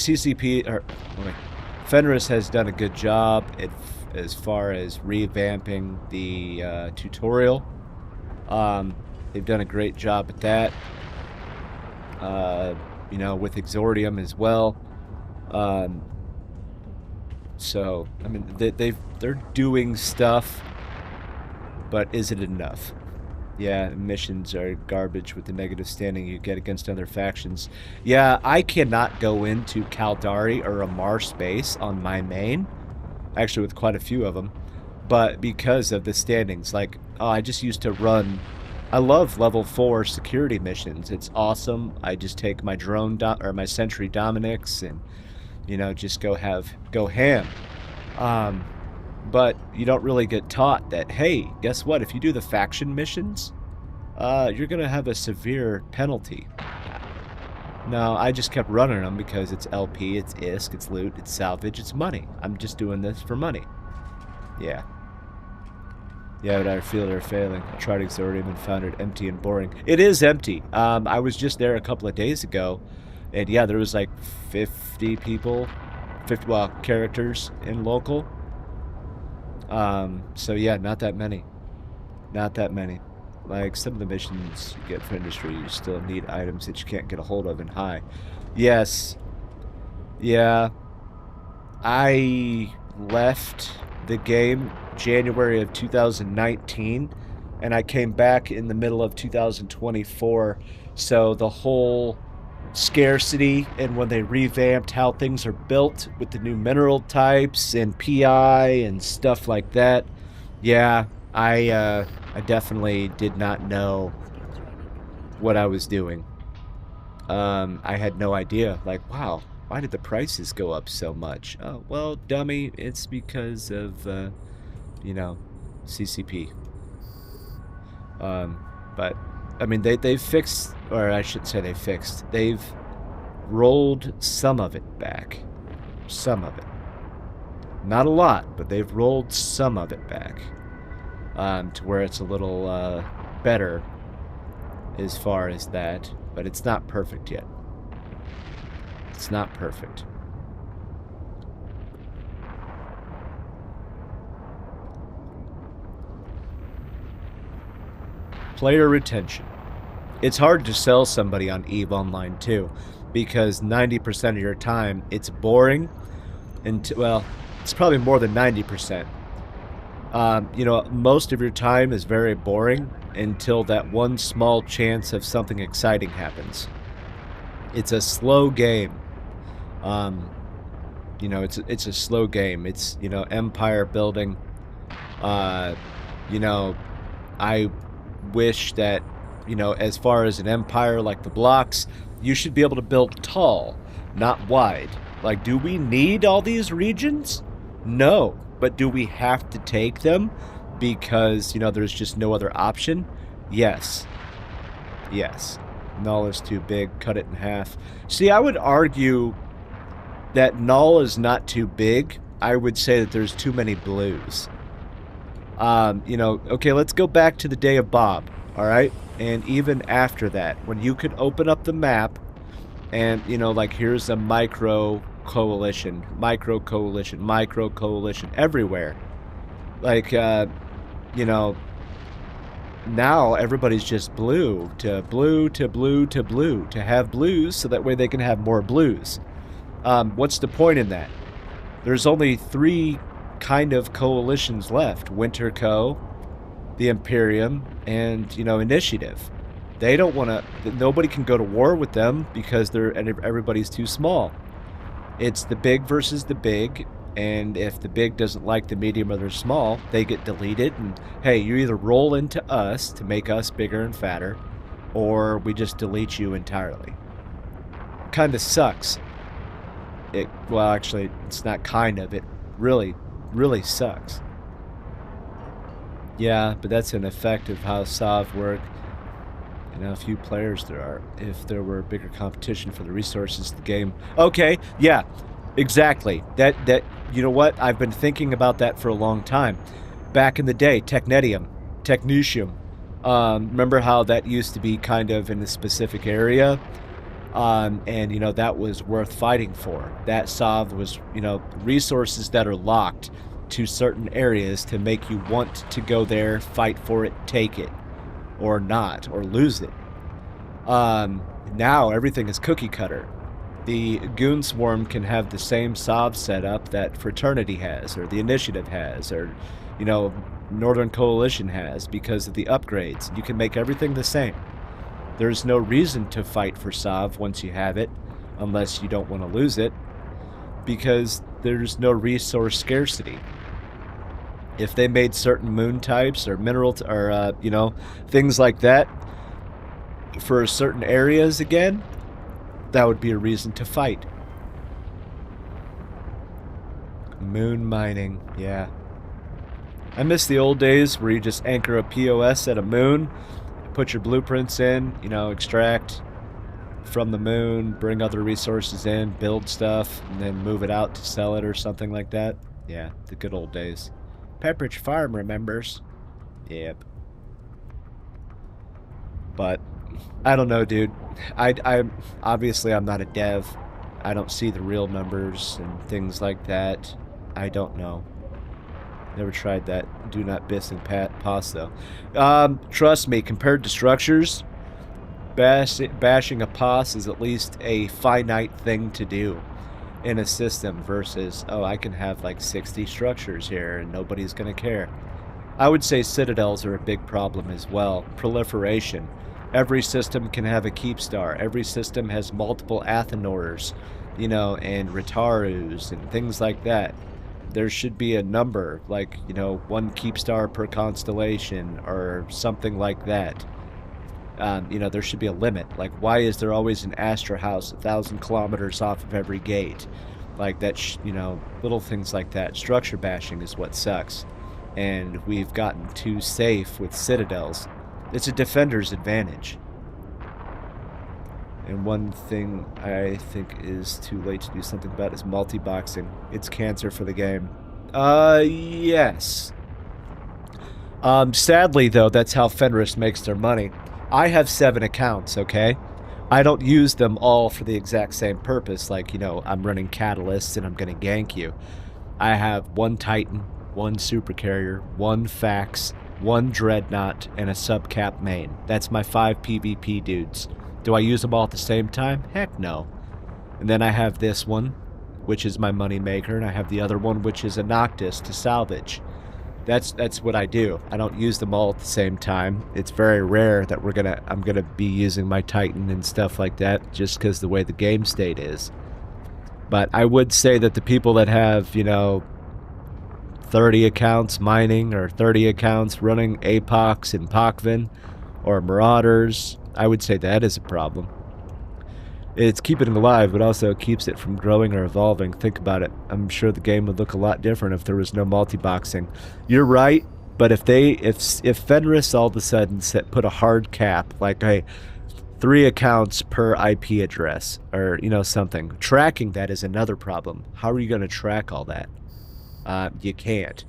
Fenris has done a good job as far as revamping the tutorial. They've done a great job at that. You know, with Exordium as well. So, I mean, they're doing stuff, but is it enough? Yeah, missions are garbage with the negative standing you get against other factions. Yeah, I cannot go into Caldari or Amar space on my main, actually with quite a few of them, but because of the standings. Like, oh, I just used to run... I love level 4 security missions. It's awesome. I just take my drone or my sentry Dominics and, you know, just go ham. But you don't really get taught that, hey, guess what? If you do the faction missions, you're going to have a severe penalty. No, I just kept running them because it's LP, it's ISK, it's loot, it's salvage, it's money. I'm just doing this for money. Yeah. Yeah, but I feel they're failing. I tried exordium and found it empty and boring. It is empty. I was just there a couple of days ago, and yeah, there was like 50 people, 50, well, characters in local. So yeah, not that many. Not that many. Like, some of the missions you get for industry, you still need items that you can't get a hold of in high. Yes. Yeah. I left the game January of 2019, and I came back in the middle of 2024. So the whole scarcity and when they revamped how things are built with the new mineral types and PI and stuff like that, yeah, I definitely did not know what I was doing. I had no idea. Like, wow, why did the prices go up so much? Oh, well, dummy, it's because of, you know, CCP. But, I mean, they've fixed, or I should say they fixed, they've rolled some of it back. Some of it. Not a lot, but they've rolled some of it back. To where it's a little better as far as that, but it's not perfect yet. It's not perfect. Player retention. It's hard to sell somebody on EVE Online too, because 90% of your time it's boring, and well, it's probably more than 90%. You know, most of your time is very boring until that one small chance of something exciting happens. It's a slow game. You know, it's a slow game. It's, you know, empire building. You know, I wish that, you know, as far as an empire like the blocks, you should be able to build tall, not wide. Like, do we need all these regions? No. But do we have to take them because, you know, there's just no other option? Yes. Yes. Null is too big. Cut it in half. See, I would argue that Null is not too big. I would say that there's too many blues. You know, okay, let's go back to the day of Bob, all right? And even after that, when you could open up the map and, you know, like, here's a micro coalition everywhere. Like, you know, now everybody's just blue to blue to blue to blue to have blues so that way they can have more blues. What's the point in that? There's only 3 kind of coalitions left: Winter Co., the Imperium, and, you know, Initiative. They don't want to, nobody can go to war with them because everybody's too small. It's the big versus the big, and if the big doesn't like the medium or the small, they get deleted, and hey, you either roll into us to make us bigger and fatter, or we just delete you entirely. Kind of sucks. Well, actually, it's not kind of, it really, really sucks. Yeah, but that's an effect of how SOV work. You know, how few players there are. If there were bigger competition for the resources of the game. Okay, yeah, exactly. That you know what? I've been thinking about that for a long time. Back in the day, Technetium, Technetium. Remember how that used to be kind of in a specific area? And, you know, that was worth fighting for. That SOV was, you know, resources that are locked to certain areas to make you want to go there, fight for it, take it, or not, or lose it. Now everything is cookie cutter. The Goon Swarm can have the same SOV setup that Fraternity has, or the Initiative has, or, you know, Northern Coalition has because of the upgrades. You can make everything the same. There's no reason to fight for Sov once you have it, unless you don't want to lose it, because there's no resource scarcity. If they made certain moon types or mineral or you know, things like that for certain areas again, that would be a reason to fight. Moon mining, yeah. I miss the old days where you just anchor a POS at a moon, put your blueprints in, you know, extract from the moon, bring other resources in, build stuff, and then move it out to sell it or something like that. Yeah, the good old days. Pepperidge Farm remembers. Yep. But I don't know, dude. I'm obviously I'm not a dev. I don't see the real numbers and things like that. I don't know. Never tried that. Do not biss and pass though. Trust me, compared to structures, bashing a POS is at least a finite thing to do in a system versus, oh, I can have like 60 structures here and nobody's gonna care. I would say citadels are a big problem as well. Proliferation. Every system can have a keep star. Every system has multiple Athenors, you know, and Ritarus and things like that. There should be a number, like, you know, 1 keep star per constellation or something like that. You know, there should be a limit. Like, why is there always an Astra house 1,000 kilometers off of every gate? Like, that, you know, little things like that. Structure bashing is what sucks. And we've gotten too safe with citadels. It's a defender's advantage. And one thing I think is too late to do something about is multi-boxing. It's cancer for the game. Yes. Sadly, though, that's how Fenris makes their money. I have 7 accounts, okay? I don't use them all for the exact same purpose, like, you know, I'm running catalysts and I'm gonna gank you. I have 1 Titan, 1 Supercarrier, 1 Fax, 1 Dreadnought, and a Subcap main. That's my 5 PvP dudes. Do I use them all at the same time? Heck no. And then I have this one, which is my money maker, and I have the other one, which is a Noctis to salvage. That's what I do. I don't use them all at the same time. It's very rare that I'm gonna be using my Titan and stuff like that, just because the way the game state is. But I would say that the people that have, you know, 30 accounts mining or 30 accounts running Apox and Pokvin or Marauders, I would say that is a problem. It's keeping it alive, but also keeps it from growing or evolving. Think about it. I'm sure the game would look a lot different if there was no multi-boxing. You're right, but if Fenris all of a sudden put a hard cap, like, hey, 3 accounts per IP address, or, you know, something. Tracking that is another problem. How are you going to track all that? You can't,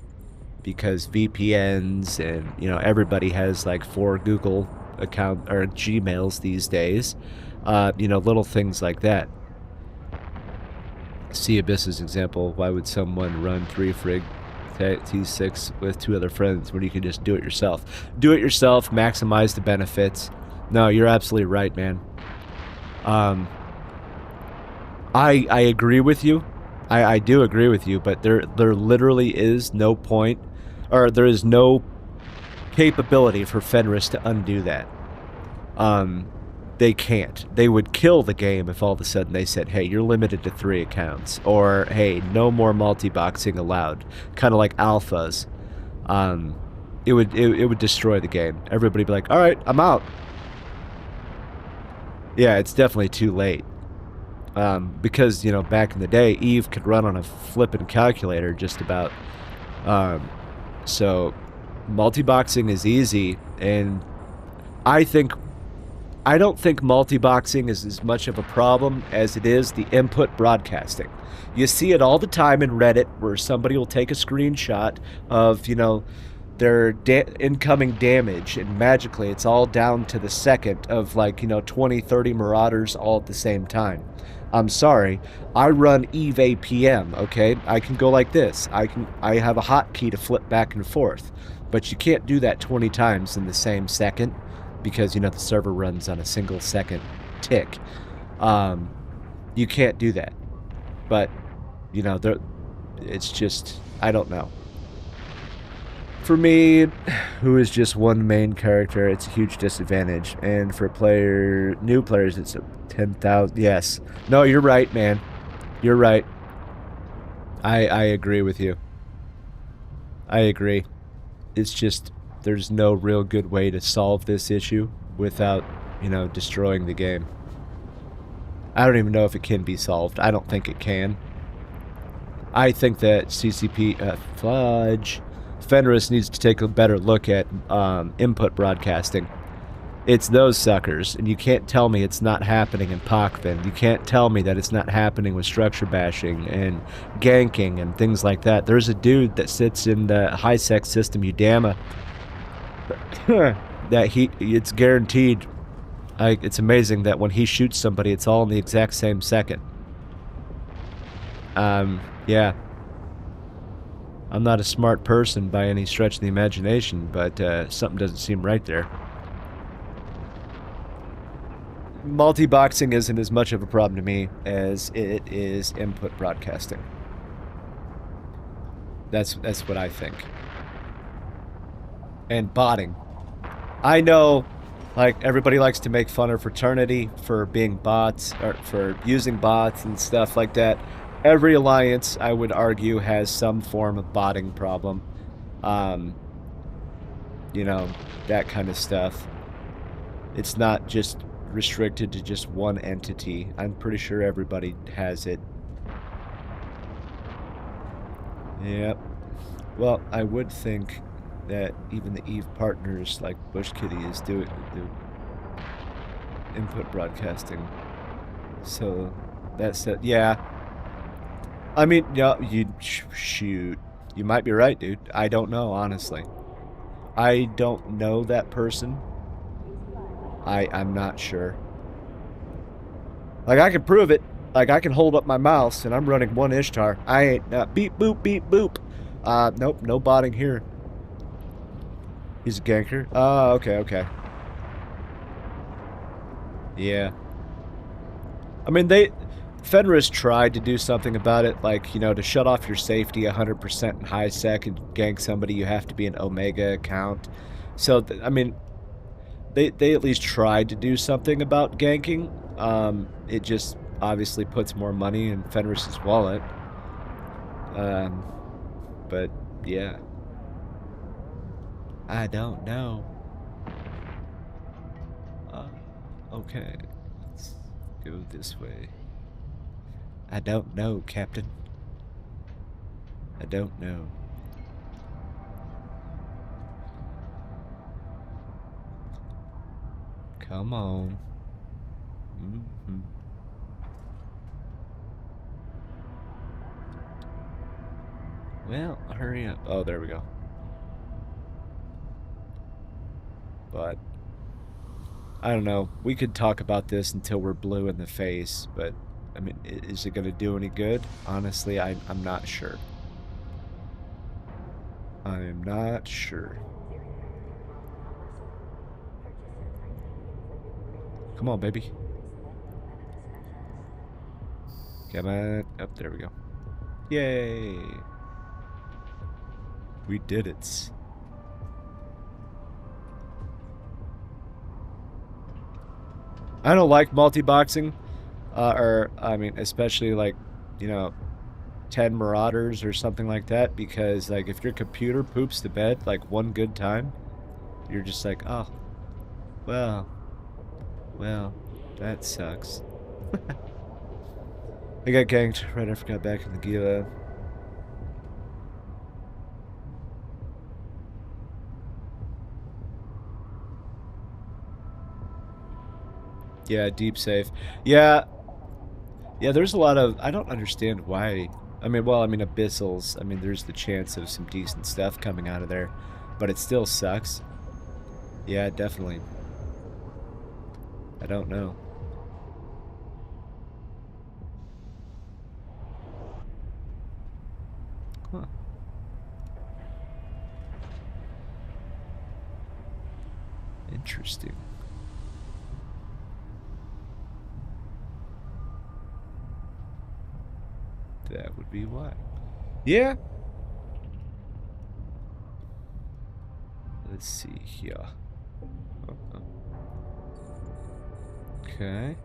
because VPNs and, you know, everybody has like 4 Google account or Gmails these days. You know, little things like that. See Abyss's example. Why would someone run 3 Frig T6 with 2 other friends when you can just do it yourself? Do it yourself, maximize the benefits. No, you're absolutely right, man. I agree with you. I do agree with you, but there literally is no point, or there is no capability for Fenris to undo that. They can't. They would kill the game if all of a sudden they said, hey, you're limited to 3 accounts, or hey, no more multi-boxing allowed, kind of like alphas. It would destroy the game. Everybody would be like, all right, I'm out. Yeah, it's definitely too late. Because, you know, back in the day, Eve could run on a flippin' calculator just about. So multi-boxing is easy, and I don't think multi-boxing is as much of a problem as it is the input broadcasting. You see it all the time in Reddit, where somebody will take a screenshot of, you know, their incoming damage, and magically it's all down to the second of, like, you know, 20, 30 Marauders all at the same time. I'm sorry, I run Eve APM, okay? I can go like this. I have a hotkey to flip back and forth, but you can't do that 20 times in the same second, because, you know, the server runs on a single second tick. You can't do that. But, you know, it's just, I don't know. For me, who is just one main character, it's a huge disadvantage. And for new players, it's a 10,000. Yes. No, you're right, man. You're right. I agree with you. I agree. It's just, there's no real good way to solve this issue without, destroying the game. I don't even know if it can be solved. I don't think it can. I think that Fenris needs to take a better look at input broadcasting. It's those suckers, and you can't tell me it's not happening in Pokvin. You can't tell me that it's not happening with structure bashing and ganking and things like that. There's a dude that sits in the high-sec system, Udama, that it's guaranteed. It's amazing that when he shoots somebody, it's all in the exact same second. Yeah. I'm not a smart person by any stretch of the imagination, but something doesn't seem right there. Multi-boxing isn't as much of a problem to me as it is input broadcasting. That's what I think. And botting. I know, like, everybody likes to make fun of Fraternity for being bots, or for using bots and stuff like that. Every alliance, I would argue, has some form of botting problem. That kind of stuff. It's not just restricted to just one entity. I'm pretty sure everybody has it. Yep. Well, I would think that even the EVE partners like Bush Kitty is doing input broadcasting. So that's it. Yeah. I mean, yeah, shoot. You might be right, dude. I don't know, honestly. I don't know that person. I'm not sure. Like, I can prove it. Like, I can hold up my mouse and I'm running one Ishtar. I ain't beep boop beep boop. Nope, no botting here. He's a ganker. Oh, okay. Yeah. I mean, Fenris tried to do something about it, like, to shut off your safety 100% in high sec and gank somebody, you have to be an Omega account. So, I mean, they at least tried to do something about ganking. It just obviously puts more money in Fenris's wallet. But, yeah. I don't know. Okay. Let's go this way. I don't know, Captain. I don't know. Come on. Well, hurry up. Oh, there we go. But I don't know. We could talk about this until we're blue in the face, but I mean, is it going to do any good? Honestly, I'm not sure. I am not sure. Come on, baby. Come on. Up, there we go. Yay. We did it. I don't like multi-boxing. I mean, especially like, 10 Marauders or something like that, because like if your computer poops the bed like one good time, you're just like, oh, well, that sucks. I got ganked right after I got back in the Gila. Yeah, deep safe. Yeah, there's a lot of, I don't understand why. I mean, Abyssals, I mean, there's the chance of some decent stuff coming out of there, but it still sucks. Yeah, definitely. I don't know. Huh. Interesting. That would be why. Yeah. Let's see here. Okay.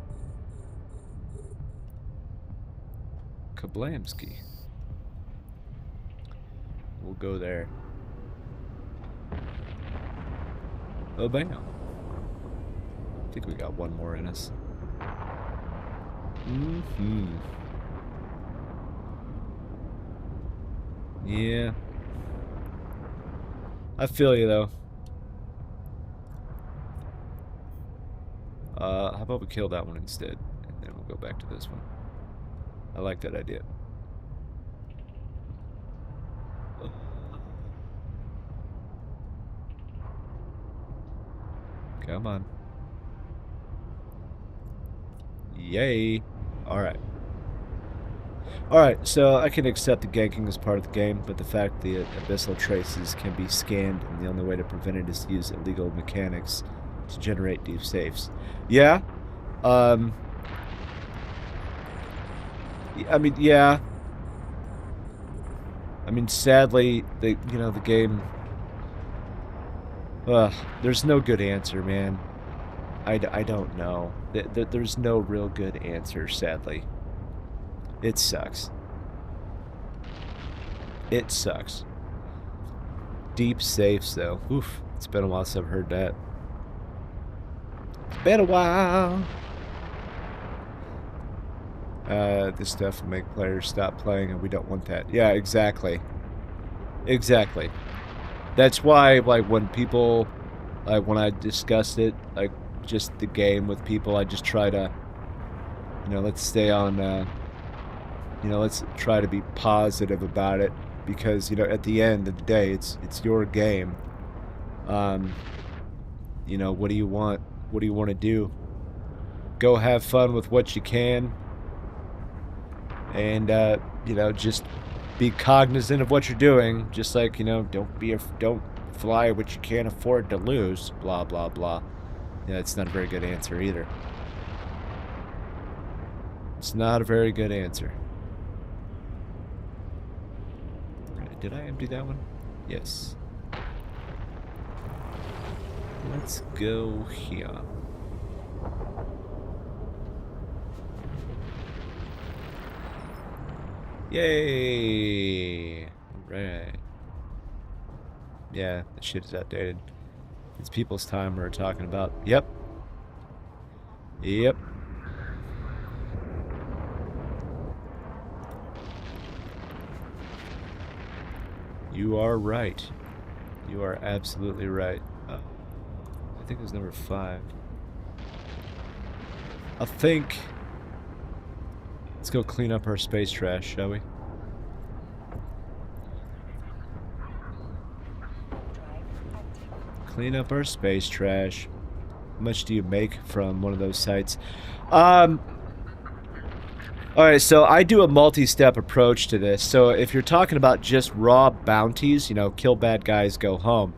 Kablamski. We'll go there. Oh, bam. I think we got one more in us. Yeah. I feel you, though. How about we kill that one instead, and then we'll go back to this one. I like that idea. Come on. Yay. Alright. Alright, so I can accept the ganking as part of the game, but the fact the abyssal traces can be scanned, and the only way to prevent it is to use illegal mechanics to generate deep safes. Yeah. I mean, yeah. I mean, sadly, the game. There's no good answer, man. I don't know. There's no real good answer, sadly. It sucks. It sucks. Deep safes, though. Oof. It's been a while since I've heard that. It's been a while. This stuff will make players stop playing, and we don't want that. Yeah, exactly. Exactly. That's why, like, when people, like, when I discuss it, like, just the game with people, I just try to, let's stay on, let's try to be positive about it, because, at the end of the day, it's your game. What do you want? What do you want to do? Go have fun with what you can, and, just be cognizant of what you're doing. Just like, don't fly what you can't afford to lose. Blah, blah, blah. Yeah, it's not a very good answer either. It's not a very good answer. Did I empty that one? Yes. Let's go here. Yay! Alright. Yeah, that shit is outdated. It's people's time we're talking about. Yep. Yep. You are right. You are absolutely right. I think it was number 5. I think... Let's go clean up our space trash, shall we? Clean up our space trash. How much do you make from one of those sites? Alright, so I do a multi-step approach to this. So if you're talking about just raw bounties, kill bad guys, go home.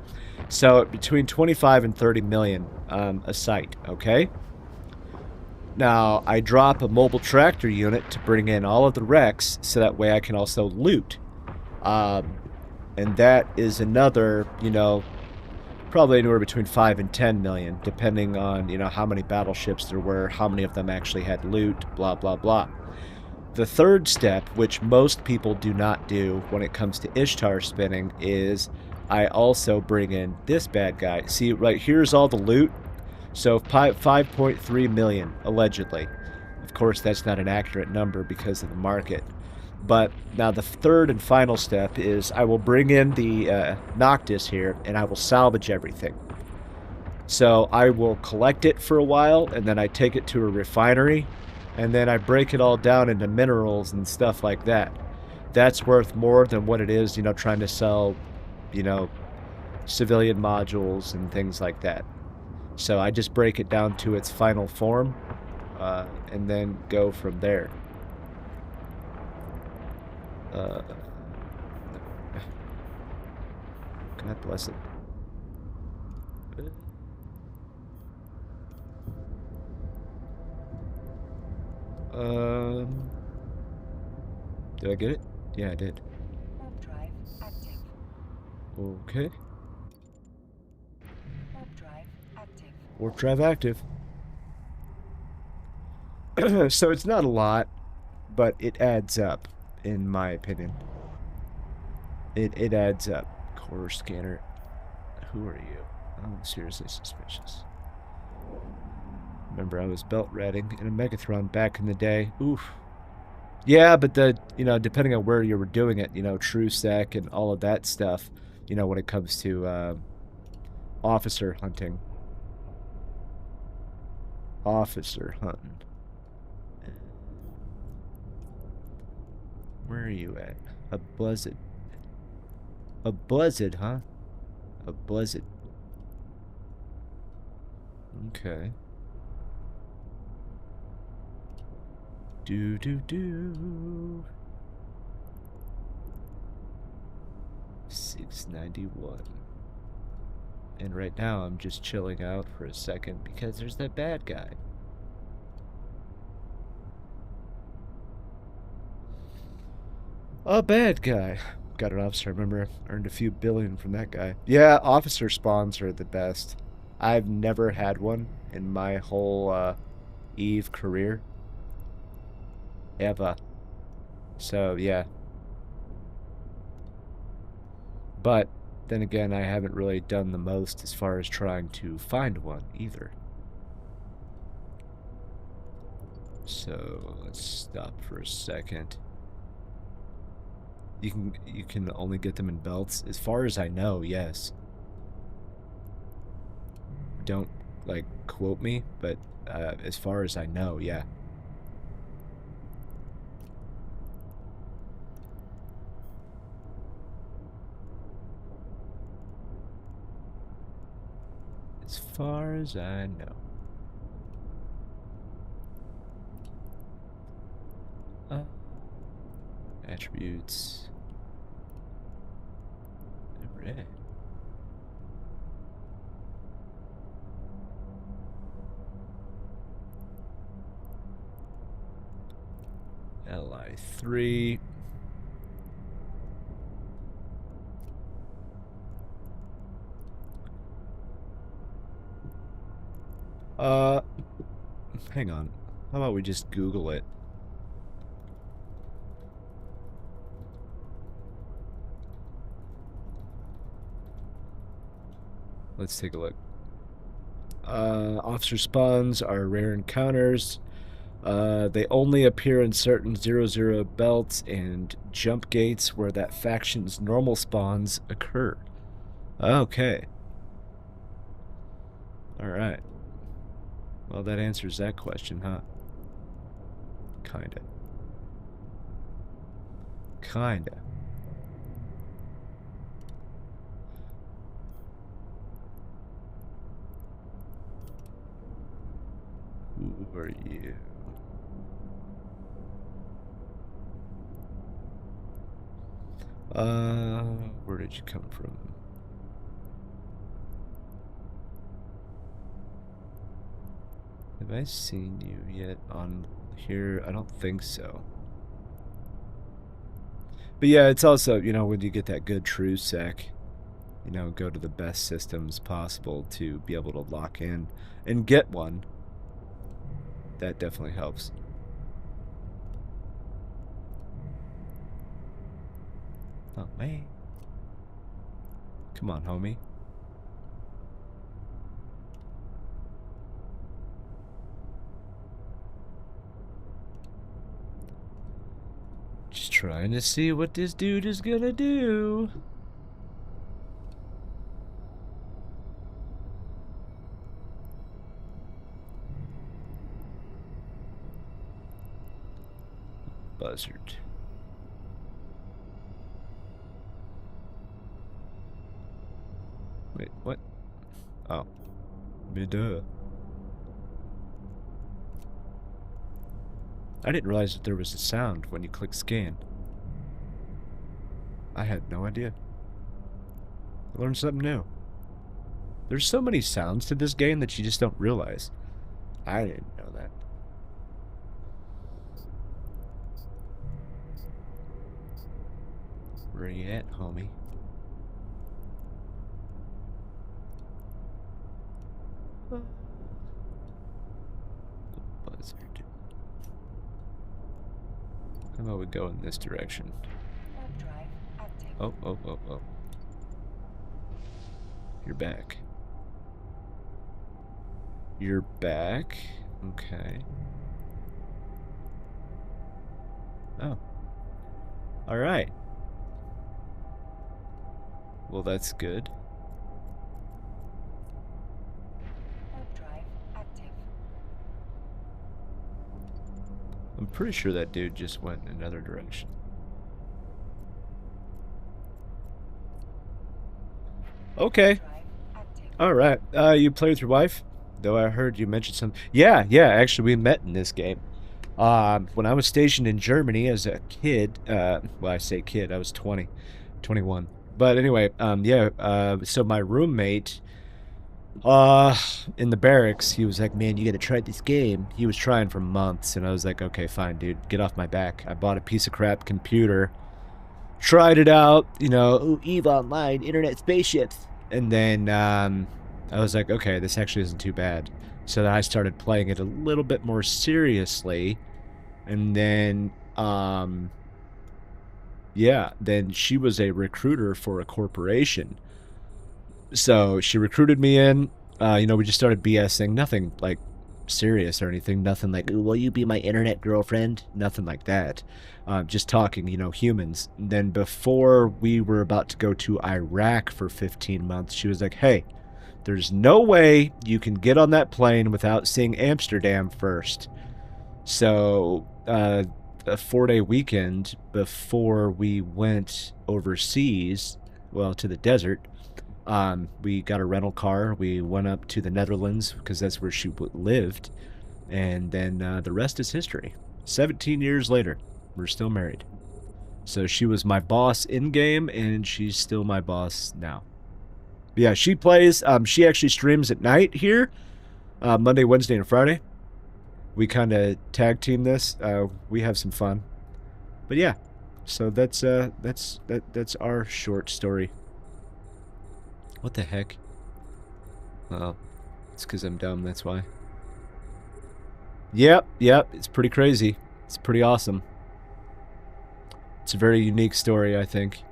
So between 25 and 30 million a site, okay? Now, I drop a mobile tractor unit to bring in all of the wrecks, so that way I can also loot. And that is another, probably anywhere between 5 and 10 million, depending on, how many battleships there were, how many of them actually had loot, blah, blah, blah. The third step, which most people do not do when it comes to Ishtar spinning, is I also bring in this bad guy. See, right here's all the loot. So 5.3 million, allegedly. Of course, that's not an accurate number because of the market. But now the third and final step is I will bring in the Noctis here, and I will salvage everything. So I will collect it for a while, and then I take it to a refinery, and then I break it all down into minerals and stuff like that. That's worth more than what it is, trying to sell, civilian modules and things like that. So I just break it down to its final form, and then go from there. God bless it. Did I get it? Yeah, I did. Warp drive active. Okay. Warp drive active. So it's not a lot, but it adds up, in my opinion. It adds up. Core scanner. Who are you? I'm seriously suspicious. Remember, I was belt ratting in a Megathron back in the day. Oof. Yeah, but depending on where you were doing it, true sec and all of that stuff, when it comes to officer hunting. Officer hunting. Where are you at? A blizzard. A blizzard, huh? A blizzard. Okay. Do. 691. And right now I'm just chilling out for a second because there's that bad guy. A bad guy. Got an officer, remember? Earned a few billion from that guy. Yeah, officer spawns are the best. I've never had one in my whole EVE career. Ever. So, yeah. But, then again, I haven't really done the most as far as trying to find one, either. So, let's stop for a second. You can only get them in belts? As far as I know, yes. Don't, like, quote me, but as far as I know, yeah. As far as I know. Attributes. Alright. LI3. Hang on. How about we just Google it? Let's take a look. Officer spawns are rare encounters. They only appear in certain 0-0 belts and jump gates where that faction's normal spawns occur. Okay. Alright. Well, that answers that question, huh? Kinda. Who are you? Where did you come from? Have I seen you yet on here? I don't think so. But yeah, it's also, when you get that good true sec, go to the best systems possible to be able to lock in and get one. That definitely helps. Oh, man. Come on, homie. Just trying to see what this dude is gonna do. Buzzard. Wait, what? Oh. Duh. I didn't realize that there was a sound when you click scan. I had no idea. I learned something new. There's so many sounds to this game that you just don't realize. I didn't know that. Where you at, homie? How about we go in this direction? Warp drive active. Oh. You're back. You're back? Okay. Oh. Alright. Well, that's good. Warp drive active. I'm pretty sure that dude just went in another direction. Okay. Drive active. Alright. You play with your wife? Though I heard you mention some... Yeah, actually we met in this game. When I was stationed in Germany as a kid, well, I say kid, I was 21. But anyway, so my roommate, in the barracks, he was like, man, you gotta try this game. He was trying for months, and I was like, okay, fine, dude, get off my back. I bought a piece of crap computer, tried it out, you know, ooh, EVE Online, internet spaceships. And then, I was like, okay, this actually isn't too bad. So then I started playing it a little bit more seriously. And then, then she was a recruiter for a corporation. So she recruited me in. You know, we just started BSing. Nothing, like, serious or anything. Nothing like, will you be my internet girlfriend? Nothing like that. Just talking, you know, humans. And then before we were about to go to Iraq for 15 months, she was like, hey, there's no way you can get on that plane without seeing Amsterdam first. So, a 4-day weekend before we went overseas, well, to the desert, we got a rental car. We went up to the Netherlands because that's where she lived. And then the rest is history. 17 years later, we're still married. So she was my boss in-game, and she's still my boss now. Yeah, she plays. She actually streams at night here, Monday, Wednesday, and Friday. We kind of tag team this. We have some fun, but yeah. So that's our short story. What the heck? Well, it's because I'm dumb. That's why. Yep. It's pretty crazy. It's pretty awesome. It's a very unique story, I think.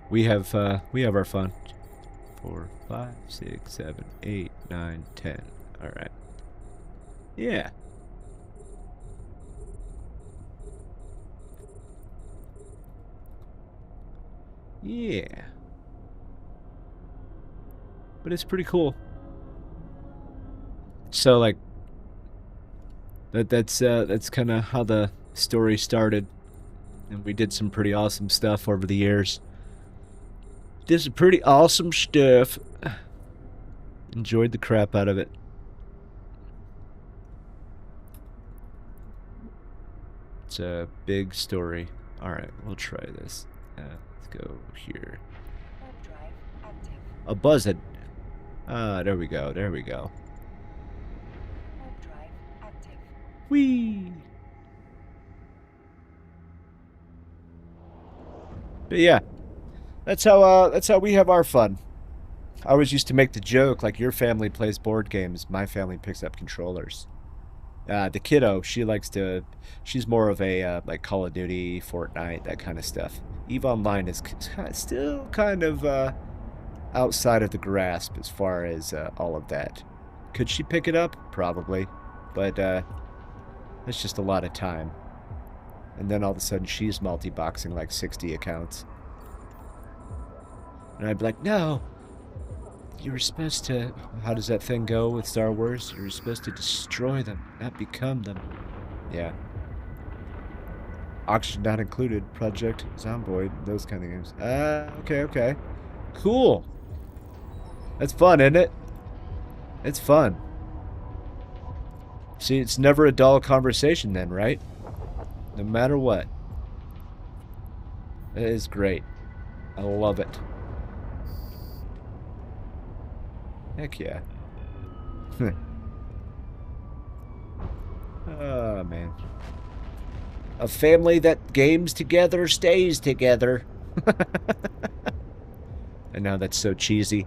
We have our fun. 4, 5, 6, 7, 8, 9, 10. All right. Yeah. Yeah. But it's pretty cool. So like that's kind of how the story started, and we did some pretty awesome stuff over the years. Did some pretty awesome stuff. Enjoyed the crap out of it. It's a big story. Alright, we'll try this. Let's go here. Warp drive active. A buzzard. There we go. Warp drive active. Whee! But yeah. That's how we have our fun. I always used to make the joke, like, your family plays board games, my family picks up controllers. The kiddo, she's more of a, like, Call of Duty, Fortnite, that kind of stuff. EVE Online is still kind of, outside of the grasp as far as, all of that. Could she pick it up? Probably. But, that's just a lot of time. And then all of a sudden she's multi-boxing like 60 accounts. And I'd be like, no, you were supposed to... How does that thing go with Star Wars? You were supposed to destroy them, not become them. Yeah. Oxygen Not Included, Project Zomboid, those kind of games. Okay. Cool. That's fun, isn't it? It's fun. See, it's never a dull conversation then, right? No matter what. It is great. I love it. Heck yeah. Oh, man. A family that games together stays together. And now that's so cheesy.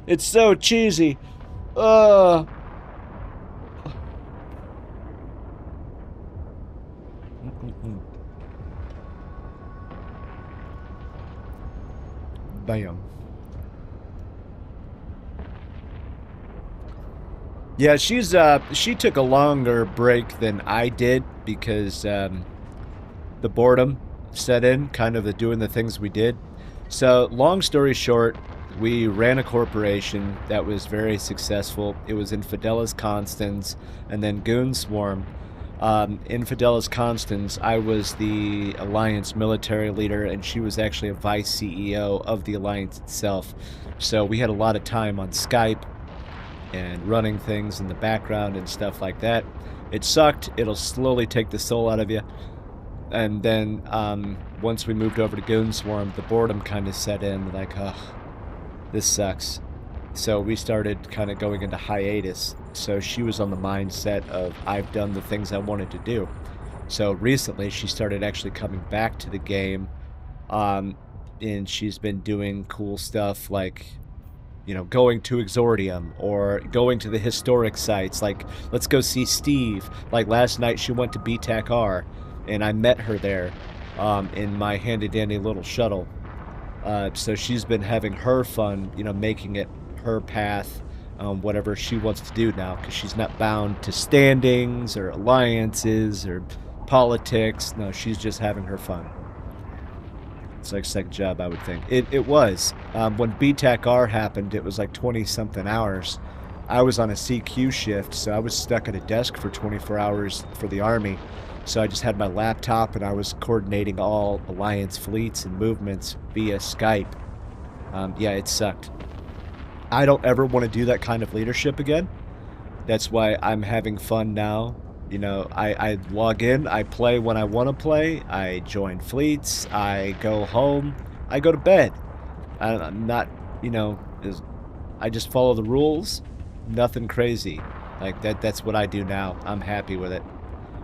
It's so cheesy. Bam. Yeah, she took a longer break than I did because the boredom set in, kind of the doing the things we did. So, long story short, we ran a corporation that was very successful. It was Infidelis Constans and then Goon Swarm. Infidelis Constans, I was the Alliance military leader, and she was actually a vice CEO of the Alliance itself. So we had a lot of time on Skype and running things in the background and stuff like that. It sucked. It'll slowly take the soul out of you. And then once we moved over to Goon Swarm, the boredom kind of set in, like, ugh, this sucks. So we started kind of going into hiatus. So she was on the mindset of, I've done the things I wanted to do. So recently she started actually coming back to the game, and she's been doing cool stuff like, you know, going to Exordium or going to the historic sites. Like, let's go see Steve. Like last night she went to BTAC-R, and I met her there in my handy-dandy little shuttle. So she's been having her fun, you know, making it her path, whatever she wants to do now, because she's not bound to standings or alliances or politics. No, she's just having her fun. It's like second job, I would think. It was. When BTAC-R happened, it was like 20-something hours. I was on a CQ shift, so I was stuck at a desk for 24 hours for the Army. So I just had my laptop, and I was coordinating all Alliance fleets and movements via Skype. Yeah, it sucked. I don't ever want to do that kind of leadership again. That's why I'm having fun now. You know, I log in, I play when I want to play, I join fleets, I go home, I go to bed. I'm not, you know, I just follow the rules, nothing crazy. Like, that's what I do now. I'm happy with it.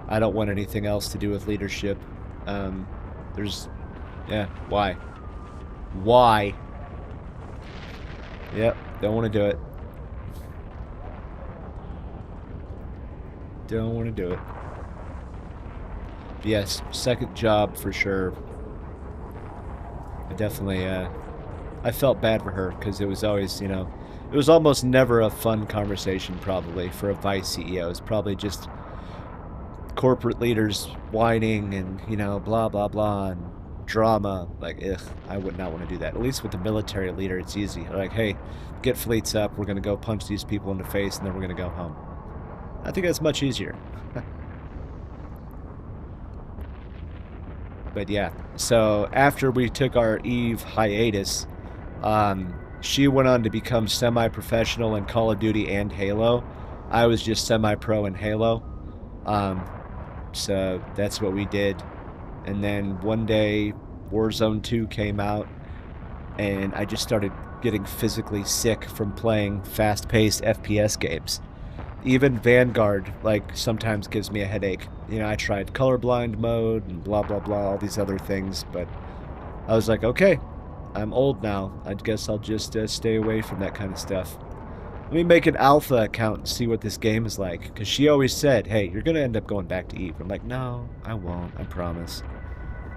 I don't want anything else to do with leadership. Yeah, why? Why? Yep, don't want to do it. Don't want to do it. Yes, second job for sure. I definitely, I felt bad for her because it was always, you know, it was almost never a fun conversation probably for a vice CEO. It's probably just corporate leaders whining and, you know, blah, blah, blah, and drama. Like, ugh, I would not want to do that. At least with the military leader, it's easy. Like, hey, get fleets up. We're going to go punch these people in the face, and then we're going to go home. I think that's much easier. But yeah, so after we took our Eve hiatus, she went on to become semi-professional in Call of Duty and Halo. I was just semi-pro in Halo. So that's what we did. And then one day, Warzone 2 came out, and I just started getting physically sick from playing fast-paced FPS games. Even Vanguard, like, sometimes gives me a headache. You know, I tried colorblind mode and blah, blah, blah, all these other things, but I was like, okay, I'm old now. I guess I'll just stay away from that kind of stuff. Let me make an alpha account and see what this game is like, because she always said, hey, you're going to end up going back to Eve. I'm like, no, I won't, I promise.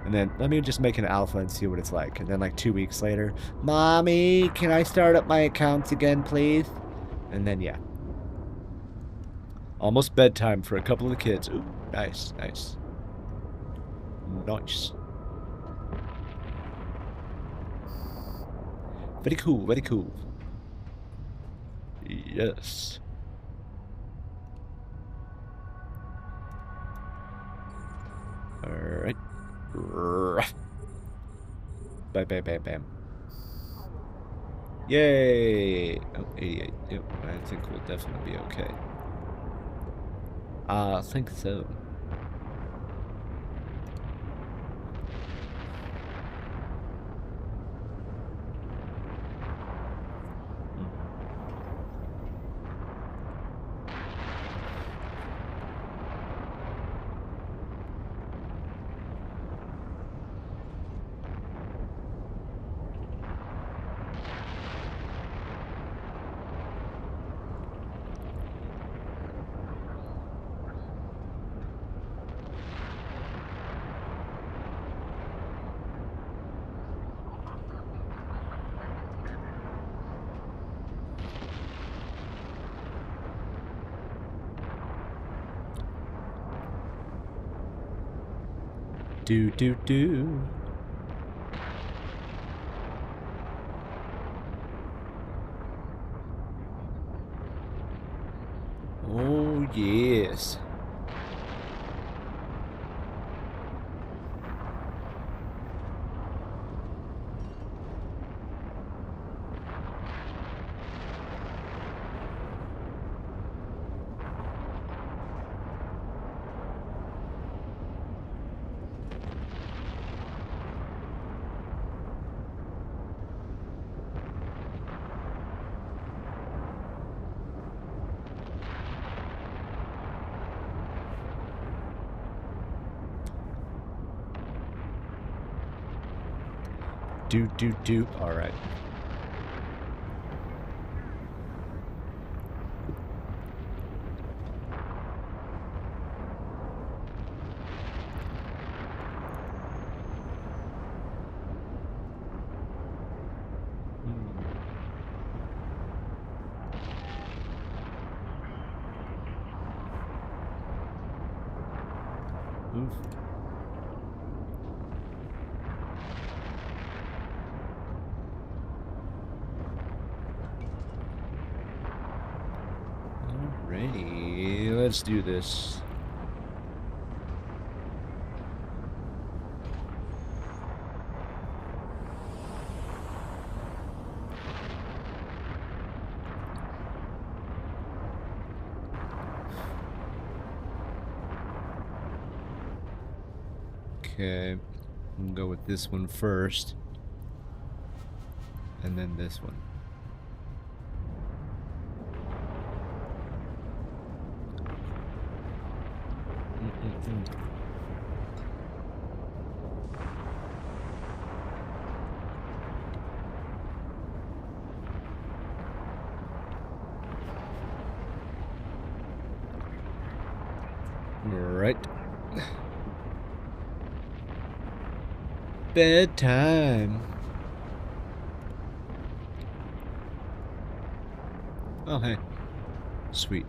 And then, let me just make an alpha and see what it's like. And then, like, 2 weeks later, Mommy, can I start up my accounts again, please? And then, yeah. Almost bedtime for a couple of the kids. Ooh, nice, nice. Nice. Very cool, very cool. Yes. Alright. Bam, bam, bam, bam. Yay! Oh, 88. Yep, I think we'll definitely be okay. I think so. Do do do. Oh yes. Do do do. All right. Oof. Alrighty, let's do this. Okay, we'll go with this one first, and then this one. Right. Bedtime. Oh, hey. Sweet.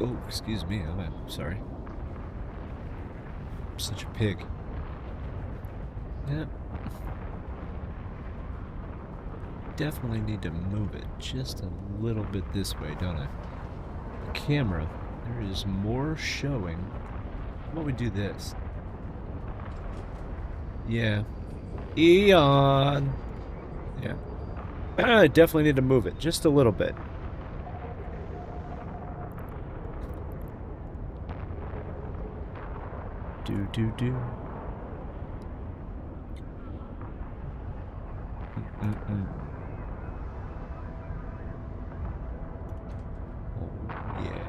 Oh, excuse me. I'm sorry. I'm such a pig. Yep. Definitely need to move it just a little bit this way, don't I? The camera, there is more showing. How about we do this? Yeah. Eon! Yeah. I definitely need to move it just a little bit. Do do do. Oh, yeah.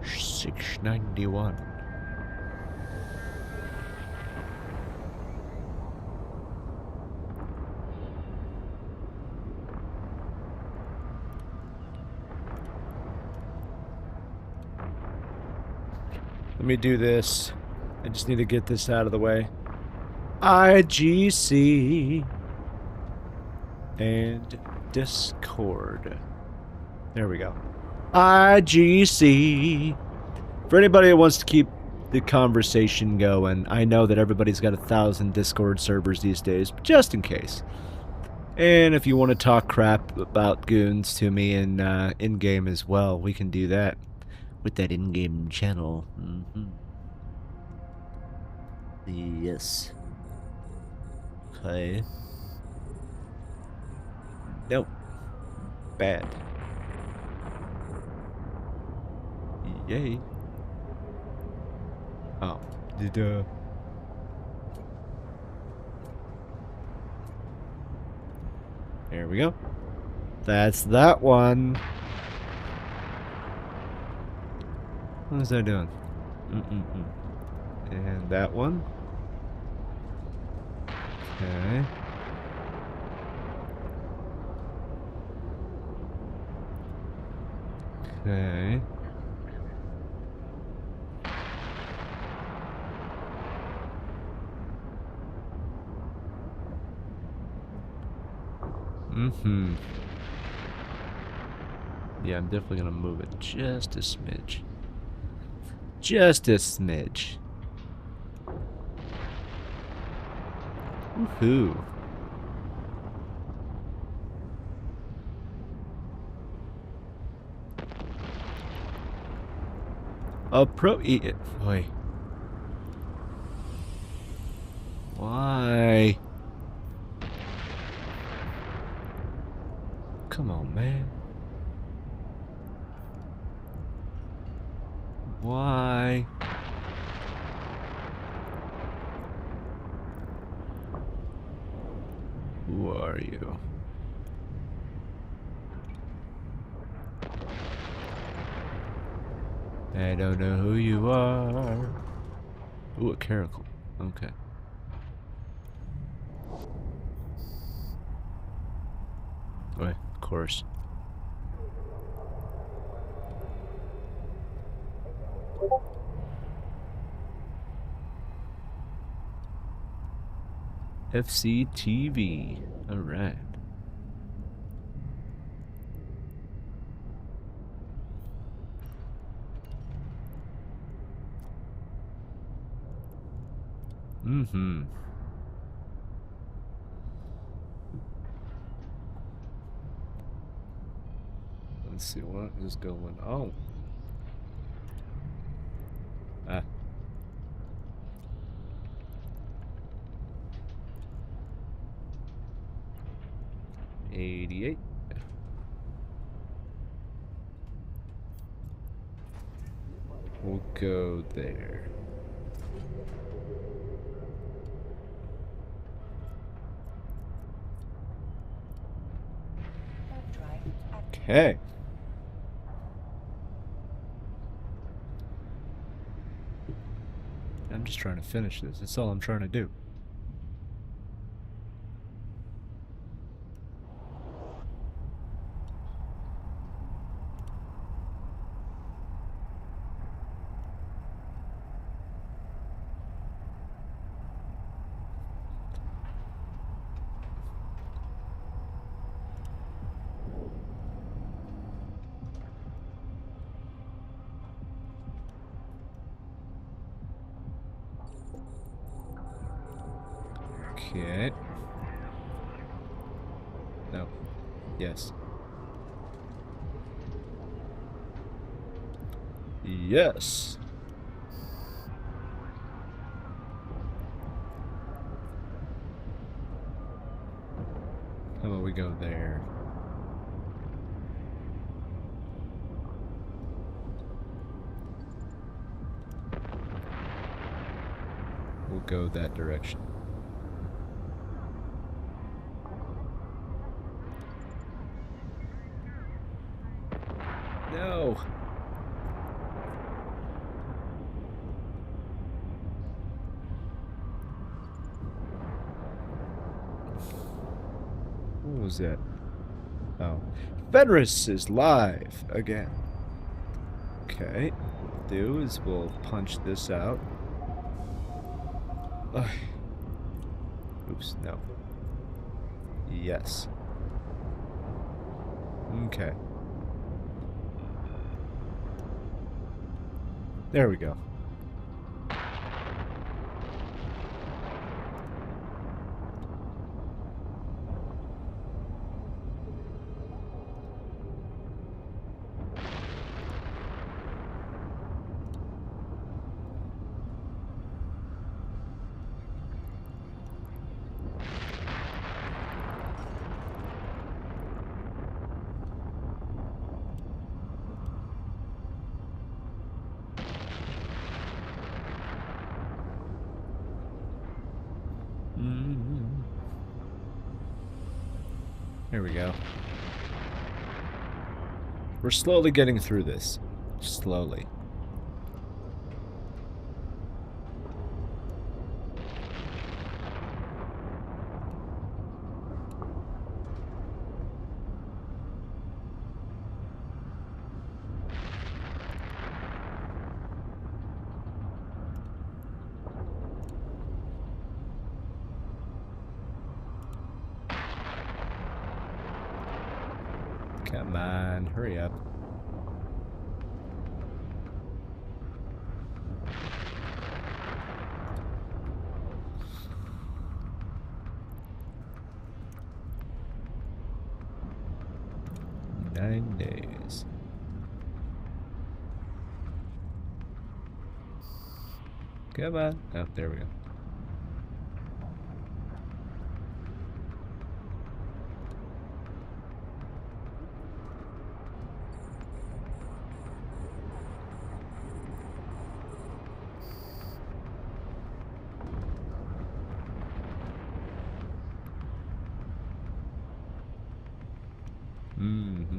$6.91. Let me do this. I just need to get this out of the way. IGC and Discord. There we go. IGC. For anybody who wants to keep the conversation going, I know that everybody's got 1,000 Discord servers these days, but just in case. And if you want to talk crap about goons to me in game as well, we can do that with that in-game channel. Yes. Okay. Nope. Bad. Yay. Oh. There we go. That's that one. What is that doing? And that one. Okay. Okay. Mm-hmm. Yeah, I'm definitely gonna move it just a smidge. Just a smidge. Woohoo. Boy. Why? Come on, man. Why? Who are you? I don't know who you are. Ooh, a caracal. Okay. Right, of course. FCTV. Alright. Mm-hmm. Let's see what is going on. Ah. $88. We'll go there. Warp drive active. Okay. I'm just trying to finish this. That's all I'm trying to do. Okay. No. Yes. Yes. How about we go there? We'll go that direction. No. What was that? Oh. Fenris is live again. Okay. What we'll do is we'll punch this out. Ugh. Oops, no. Yes. Okay. There we go. Here we go. We're slowly getting through this. Slowly. Come on, hurry up. Nine days. Come on. Oh, there we go.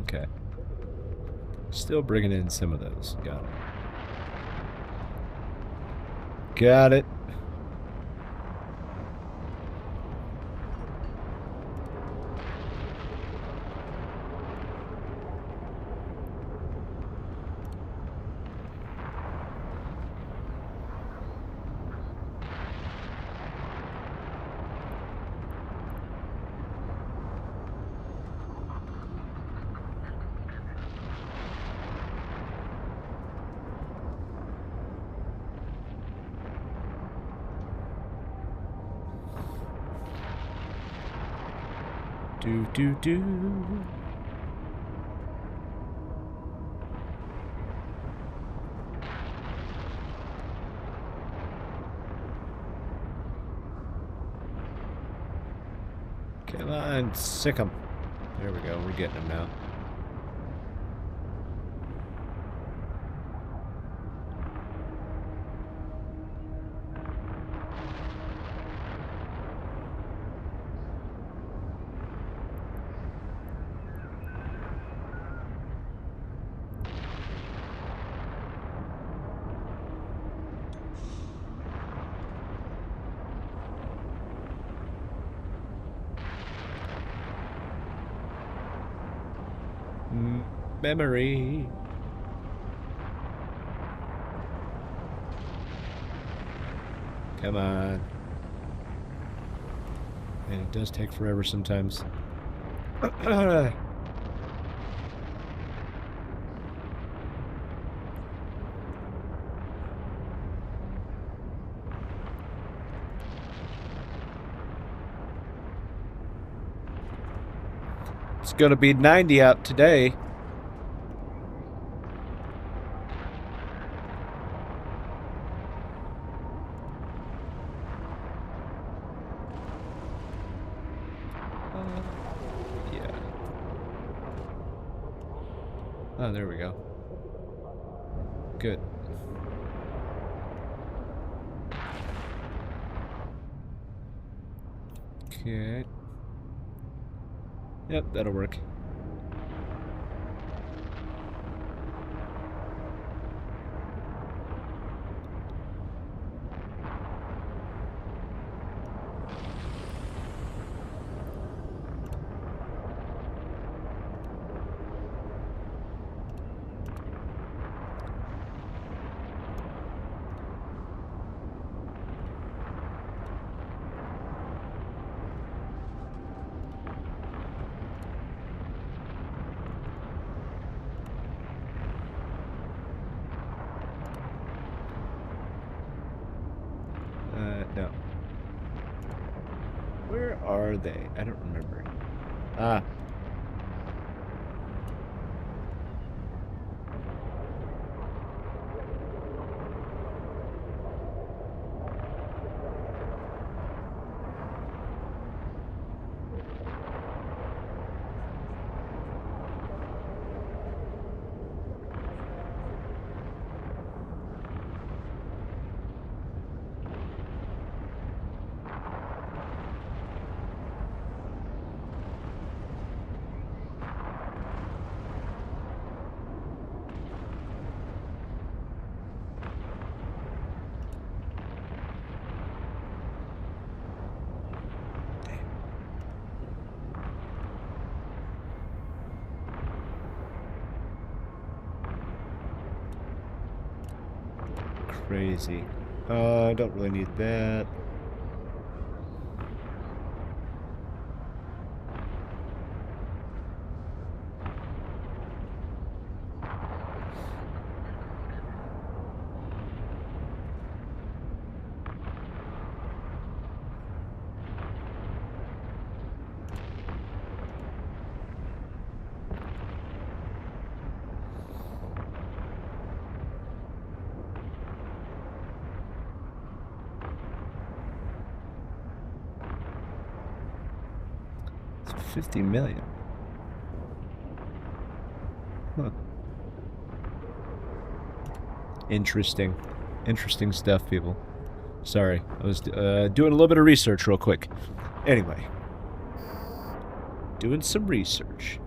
Okay. Still bringing in some of those. Got it. Got it. Do. Come on, sick 'em. There we go, we're getting them now. Memory. Come on. And it does take forever sometimes. It's gonna be 90 out today. Oh, there we go. Good. Okay. Yep, that'll work. No. Where are they? I don't remember. Ah. Crazy. I don't really need that. 50 million. Huh. Interesting. Interesting stuff, people. Sorry, I was doing a little bit of research real quick. Anyway. Doing some research.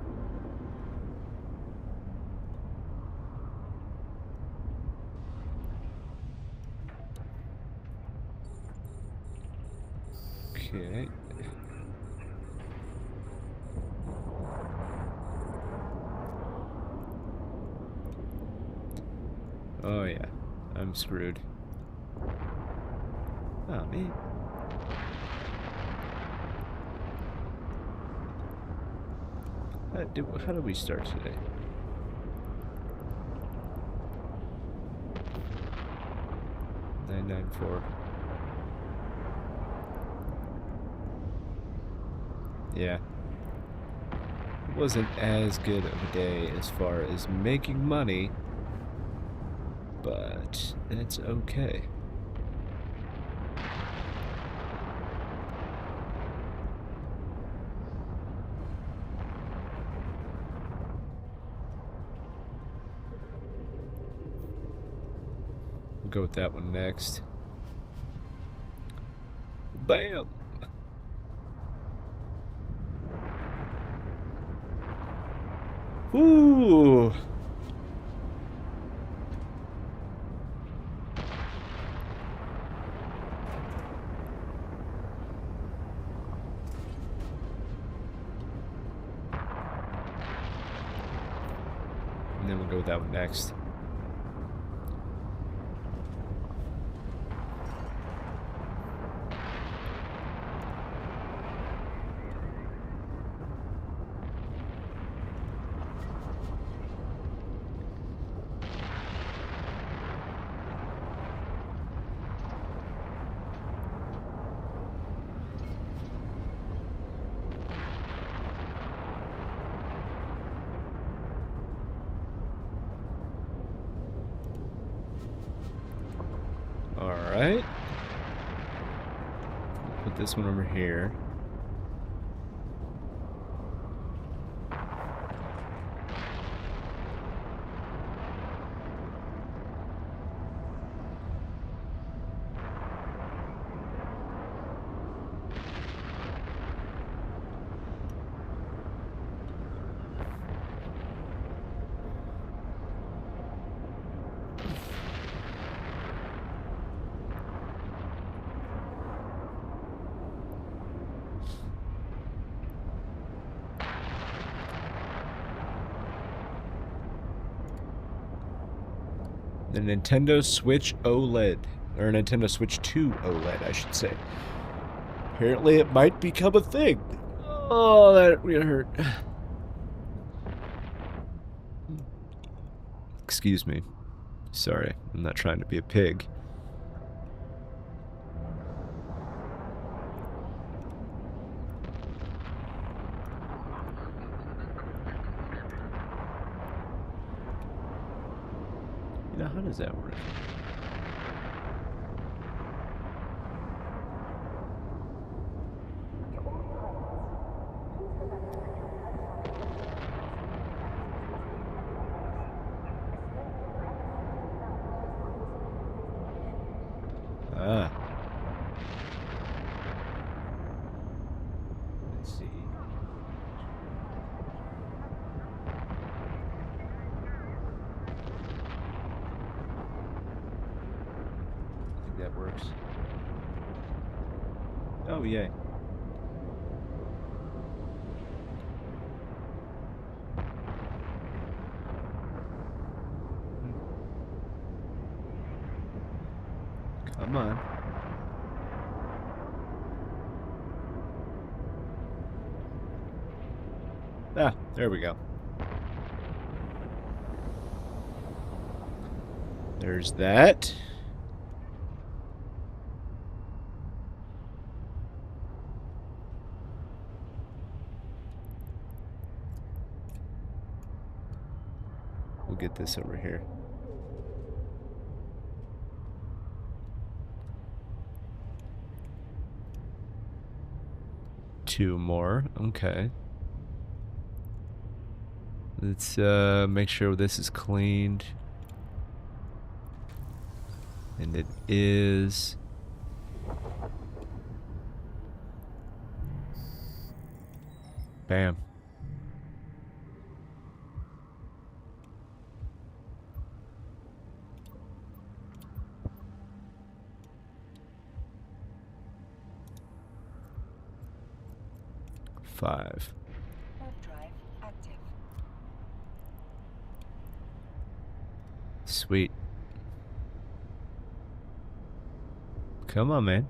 Okay. Oh yeah, I'm screwed. Oh man. How did we start today? $994. Yeah. It wasn't as good of a day as far as making money, but it's okay. We'll go with that one next. Bam! Ooh! And then we'll go with that one next. Alright. Put this one over here. The Nintendo Switch OLED. Or Nintendo Switch 2 OLED, I should say. Apparently it might become a thing. Oh, that really hurt. Excuse me. Sorry, I'm not trying to be a pig. Now, how does that work? Ah. Let's see. I think that works. Oh, yay. Come on. Ah, there we go. There's that. We'll get this over here. Two more. Okay. Let's make sure this is cleaned. And it is. Bam. Five. Web drive active. Sweet. Come on, man.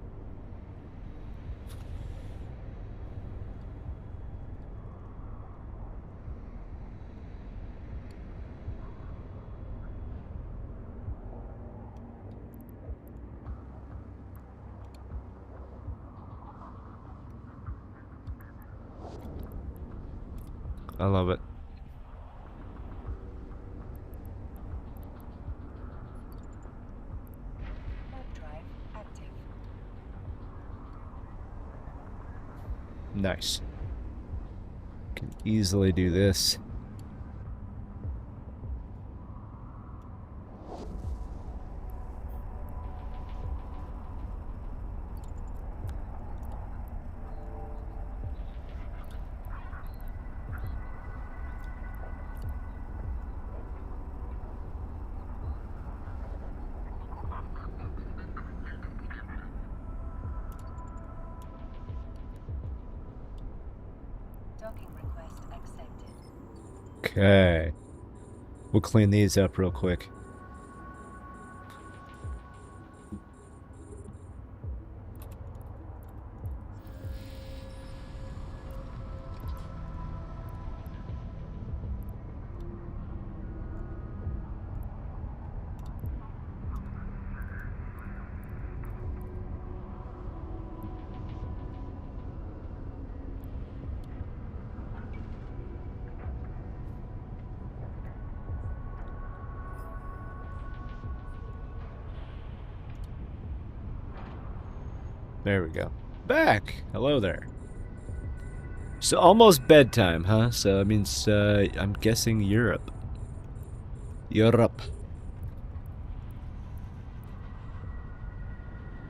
I love it. Web drive active. Nice. Can easily do this. Docking request accepted. Okay. We'll clean these up real quick. There we go. Back! Hello there. So almost bedtime, huh? So that means, I'm guessing Europe. Europe.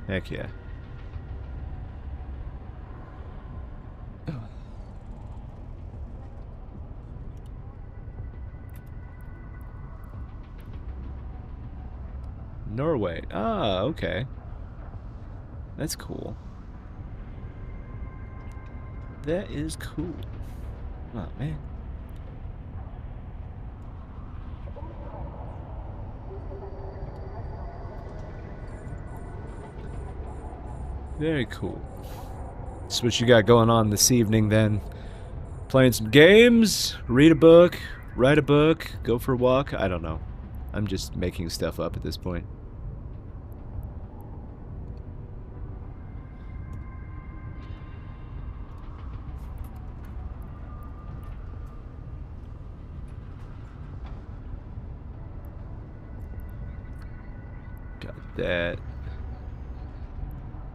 Heck yeah. Norway. Ah, okay. That's cool. That is cool. Oh, man. Very cool. That's what you got going on this evening, then. Playing some games, read a book, write a book, go for a walk. I don't know. I'm just making stuff up at this point. Got that.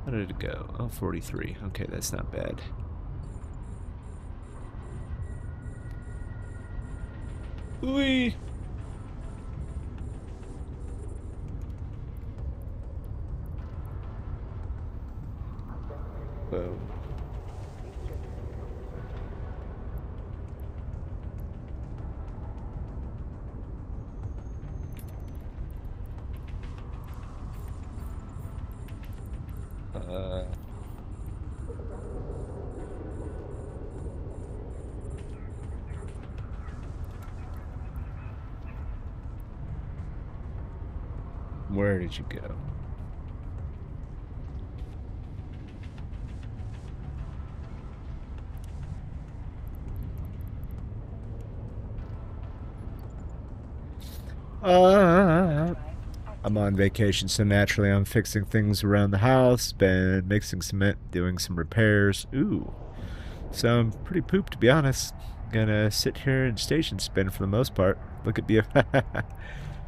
How did it go? Oh, 43. Okay, that's not bad. Whee! Whoa. Where did you go? I'm on vacation, so naturally I'm fixing things around the house, been mixing cement, doing some repairs. Ooh. So I'm pretty pooped, to be honest. Gonna sit here and station spin for the most part. Look at you.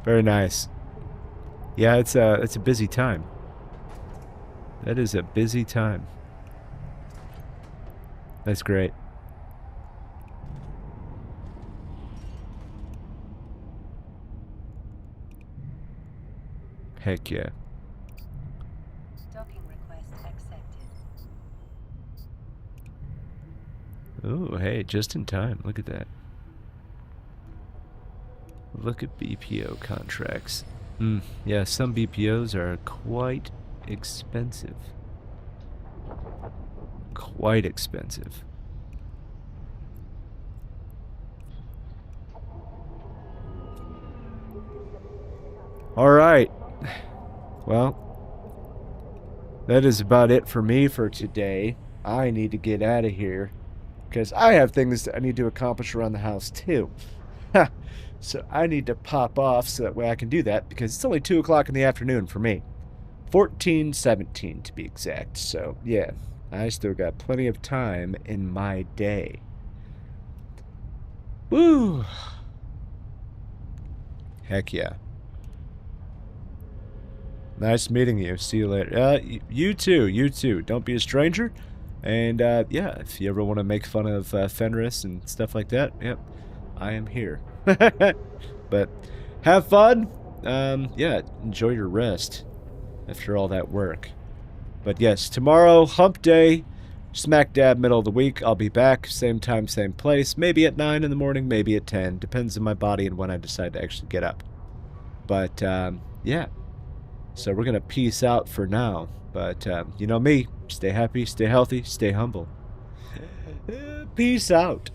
Very nice. Yeah, it's a busy time. That is a busy time. That's great. Heck yeah. Docking request accepted. Oh, hey, just in time. Look at that. Look at BPO contracts. Yeah, some BPOs are quite expensive. Quite expensive. Alright. Well, that is about it for me for today. I need to get out of here, because I have things that I need to accomplish around the house too. So I need to pop off so that way I can do that, because it's only 2 o'clock in the afternoon for me. 14:17 to be exact. So yeah, I still got plenty of time in my day. Woo! Heck yeah. Nice meeting you. See you later. You too. You too. Don't be a stranger. And yeah, if you ever want to make fun of Fenris and stuff like that, yep, I am here. But have fun. Yeah, enjoy your rest after all that work. But yes, tomorrow, hump day, smack dab middle of the week, I'll be back, same time, same place, maybe at 9 in the morning, maybe at 10, depends on my body and when I decide to actually get up. But yeah, so we're gonna peace out for now. But you know me, stay happy, stay healthy, stay humble. Peace out.